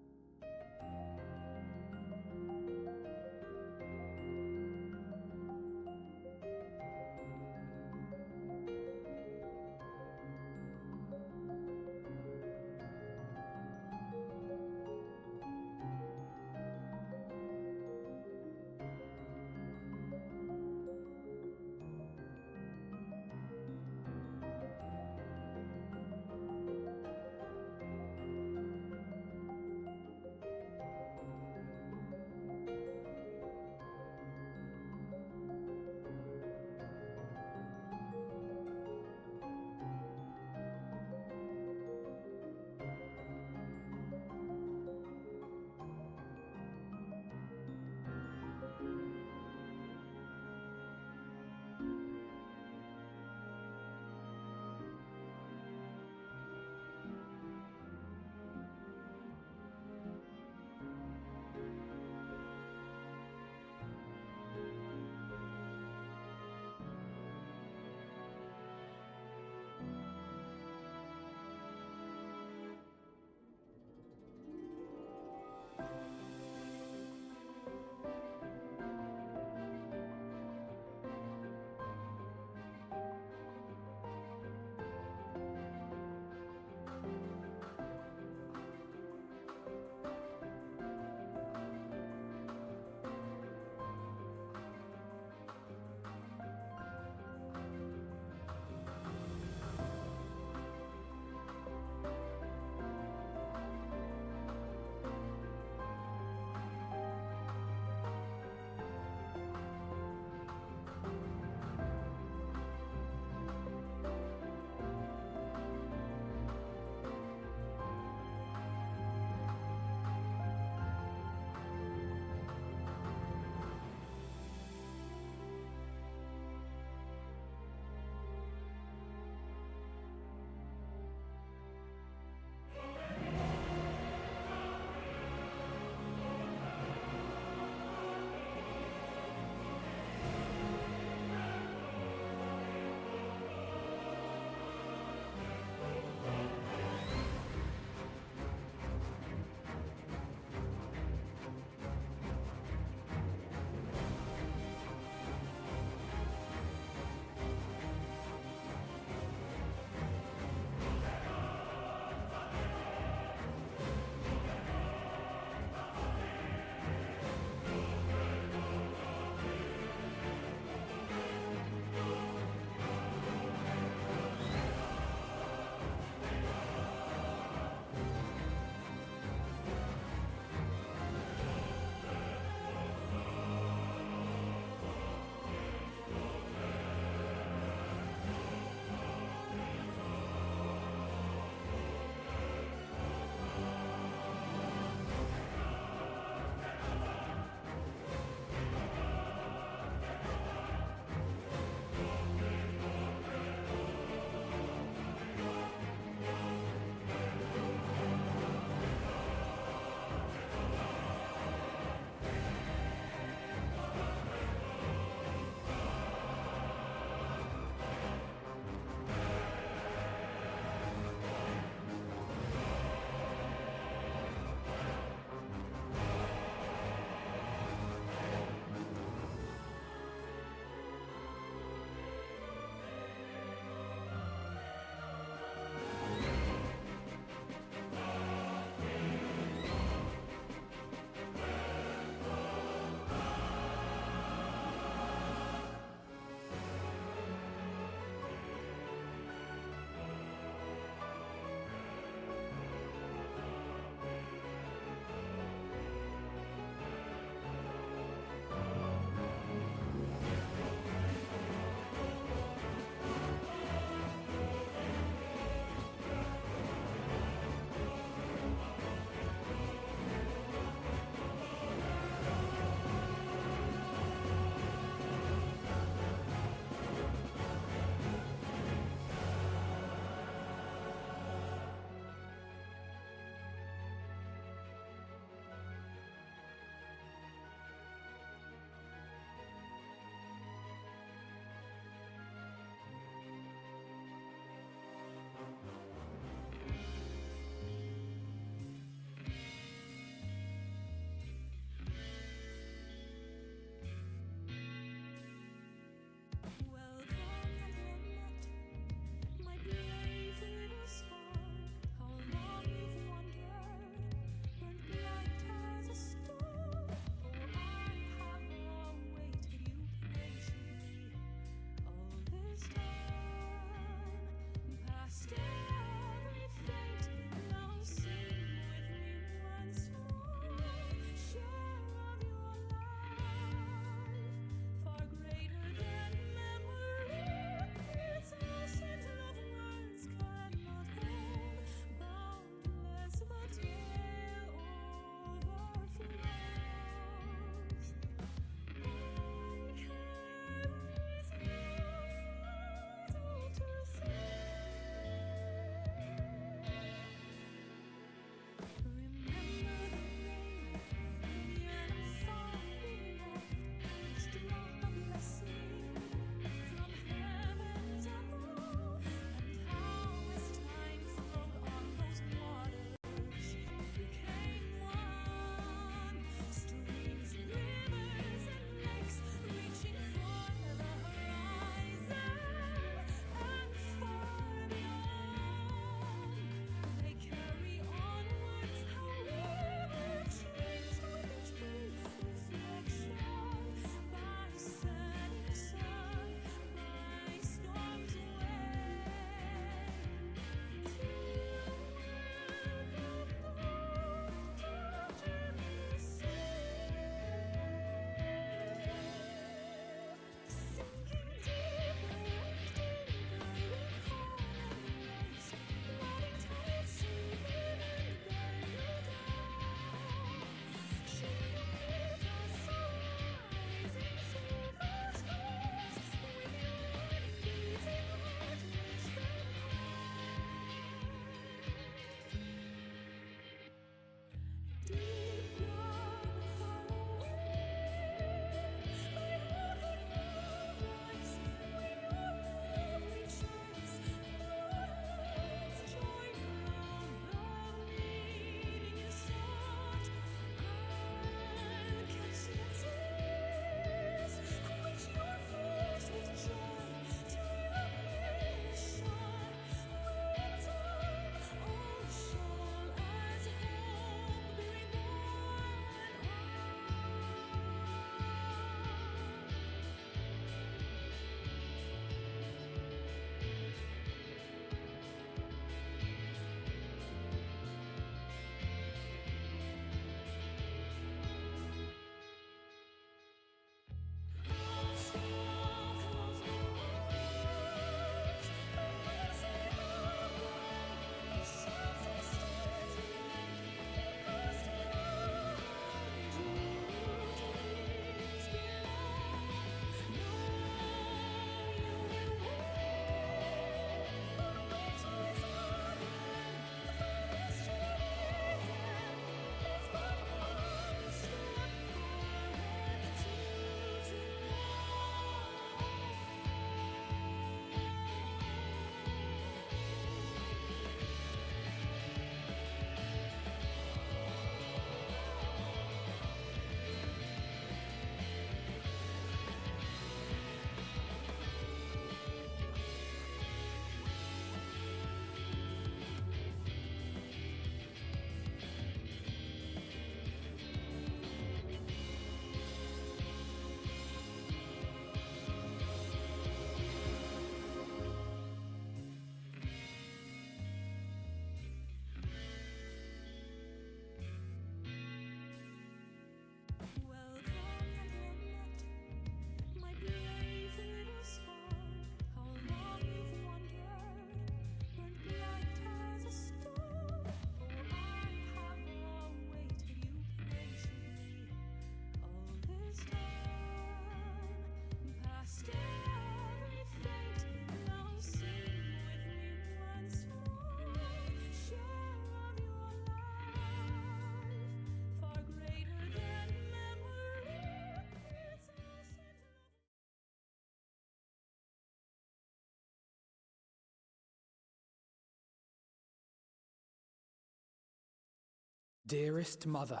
Dearest Mother,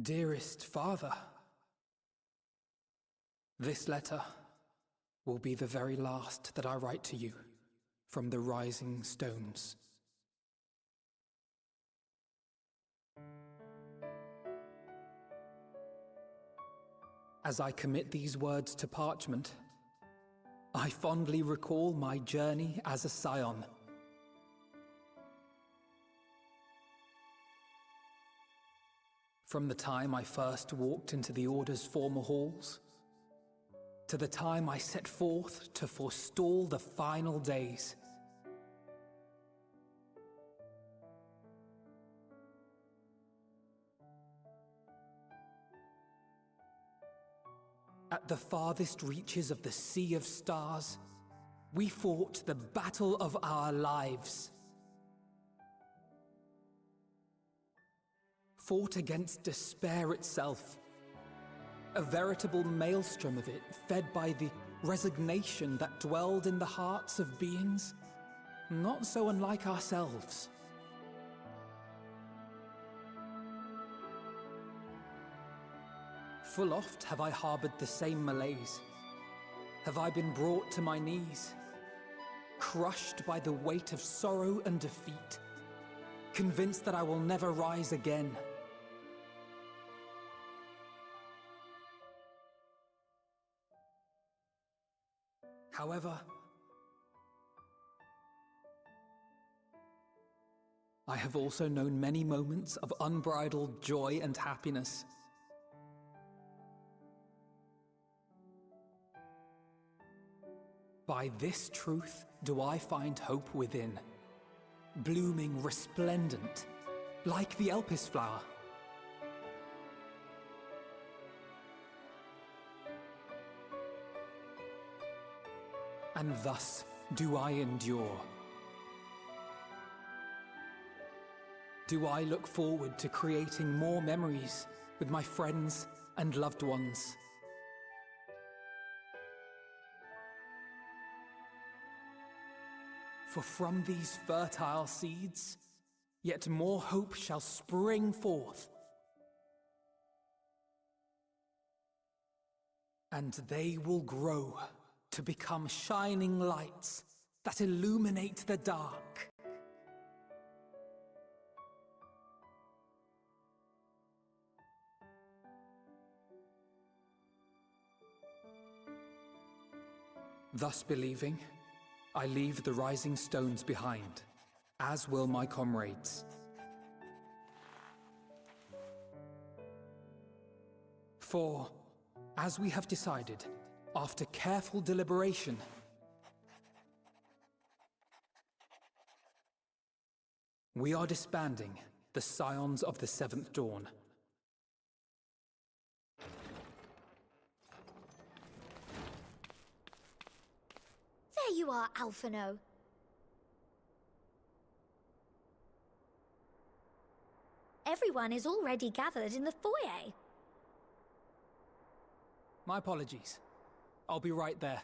dearest Father, this letter will be the very last that I write to you from the Rising Stones. As I commit these words to parchment, I fondly recall my journey as a scion. From the time I first walked into the Order's former halls, to the time I set forth to forestall the final days. At the farthest reaches of the Sea of Stars, we fought the battle of our lives. Fought against despair itself, a veritable maelstrom of it fed by the resignation that dwelled in the hearts of beings not so unlike ourselves. Full oft have I harbored the same malaise. Have I been brought to my knees, crushed by the weight of sorrow and defeat, convinced that I will never rise again. However, I have also known many moments of unbridled joy and happiness. By this truth do I find hope within, blooming resplendent, like the Elpis flower. And thus do I endure. Do I look forward to creating more memories with my friends and loved ones. For from these fertile seeds, yet more hope shall spring forth. And they will grow to become shining lights that illuminate the dark. Thus believing, I leave the rising stones behind, as will my comrades. For, as we have decided, after careful deliberation, we are disbanding the Scions of the Seventh Dawn. There you are, Alphino. Everyone is already gathered in the foyer. My apologies. I'll be right there.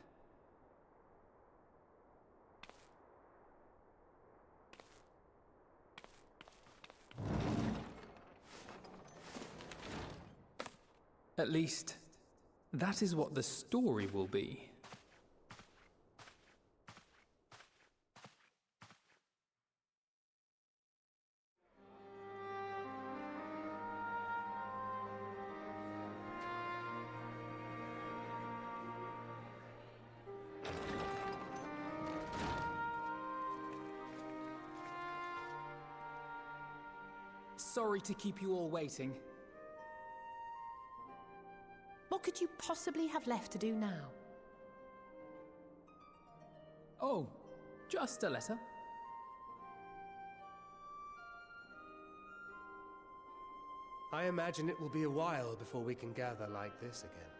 At least, that is what the story will be. Sorry to keep you all waiting. What could you possibly have left to do now? Oh, just a letter. I imagine it will be a while before we can gather like this again.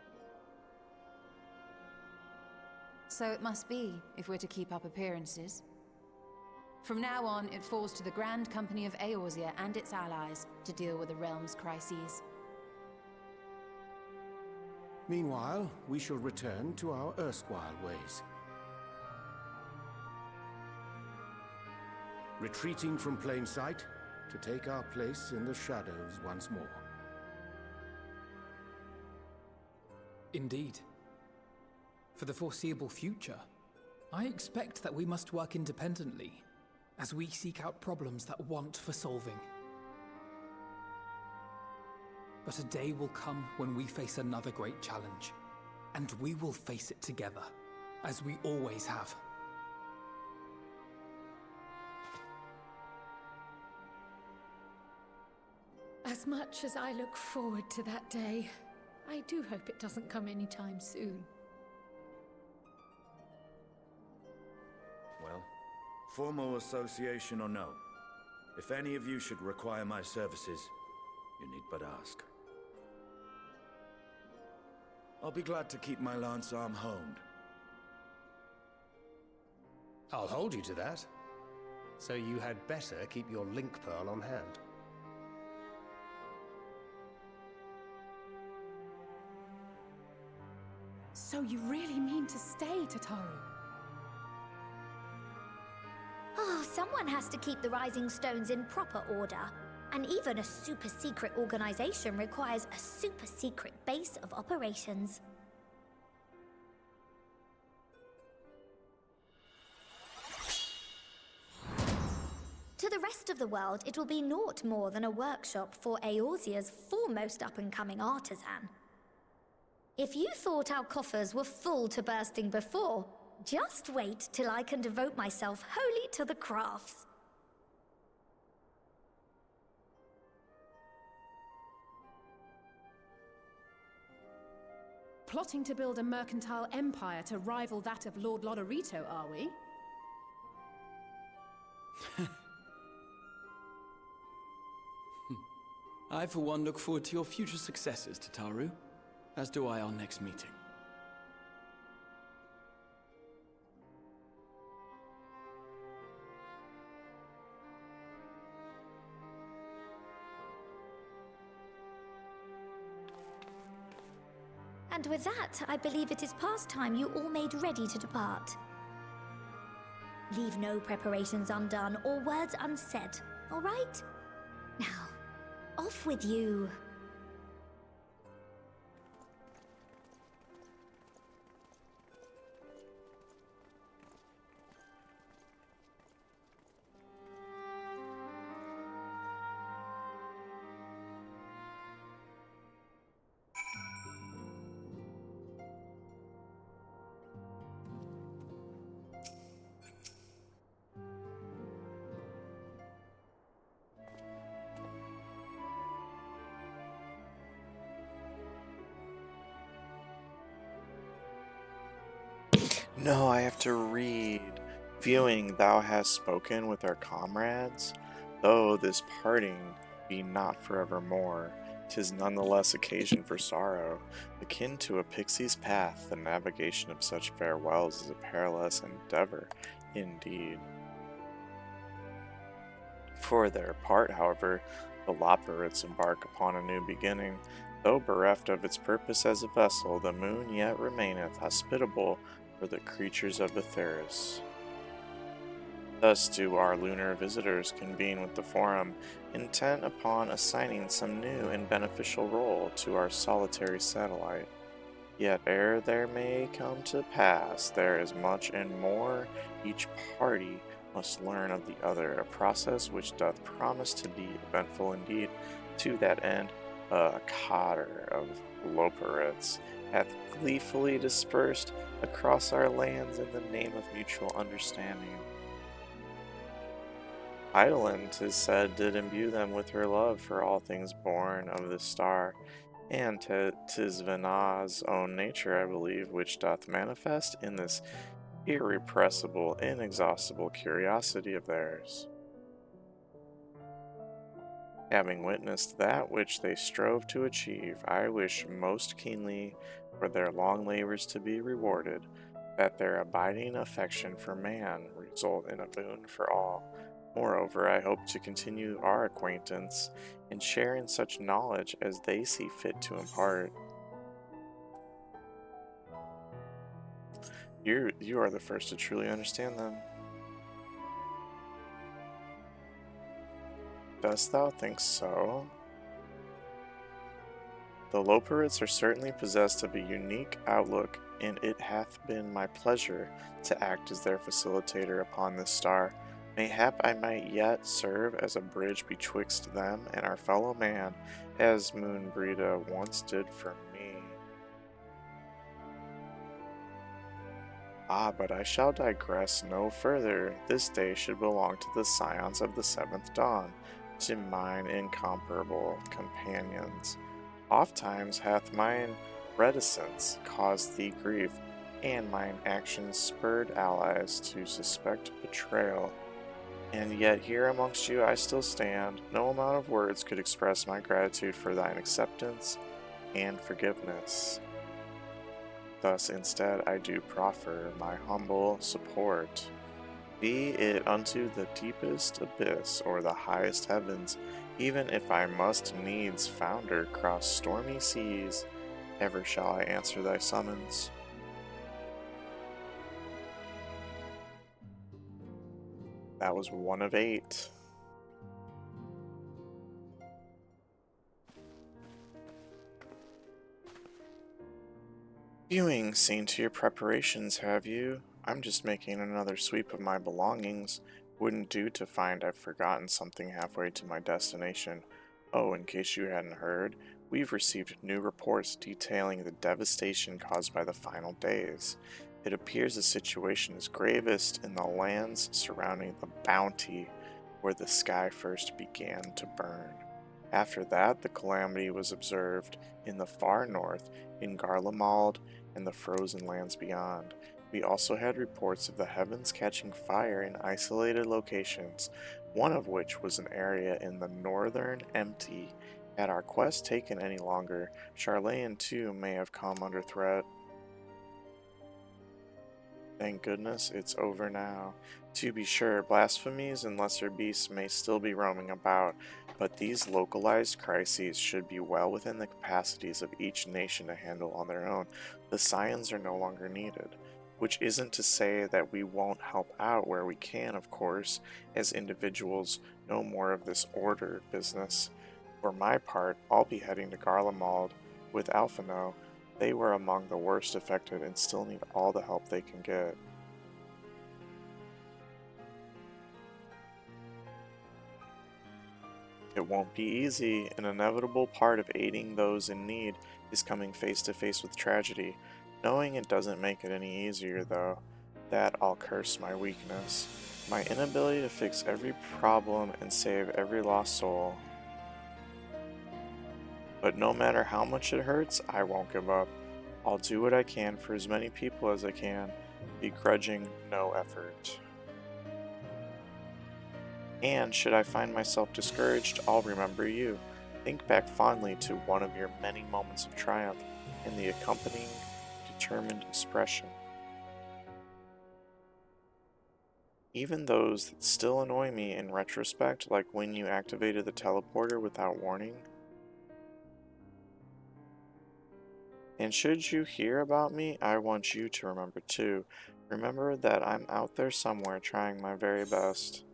So it must be, if we're to keep up appearances. From now on, it falls to the Grand Company of Eorzea and its allies to deal with the realm's crises. Meanwhile, we shall return to our erstwhile ways. Retreating from plain sight, to take our place in the shadows once more. Indeed. For the foreseeable future, I expect that we must work independently as we seek out problems that want for solving. But a day will come when we face another great challenge, and we will face it together, as we always have. As much as I look forward to that day, I do hope it doesn't come anytime soon. Well, formal association or no, if any of you should require my services, you need but ask. I'll be glad to keep my lance arm honed. I'll hold you to that. So you had better keep your link pearl on hand. So you really mean to stay, Tataru? Oh, someone has to keep the Rising Stones in proper order. And even a super-secret organization requires a super-secret base of operations. To the rest of the world, it will be naught more than a workshop for Eorzea's foremost up-and-coming artisan. If you thought our coffers were full to bursting before, just wait till I can devote myself wholly to the crafts. Plotting to build a mercantile empire to rival that of Lord Lodorito, are we? I, for one, look forward to your future successes, Tataru, as do I our next meeting. And with that, I believe it is past time you all made ready to depart. Leave no preparations undone or words unsaid, all right? Now, off with you. No, I have to read. Viewing thou hast spoken with our comrades, though this parting be not forevermore, 'tis nonetheless occasion for sorrow. Akin to a pixie's path, the navigation of such farewells is a perilous endeavor indeed. For their part, however, the Loperids embark upon a new beginning. Though bereft of its purpose as a vessel, the moon yet remaineth hospitable for the creatures of Aetheris. Thus do our lunar visitors convene with the Forum, intent upon assigning some new and beneficial role to our solitary satellite. Yet ere there may come to pass, there is much and more each party must learn of the other, a process which doth promise to be eventful indeed. To that end, a cadre of Loperids hath gleefully dispersed across our lands in the name of mutual understanding. Eidolon, 'tis said, did imbue them with her love for all things born of the star, and 'tis Venah's own nature, I believe, which doth manifest in this irrepressible, inexhaustible curiosity of theirs. Having witnessed that which they strove to achieve, I wish most keenly for their long labors to be rewarded, that their abiding affection for man result in a boon for all. Moreover, I hope to continue our acquaintance and share in such knowledge as they see fit to impart. You are the first to truly understand them. Dost thou think so? The Loperids are certainly possessed of a unique outlook, and it hath been my pleasure to act as their facilitator upon this star. Mayhap I might yet serve as a bridge betwixt them and our fellow man, as Moonbreda once did for me. Ah, but I shall digress no further. This day should belong to the scions of the seventh dawn, to mine incomparable companions. Ofttimes hath mine reticence caused thee grief, and mine actions spurred allies to suspect betrayal. And yet here amongst you I still stand. No amount of words could express my gratitude for thine acceptance and forgiveness. Thus instead I do proffer my humble support. Be it unto the deepest abyss or the highest heavens, even if I must needs founder cross stormy seas, ever shall I answer thy summons. That was 1 of 8. Viewing, seen to your preparations, have you? I'm just making another sweep of my belongings. Wouldn't do to find I've forgotten something halfway to my destination. Oh, in case you hadn't heard, we've received new reports detailing the devastation caused by the final days. It appears the situation is gravest in the lands surrounding the Bounty, where the sky first began to burn. After that, the calamity was observed in the far north, in Garlemald, and the frozen lands beyond. We also had reports of the heavens catching fire in isolated locations, one of which was an area in the northern Empty. Had our quest taken any longer, Charlayan too may have come under threat. Thank goodness it's over now. To be sure, blasphemies and lesser beasts may still be roaming about, but these localized crises should be well within the capacities of each nation to handle on their own. The scions are no longer needed. Which isn't to say that we won't help out where we can, of course, as individuals no more of this order business. For my part, I'll be heading to Garlemald with Alphino. They were among the worst affected and still need all the help they can get. It won't be easy. An inevitable part of aiding those in need is coming face to face with tragedy. Knowing it doesn't make it any easier, though. That I'll curse my weakness. My inability to fix every problem and save every lost soul. But no matter how much it hurts, I won't give up. I'll do what I can for as many people as I can, begrudging no effort. And should I find myself discouraged, I'll remember you. Think back fondly to one of your many moments of triumph and the accompanying determined expression. Even those that still annoy me in retrospect, like when you activated the teleporter without warning. And should you hear about me, I want you to remember too. Remember that I'm out there somewhere trying my very best.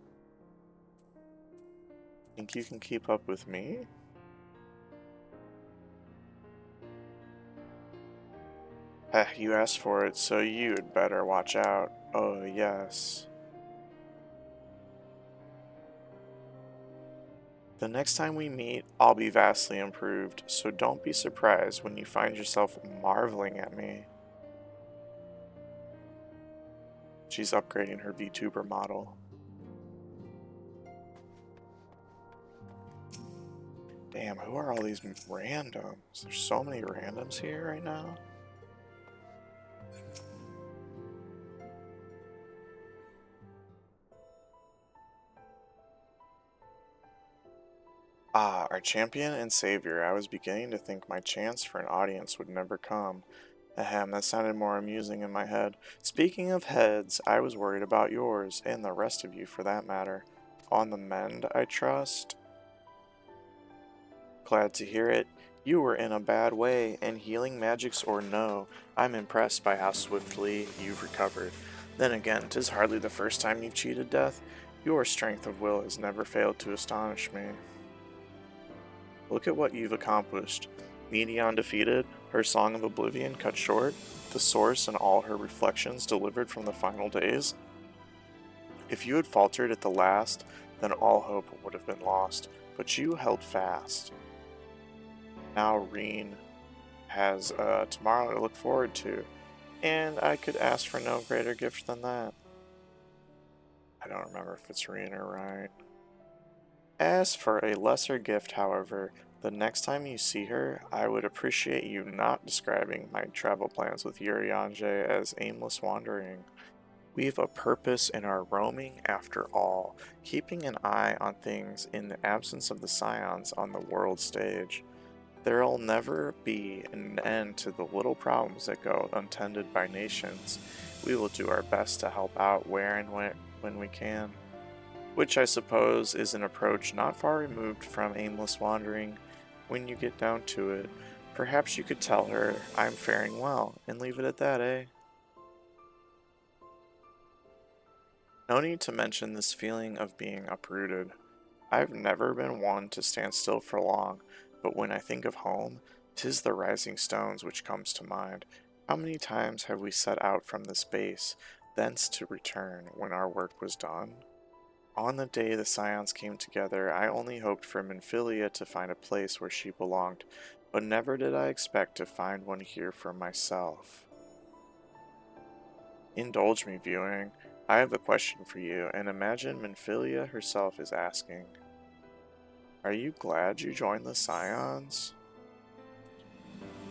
Think you can keep up with me? You asked for it, so you'd better watch out. Oh, yes. The next time we meet, I'll be vastly improved, so don't be surprised when you find yourself marveling at me. She's upgrading her VTuber model. Damn, who are all these randoms? There's so many randoms here right now. Ah, our champion and savior. I was beginning to think my chance for an audience would never come. Ahem, that sounded more amusing in my head. Speaking of heads, I was worried about yours, and the rest of you for that matter. On the mend, I trust? Glad to hear it. You were in a bad way, and healing magics or no, I'm impressed by how swiftly you've recovered. Then again, 'tis hardly the first time you've cheated death. Your strength of will has never failed to astonish me. Look at what you've accomplished. Medion defeated, her Song of Oblivion cut short, the Source and all her reflections delivered from the final days. If you had faltered at the last, then all hope would have been lost, but you held fast. Now Reen has tomorrow to look forward to, and I could ask for no greater gift than that. I don't remember if it's Reen or right. As for a lesser gift, however, the next time you see her, I would appreciate you not describing my travel plans with Urianger as aimless wandering. We've a purpose in our roaming after all, keeping an eye on things in the absence of the scions on the world stage. There'll never be an end to the little problems that go untended by nations. We will do our best to help out where and when we can. Which I suppose is an approach not far removed from aimless wandering. When you get down to it, perhaps you could tell her I'm faring well, and leave it at that, eh? No need to mention this feeling of being uprooted. I've never been one to stand still for long, but when I think of home, 'tis the rising stones which comes to mind. How many times have we set out from this base, thence to return when our work was done? On the day the Scions came together, I only hoped for Minfilia to find a place where she belonged, but never did I expect to find one here for myself. Indulge me, viewing. I have a question for you, and imagine Minfilia herself is asking, are you glad you joined the Scions?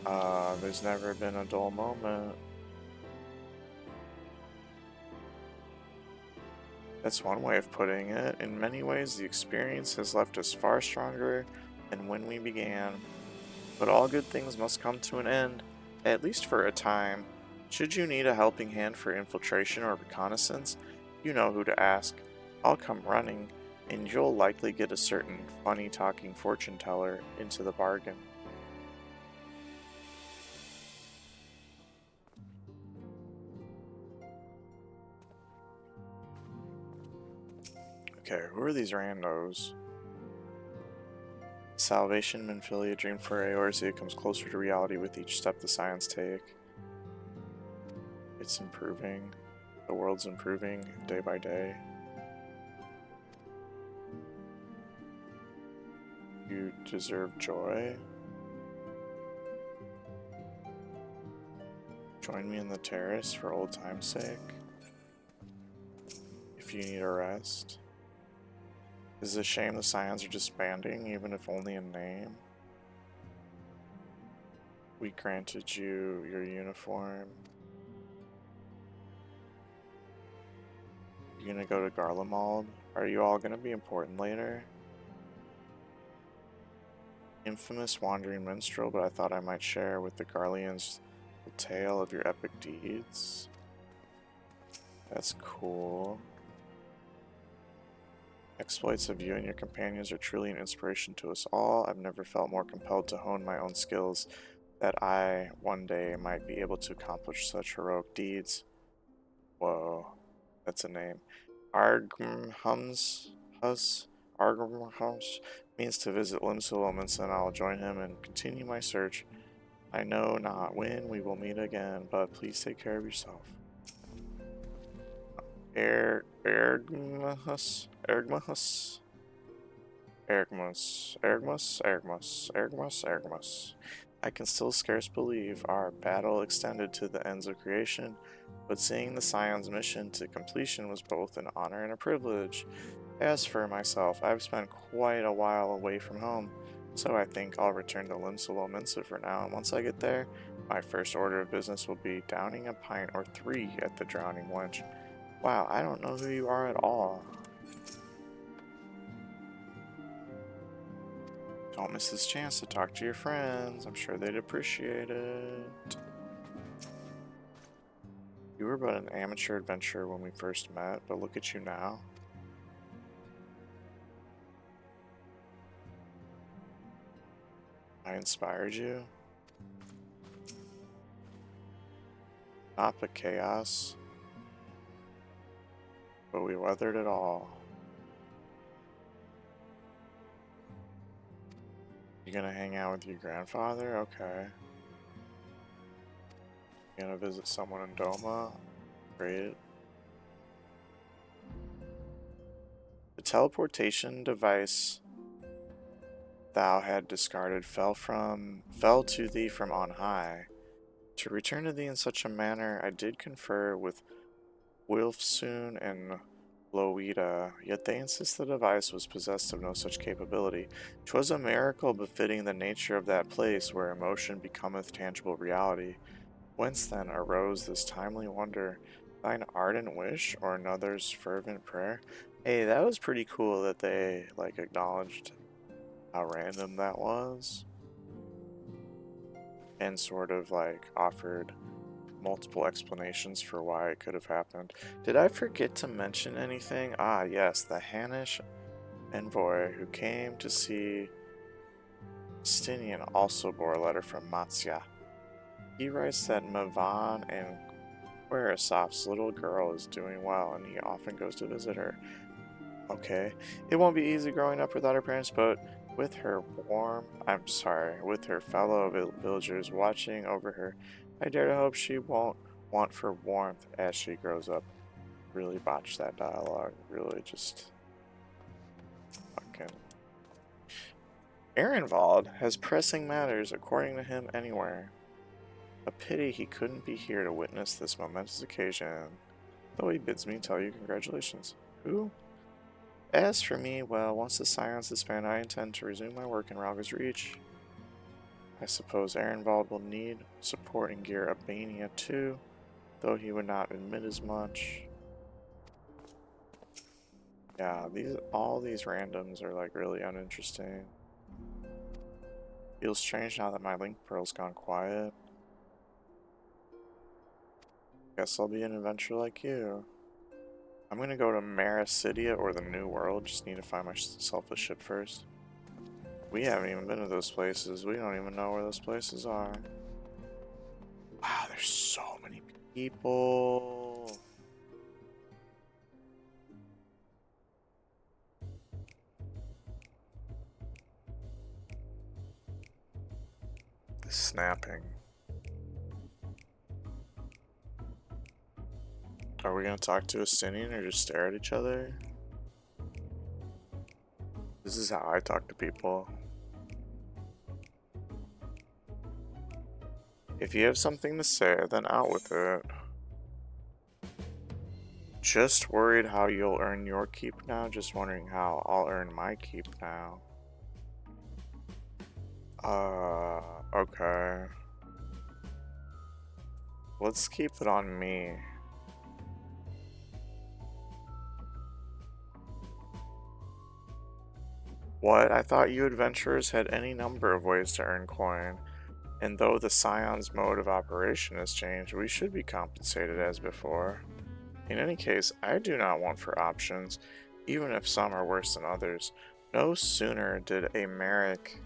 There's never been a dull moment. That's one way of putting it. In many ways, the experience has left us far stronger than when we began. But all good things must come to an end, at least for a time. Should you need a helping hand for infiltration or reconnaissance, you know who to ask. I'll come running, and you'll likely get a certain funny-talking fortune teller into the bargain. Okay, who are these randos? Salvation Minfilia dream for Eorzea comes closer to reality with each step the Scions take. It's improving. The world's improving day by day. You deserve joy. Join me in the terrace for old time's sake. If you need a rest. Is it a shame the Scions are disbanding, even if only in name? We granted you your uniform. You gonna go to Garlemald? Are you all gonna be important later? Infamous wandering minstrel, but I thought I might share with the Garleans the tale of your epic deeds. That's cool. Exploits of you and your companions are truly an inspiration to us all. I've never felt more compelled to hone my own skills, that I, one day, might be able to accomplish such heroic deeds. Whoa, that's a name. Argmhums means to visit Limsalomans, and I'll join him and continue my search. I know not when we will meet again, but please take care of yourself. Ergmus. I can still scarce believe our battle extended to the ends of creation, but seeing the Scion's mission to completion was both an honor and a privilege. As for myself, I've spent quite a while away from home, so I think I'll return to Limsalomensif for now, and once I get there, my first order of business will be downing a pint or 3 at the Drowning Wench. Wow, I don't know who you are at all. Don't miss this chance to talk to your friends. I'm sure they'd appreciate it. You were but an amateur adventurer when we first met, but look at you now. I inspired you? Not but chaos. But we weathered it all. You gonna hang out with your grandfather? Okay. You gonna visit someone in Doma? Great. The teleportation device thou had discarded fell to thee from on high. To return to thee in such a manner, I did confer with Wilfsoon and Loida, yet they insist the device was possessed of no such capability. 'Twas a miracle befitting the nature of that place where emotion becometh tangible reality. Whence then arose this timely wonder? Thine ardent wish or another's fervent prayer? Hey, that was pretty cool that they like acknowledged how random that was and sort of like offered multiple explanations for why it could have happened. Did I forget to mention anything? Ah, yes, the Hanish envoy who came to see Stinian also bore a letter from Matsya. He writes that Mavan and Querasop's little girl is doing well and he often goes to visit her. Okay, it won't be easy growing up without her parents, but with her with her fellow villagers watching over her, I dare to hope she won't want for warmth as she grows up. Really botched that dialogue. Really just fucking. Ehrenwald has pressing matters, according to him, anywhere. A pity he couldn't be here to witness this momentous occasion, though he bids me tell you congratulations. Who? As for me, well, once the silence is spent, I intend to resume my work in Ralga's Reach. I suppose Ehrenwald will need support in Gear Albania too, though he would not admit as much. Yeah, all these randoms are like really uninteresting. Feels strange now that my link pearl's gone quiet. Guess I'll be an adventurer like you. I'm gonna go to Marasidia or the New World, just need to find myself a ship first. We haven't even been to those places, we don't even know where those places are. Wow, there's so many people. The snapping. Are we gonna talk to Estinian or just stare at each other? This is how I talk to people. If you have something to say, then out with it. Just worried how you'll earn your keep now? Just wondering how I'll earn my keep now. Okay. Let's keep it on me. What? I thought you adventurers had any number of ways to earn coin. And though the Scion's mode of operation has changed, we should be compensated as before. In any case, I do not want for options, even if some are worse than others. No sooner did a Merrick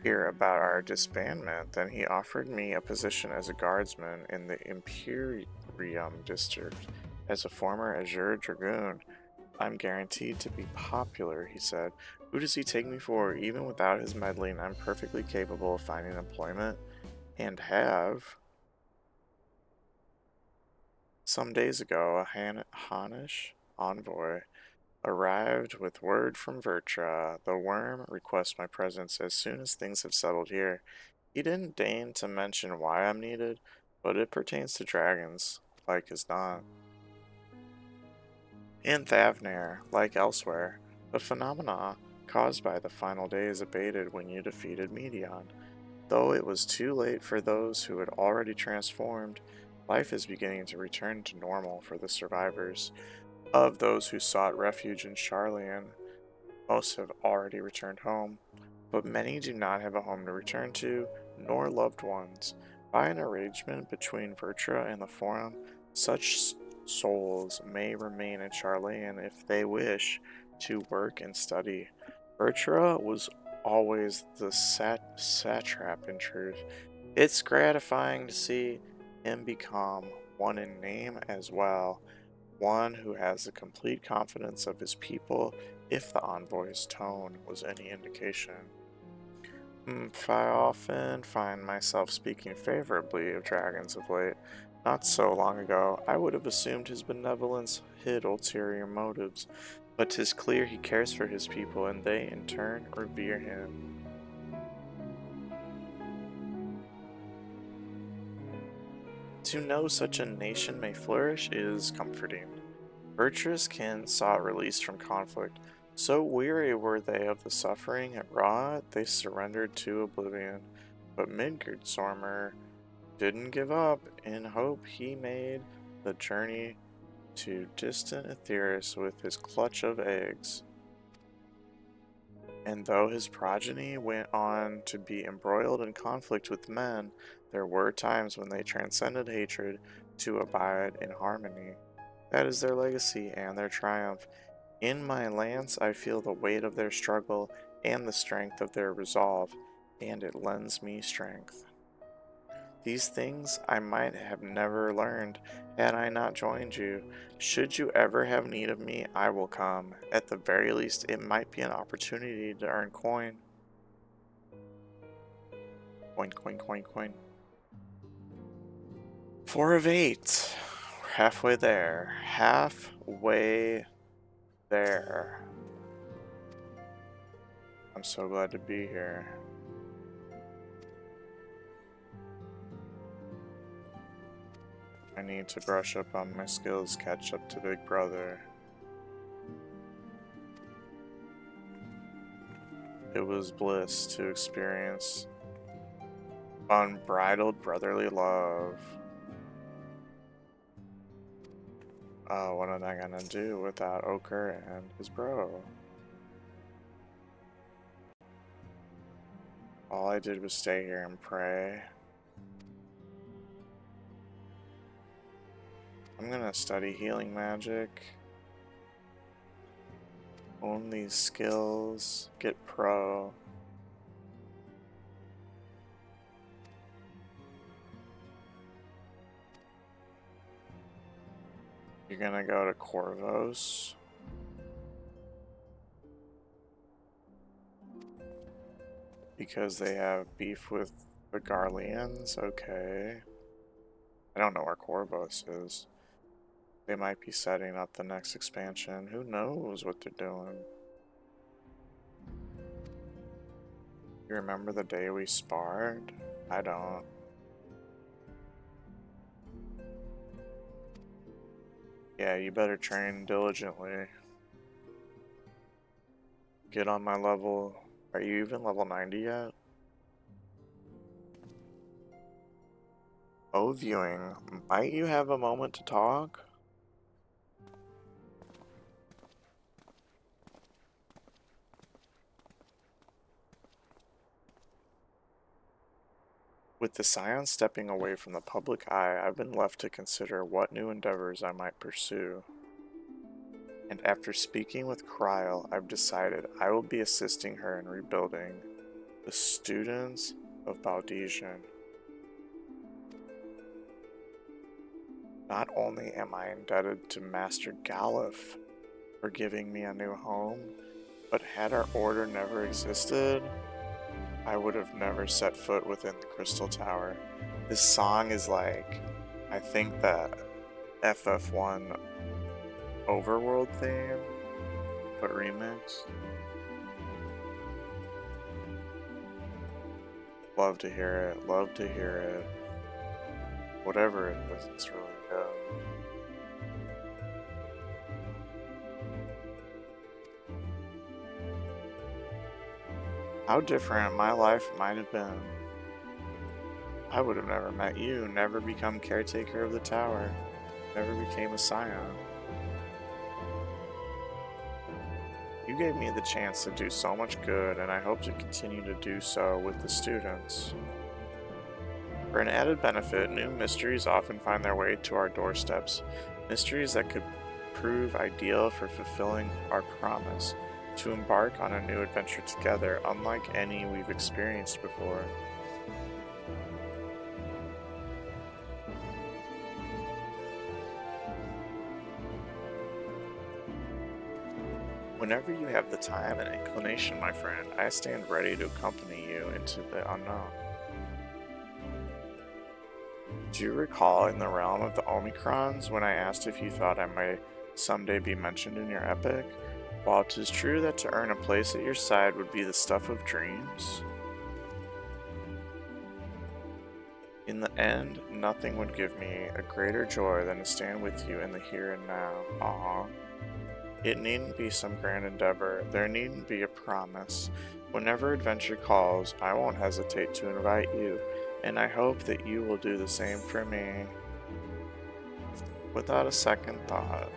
hear about our disbandment than he offered me a position as a guardsman in the Imperium district. As a former Azure Dragoon, I'm guaranteed to be popular, he said. Who does he take me for? Even without his meddling, I'm perfectly capable of finding employment, and have. Some days ago, a Hanish envoy arrived with word from Vertra. The worm requests my presence as soon as things have settled here. He didn't deign to mention why I'm needed, but it pertains to dragons, like as not. In Thavnair, like elsewhere, the phenomena caused by the final days abated when you defeated Medion. Though it was too late for those who had already transformed, life is beginning to return to normal for the survivors. Of those who sought refuge in Charlian, most have already returned home, but many do not have a home to return to, nor loved ones. By an arrangement between Vertra and the Forum, such souls may remain in Charlian if they wish to work and study. Vertra was always the satrap in truth. It's gratifying to see him become one in name as well, one who has the complete confidence of his people, if the envoy's tone was any indication. I often find myself speaking favorably of dragons of late. Not so long ago, I would have assumed his benevolence hid ulterior motives, but 'tis clear he cares for his people, and they, in turn, revere him. To know such a nation may flourish is comforting. Virtuous kin sought release from conflict. So weary were they of the suffering it wrought, they surrendered to oblivion. But Midgardsormr didn't give up. In hope he made the journey to distant Aetheris with his clutch of eggs. And though his progeny went on to be embroiled in conflict with men, there were times when they transcended hatred to abide in harmony. That is their legacy and their triumph. In my lance I feel the weight of their struggle and the strength of their resolve, and it lends me strength. These things I might have never learned had I not joined you. Should you ever have need of me, I will come. At the very least, it might be an opportunity to earn coin. Coin, coin, coin, coin. 4 of 8. We're halfway there. Halfway there. I'm so glad to be here. I need to brush up on my skills, catch up to Big Brother. It was bliss to experience unbridled brotherly love. Oh, what am I gonna do without Ochre and his bro? All I did was stay here and pray. I'm gonna study healing magic. Own these skills. Get pro. You're gonna go to Corvos. Because they have beef with the Garleans? Okay. I don't know where Corvos is. They might be setting up the next expansion. Who knows what they're doing? You remember the day we sparred? I don't. Yeah, you better train diligently. Get on my level. Are you even level 90 yet? Oh, viewing. Might you have a moment to talk? With the Scion stepping away from the public eye, I've been left to consider what new endeavors I might pursue. And after speaking with Kryl, I've decided I will be assisting her in rebuilding the students of Baldesian. Not only am I indebted to Master Galif for giving me a new home, but had our order never existed, I would have never set foot within the Crystal Tower. This song is like, I think that FF1 Overworld theme, but remixed. Love to hear it, love to hear it. Whatever it is, it's really good. How different my life might have been. I would have never met you, never become caretaker of the tower, never became a Scion. You gave me the chance to do so much good, and I hope to continue to do so with the students. For an added benefit, new mysteries often find their way to our doorsteps, mysteries that could prove ideal for fulfilling our promise to embark on a new adventure together, unlike any we've experienced before. Whenever you have the time and inclination, my friend, I stand ready to accompany you into the unknown. Do you recall in the realm of the Omicrons when I asked if you thought I might someday be mentioned in your epic? While 'tis true that to earn a place at your side would be the stuff of dreams, in the end, nothing would give me a greater joy than to stand with you in the here and now. Aww. It needn't be some grand endeavor, there needn't be a promise. Whenever adventure calls, I won't hesitate to invite you, and I hope that you will do the same for me. Without a second thought.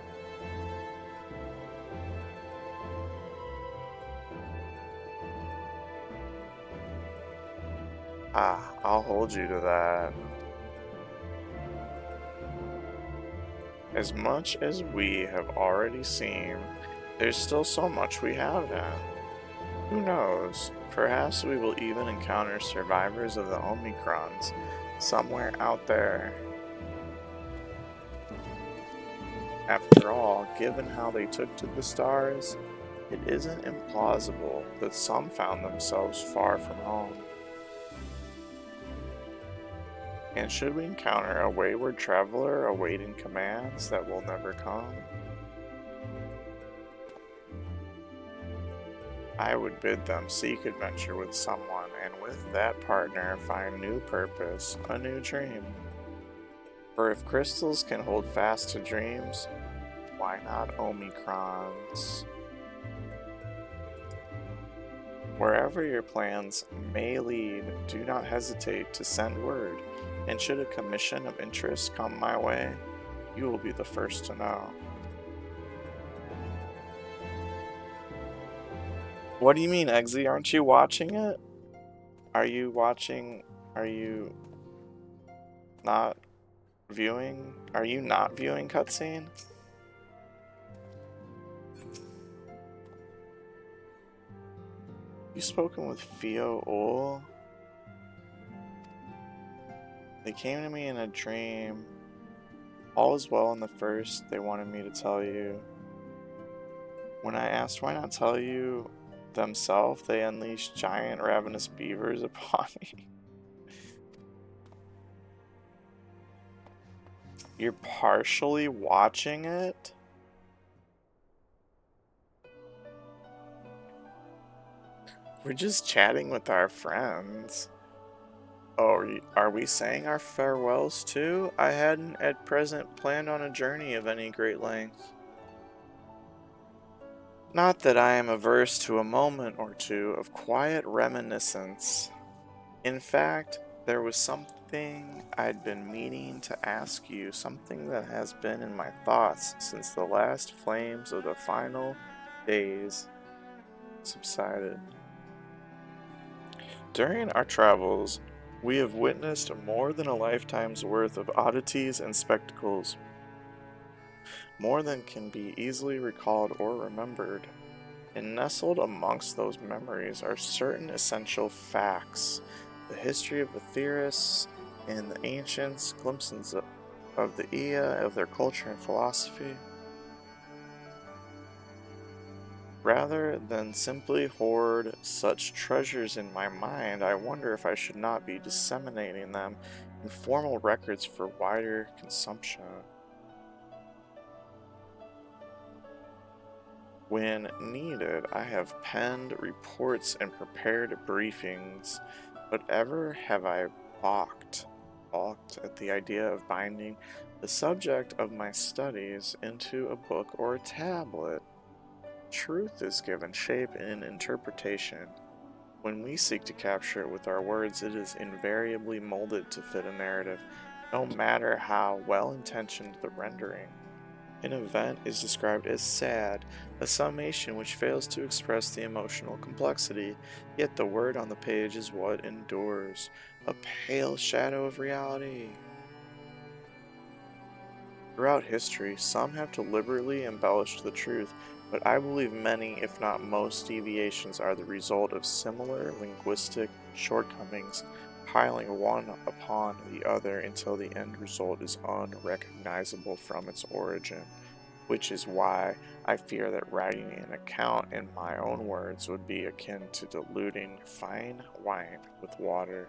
I'll hold you to that. As much as we have already seen, there's still so much we haven't. Who knows? Perhaps we will even encounter survivors of the Omicrons somewhere out there. After all, given how they took to the stars, it isn't implausible that some found themselves far from home. And should we encounter a wayward traveler awaiting commands that will never come, I would bid them seek adventure with someone, and with that partner find new purpose, a new dream. For if crystals can hold fast to dreams, why not Omicrons? Wherever your plans may lead, do not hesitate to send word, and should a commission of interest come my way, you will be the first to know. What do you mean, Eggsy? Aren't you watching it? Are you watching? Are you not viewing? Are you not viewing cutscene? You spoken with Fio Ol? They came to me in a dream. All is well in the first, they wanted me to tell you. When I asked why not tell you themselves, they unleashed giant ravenous beavers upon me. You're partially watching it? We're just chatting with our friends. Oh, are we saying our farewells too? I hadn't at present planned on a journey of any great length. Not that I am averse to a moment or two of quiet reminiscence. In fact, there was something I'd been meaning to ask you, something that has been in my thoughts since the last flames of the final days subsided. During our travels, we have witnessed more than a lifetime's worth of oddities and spectacles, more than can be easily recalled or remembered. And nestled amongst those memories are certain essential facts, the history of the theorists and the ancients, glimpses of the Ea, of their culture and philosophy. Rather than simply hoard such treasures in my mind, I wonder if I should not be disseminating them in formal records for wider consumption. When needed, I have penned reports and prepared briefings, but ever have I balked at the idea of binding the subject of my studies into a book or a tablet. Truth is given shape in interpretation. When we seek to capture it with our words, it is invariably molded to fit a narrative, no matter how well-intentioned the rendering. An event is described as sad, a summation which fails to express the emotional complexity, yet the word on the page is what endures, a pale shadow of reality. Throughout history, some have deliberately embellished the truth, but I believe many, if not most, deviations are the result of similar linguistic shortcomings, piling one upon the other until the end result is unrecognizable from its origin. which is why I fear that writing an account in my own words would be akin to diluting fine wine with water.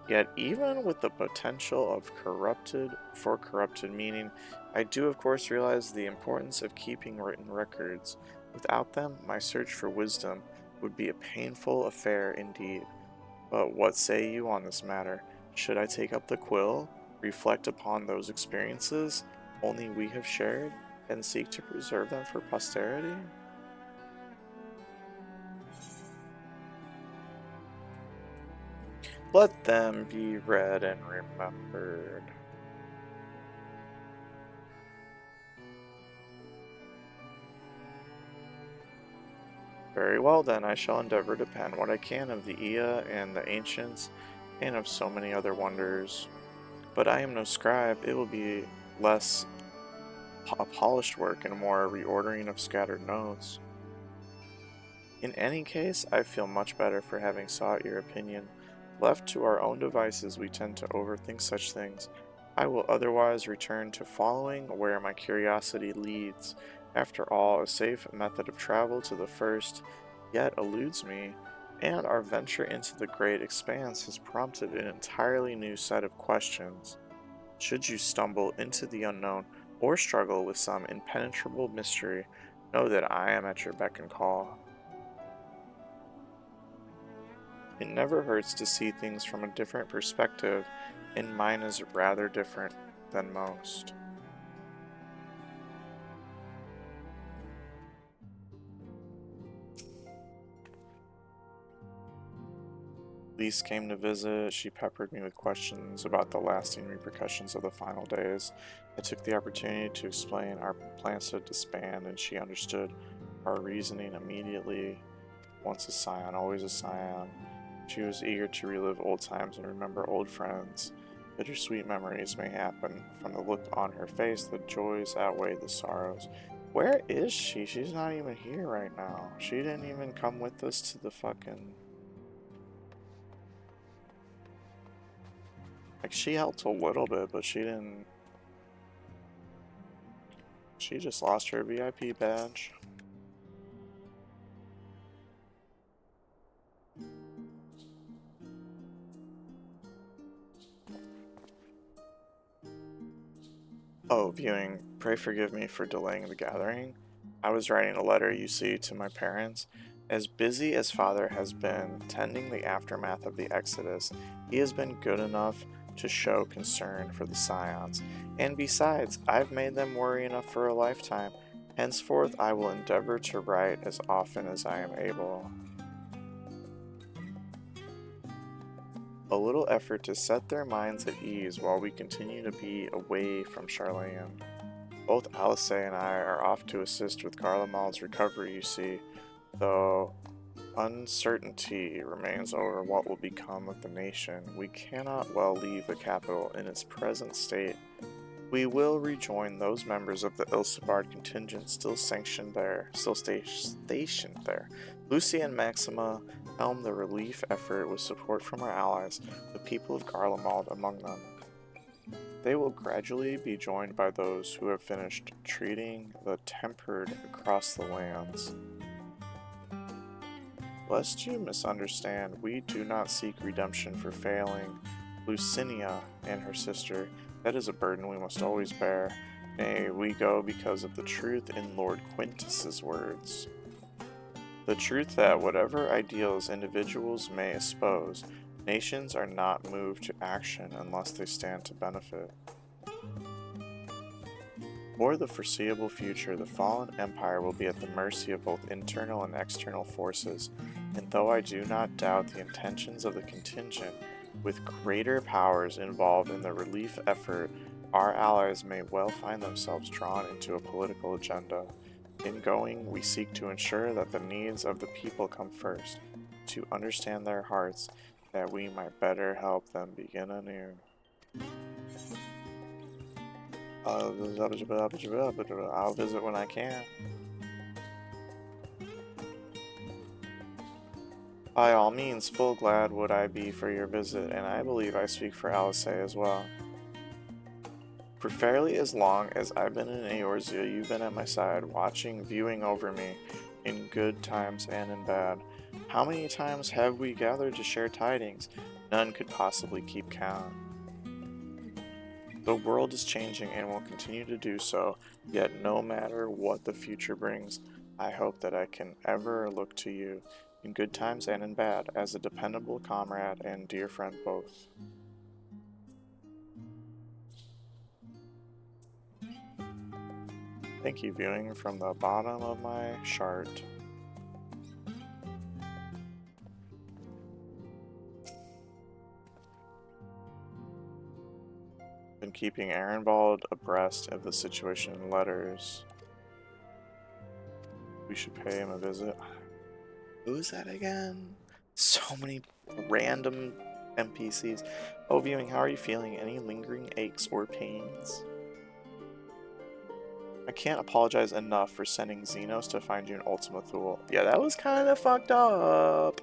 Yet even with the potential of corrupted meaning, I do of course realize the importance of keeping written records. Without them, my search for wisdom would be a painful affair indeed. But what say you on this matter? Should I take up the quill, reflect upon those experiences only we have shared, and seek to preserve them for posterity? Let them be read and remembered. Very well then, I shall endeavor to pen what I can of the Ea and the ancients, and of so many other wonders. But I am no scribe, it will be less a polished work and more a reordering of scattered notes. In any case, I feel much better for having sought your opinion. Left to our own devices, we tend to overthink such things. I will otherwise return to following where my curiosity leads. After all, a safe method of travel to the first yet eludes me, and our venture into the great expanse has prompted an entirely new set of questions. Should you stumble into the unknown or struggle with some impenetrable mystery, know that I am at your beck and call. It never hurts to see things from a different perspective, and mine is rather different than most. Lise came to visit. She peppered me with questions about the lasting repercussions of the final days. I took the opportunity to explain our plans to disband, and she understood our reasoning immediately. Once a scion, always a scion. She was eager to relive old times and remember old friends. Bittersweet memories may happen. From the look on her face, the joys outweigh the sorrows. Where is she? She's not even here right now. She didn't even come with us to the fucking... Like, she helped a little bit, but she didn't... She just lost her VIP badge. Oh, viewing. Pray forgive me for delaying the gathering. I was writing a letter, you see, to my parents. As busy as Father has been tending the aftermath of the Exodus, he has been good enough to show concern for the Scions. And besides, I've made them worry enough for a lifetime. Henceforth, I will endeavor to write as often as I am able. A little effort to set their minds at ease while we continue to be away from Charlene. Both Alice and I are off to assist with Garlemald's recovery, you see, though uncertainty remains over what will become of the nation. We cannot well leave the capital in its present state. We will rejoin those members of the Ilsebard contingent still stationed there. Lucy and Maxima helm the relief effort with support from our allies, the people of Garlemald among them. They will gradually be joined by those who have finished treating the tempered across the lands. Lest you misunderstand, we do not seek redemption for failing Lucinia and her sister. That is a burden we must always bear. Nay, we go because of the truth in Lord Quintus's words. The truth that whatever ideals individuals may espouse, nations are not moved to action unless they stand to benefit. For the foreseeable future, the fallen empire will be at the mercy of both internal and external forces, and though I do not doubt the intentions of the contingent, with greater powers involved in the relief effort, our allies may well find themselves drawn into a political agenda. In going, we seek to ensure that the needs of the people come first, to understand their hearts, that we might better help them begin anew. I'll visit when I can. By all means, full glad would I be for your visit, and I believe I speak for Alice as well. For fairly as long as I've been in Eorzea, you've been at my side, watching, viewing over me, in good times and in bad. How many times have we gathered to share tidings? None could possibly keep count. The world is changing and will continue to do so, yet no matter what the future brings, I hope that I can ever look to you, in good times and in bad, as a dependable comrade and dear friend both. Thank you, viewing from the bottom of my chart. Been keeping Ehrenwald abreast of the situation in letters. We should pay him a visit. Who is that again? So many random NPCs. Oh, viewing, how are you feeling? Any lingering aches or pains? I can't apologize enough for sending Zenos to find you in Ultima Thule. Yeah, that was kind of fucked up.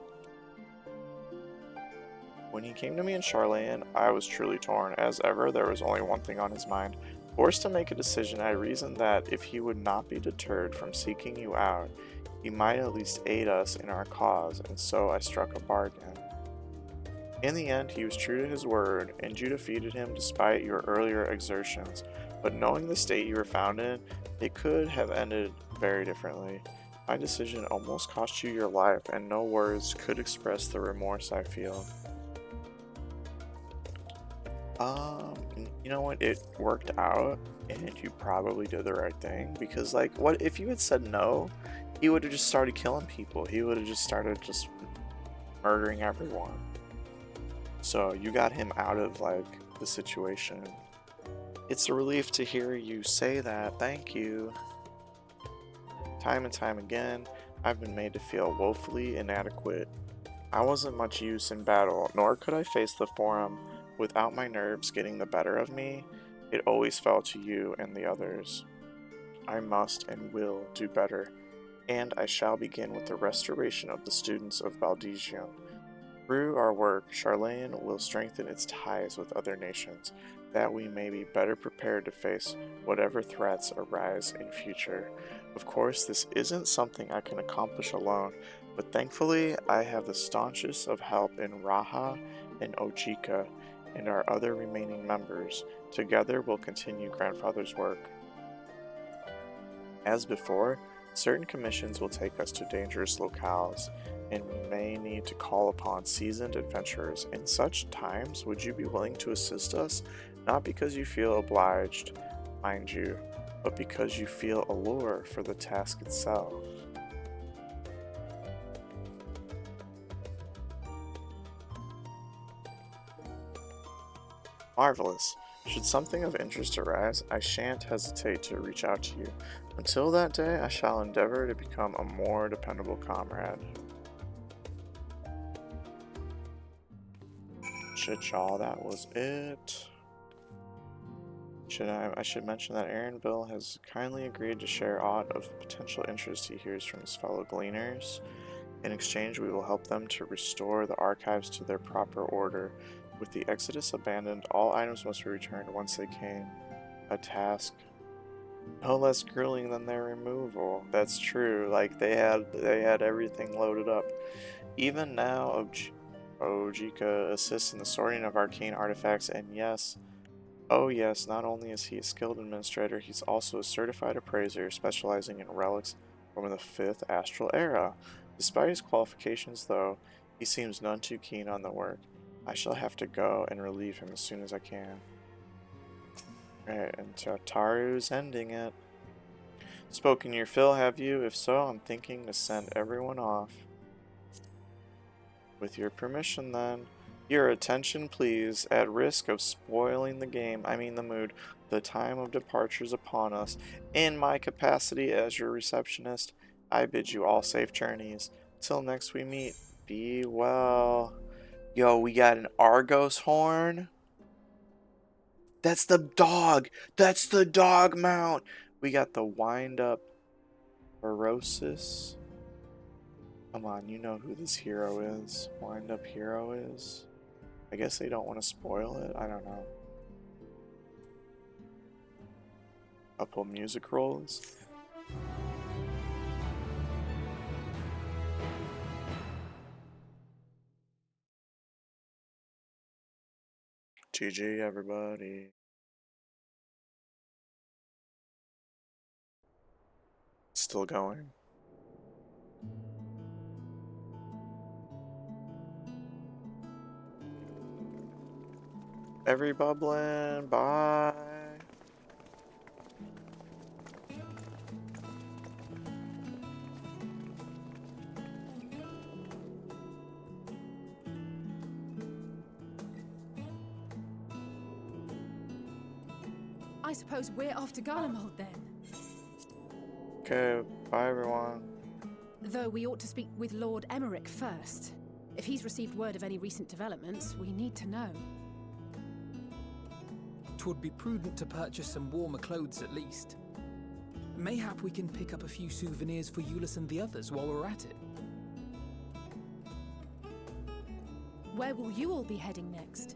When he came to me in Charlayan, I was truly torn. As ever, there was only one thing on his mind. Forced to make a decision, I reasoned that if he would not be deterred from seeking you out, he might at least aid us in our cause, and so I struck a bargain. In the end, he was true to his word, and you defeated him despite your earlier exertions. But knowing the state you were found in, it could have ended very differently. My decision almost cost you your life, and no words could express the remorse I feel. You know what? It worked out, and you probably did the right thing, because, like, what if you had said no? He would have just started killing people. He would have just started just murdering everyone. So you got him out of, like, the situation. It's a relief to hear you say that. Thank you. Time and time again, I've been made to feel woefully inadequate. I wasn't much use in battle, nor could I face the Forum without my nerves getting the better of me. It always fell to you and the others. I must and will do better, and I shall begin with the restoration of the students of Baldesion. Through our work, Charlayan will strengthen its ties with other nations, that we may be better prepared to face whatever threats arise in future. Of course, this isn't something I can accomplish alone, but thankfully I have the staunchest of help in Raha and Ojika, and our other remaining members. Together we'll continue Grandfather's work. As before, certain commissions will take us to dangerous locales, and we may need to call upon seasoned adventurers. In such times, would you be willing to assist us? Not because you feel obliged, mind you, but because you feel a lure for the task itself. Marvelous. Should something of interest arise, I shan't hesitate to reach out to you. Until that day, I shall endeavor to become a more dependable comrade. Shit, y'all, that was it. I should mention that Aaronville has kindly agreed to share aught of potential interest he hears from his fellow gleaners. In exchange, we will help them to restore the archives to their proper order. With the Exodus abandoned, all items must be returned once they came. A task no less grueling than their removal. That's true. Like, they had everything loaded up. Even now, Ojika assists in the sorting of arcane artifacts, and yes, oh yes, not only is he a skilled administrator, he's also a certified appraiser specializing in relics from the 5th Astral Era. Despite his qualifications, though, he seems none too keen on the work. I shall have to go and relieve him as soon as I can. Alright, and Taru's ending it. Spoken your fill, have you? If so, I'm thinking to send everyone off. With your permission, then. Your attention, please. At risk of spoiling the game, I mean the mood, the time of departure is upon us. In my capacity as your receptionist, I bid you all safe journeys. Till next we meet, be well. Yo, we got an Argos horn. That's the dog. That's the dog mount. We got the wind-up Ferocis. Come on, you know who this hero is. Wind-up hero is. I guess they don't want to spoil it. I don't know. Couple music rolls. GG, everybody. Still going. Every bubbling, bye. I suppose we're off to Garlemald then. Okay, bye everyone. Though we ought to speak with Lord Emmerich first. If he's received word of any recent developments, we need to know. 'Twould be prudent to purchase some warmer clothes at least. Mayhap we can pick up a few souvenirs for Euless and the others while we're at it. Where will you all be heading next?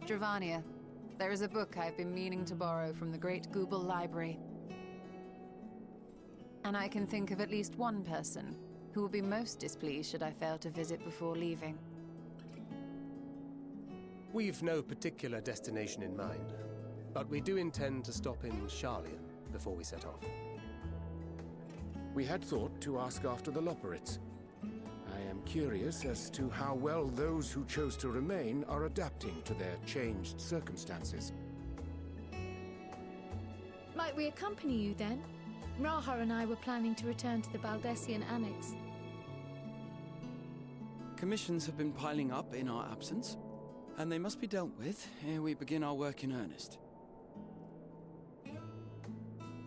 Dravania. There is a book I've been meaning to borrow from the Great Google Library. And I can think of at least one person who will be most displeased should I fail to visit before leaving. We've no particular destination in mind, but we do intend to stop in Sharlayan before we set off. We had thought to ask after the Loporrits. I am curious as to how well those who chose to remain are adapting to their changed circumstances. Might we accompany you then? Raha and I were planning to return to the Baldessian Annex. Commissions have been piling up in our absence, and they must be dealt with ere we begin our work in earnest.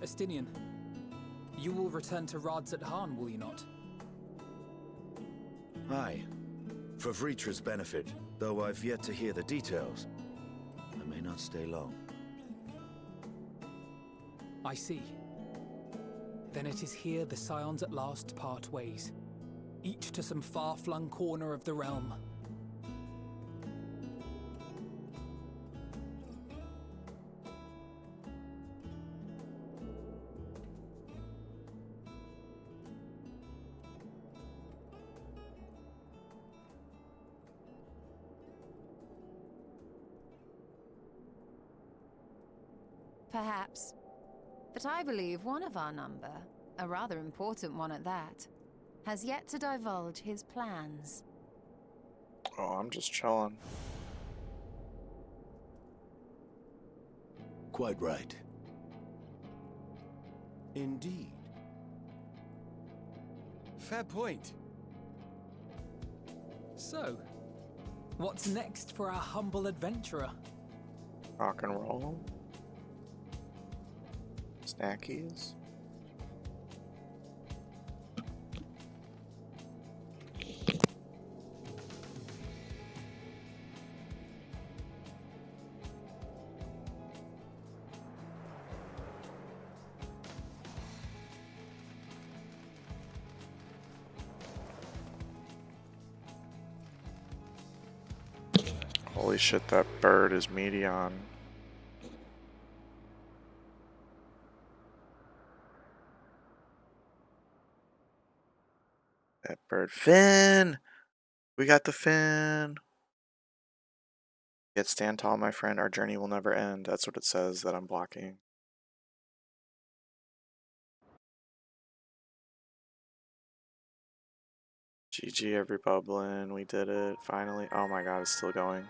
Estinian, you will return to Rads at Han, will you not? Aye. For Vritra's benefit, though I've yet to hear the details. I may not stay long. I see. Then it is here the Scions at last part ways, each to some far-flung corner of the realm. Perhaps. But I believe one of our number, a rather important one at that, has yet to divulge his plans. Oh, I'm just chilling. Quite right. Indeed. Fair point. So, what's next for our humble adventurer? Rock and roll. Snackies. Holy shit, that bird is Medion. That bird. Finn! We got the Finn! Yet stand tall, my friend. Our journey will never end. That's what it says that I'm blocking. GG, every bubbling. We did it. Finally. Oh my god, it's still going.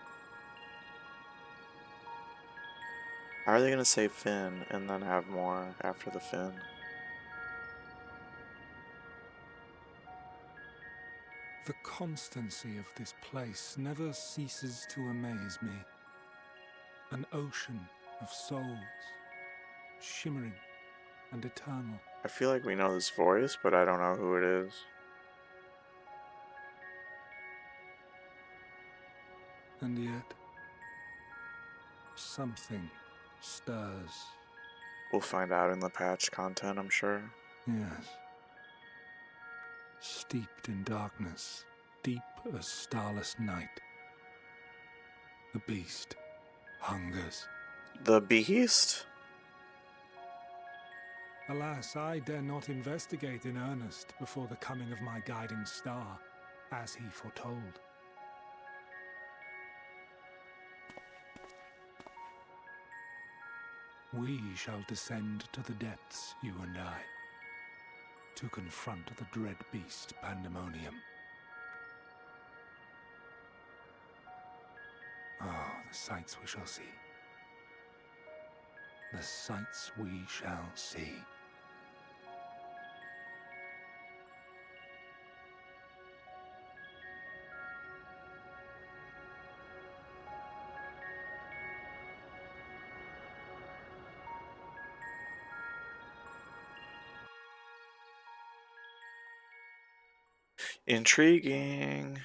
How are they going to say Finn and then have more after the Finn? The constancy of this place never ceases to amaze me. An ocean of souls, shimmering and eternal. I feel like we know this voice, but I don't know who it is. And yet, something stirs. We'll find out in the patch content, I'm sure. Yes. Steeped in darkness, deep as starless night. The beast hungers. The beast? Alas, I dare not investigate in earnest before the coming of my guiding star, as he foretold. We shall descend to the depths, you and I, to confront the dread beast Pandemonium. Oh, the sights we shall see. The sights we shall see. Intriguing.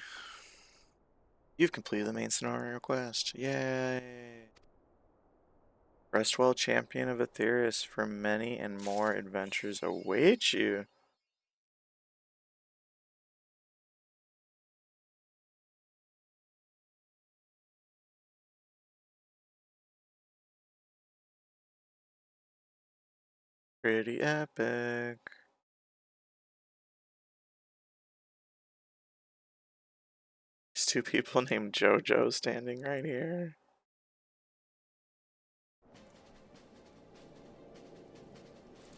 You've completed the main scenario quest. Yay! Rest well, champion of Aetherius, for many and more adventures await you. Pretty epic. There's two people named JoJo standing right here.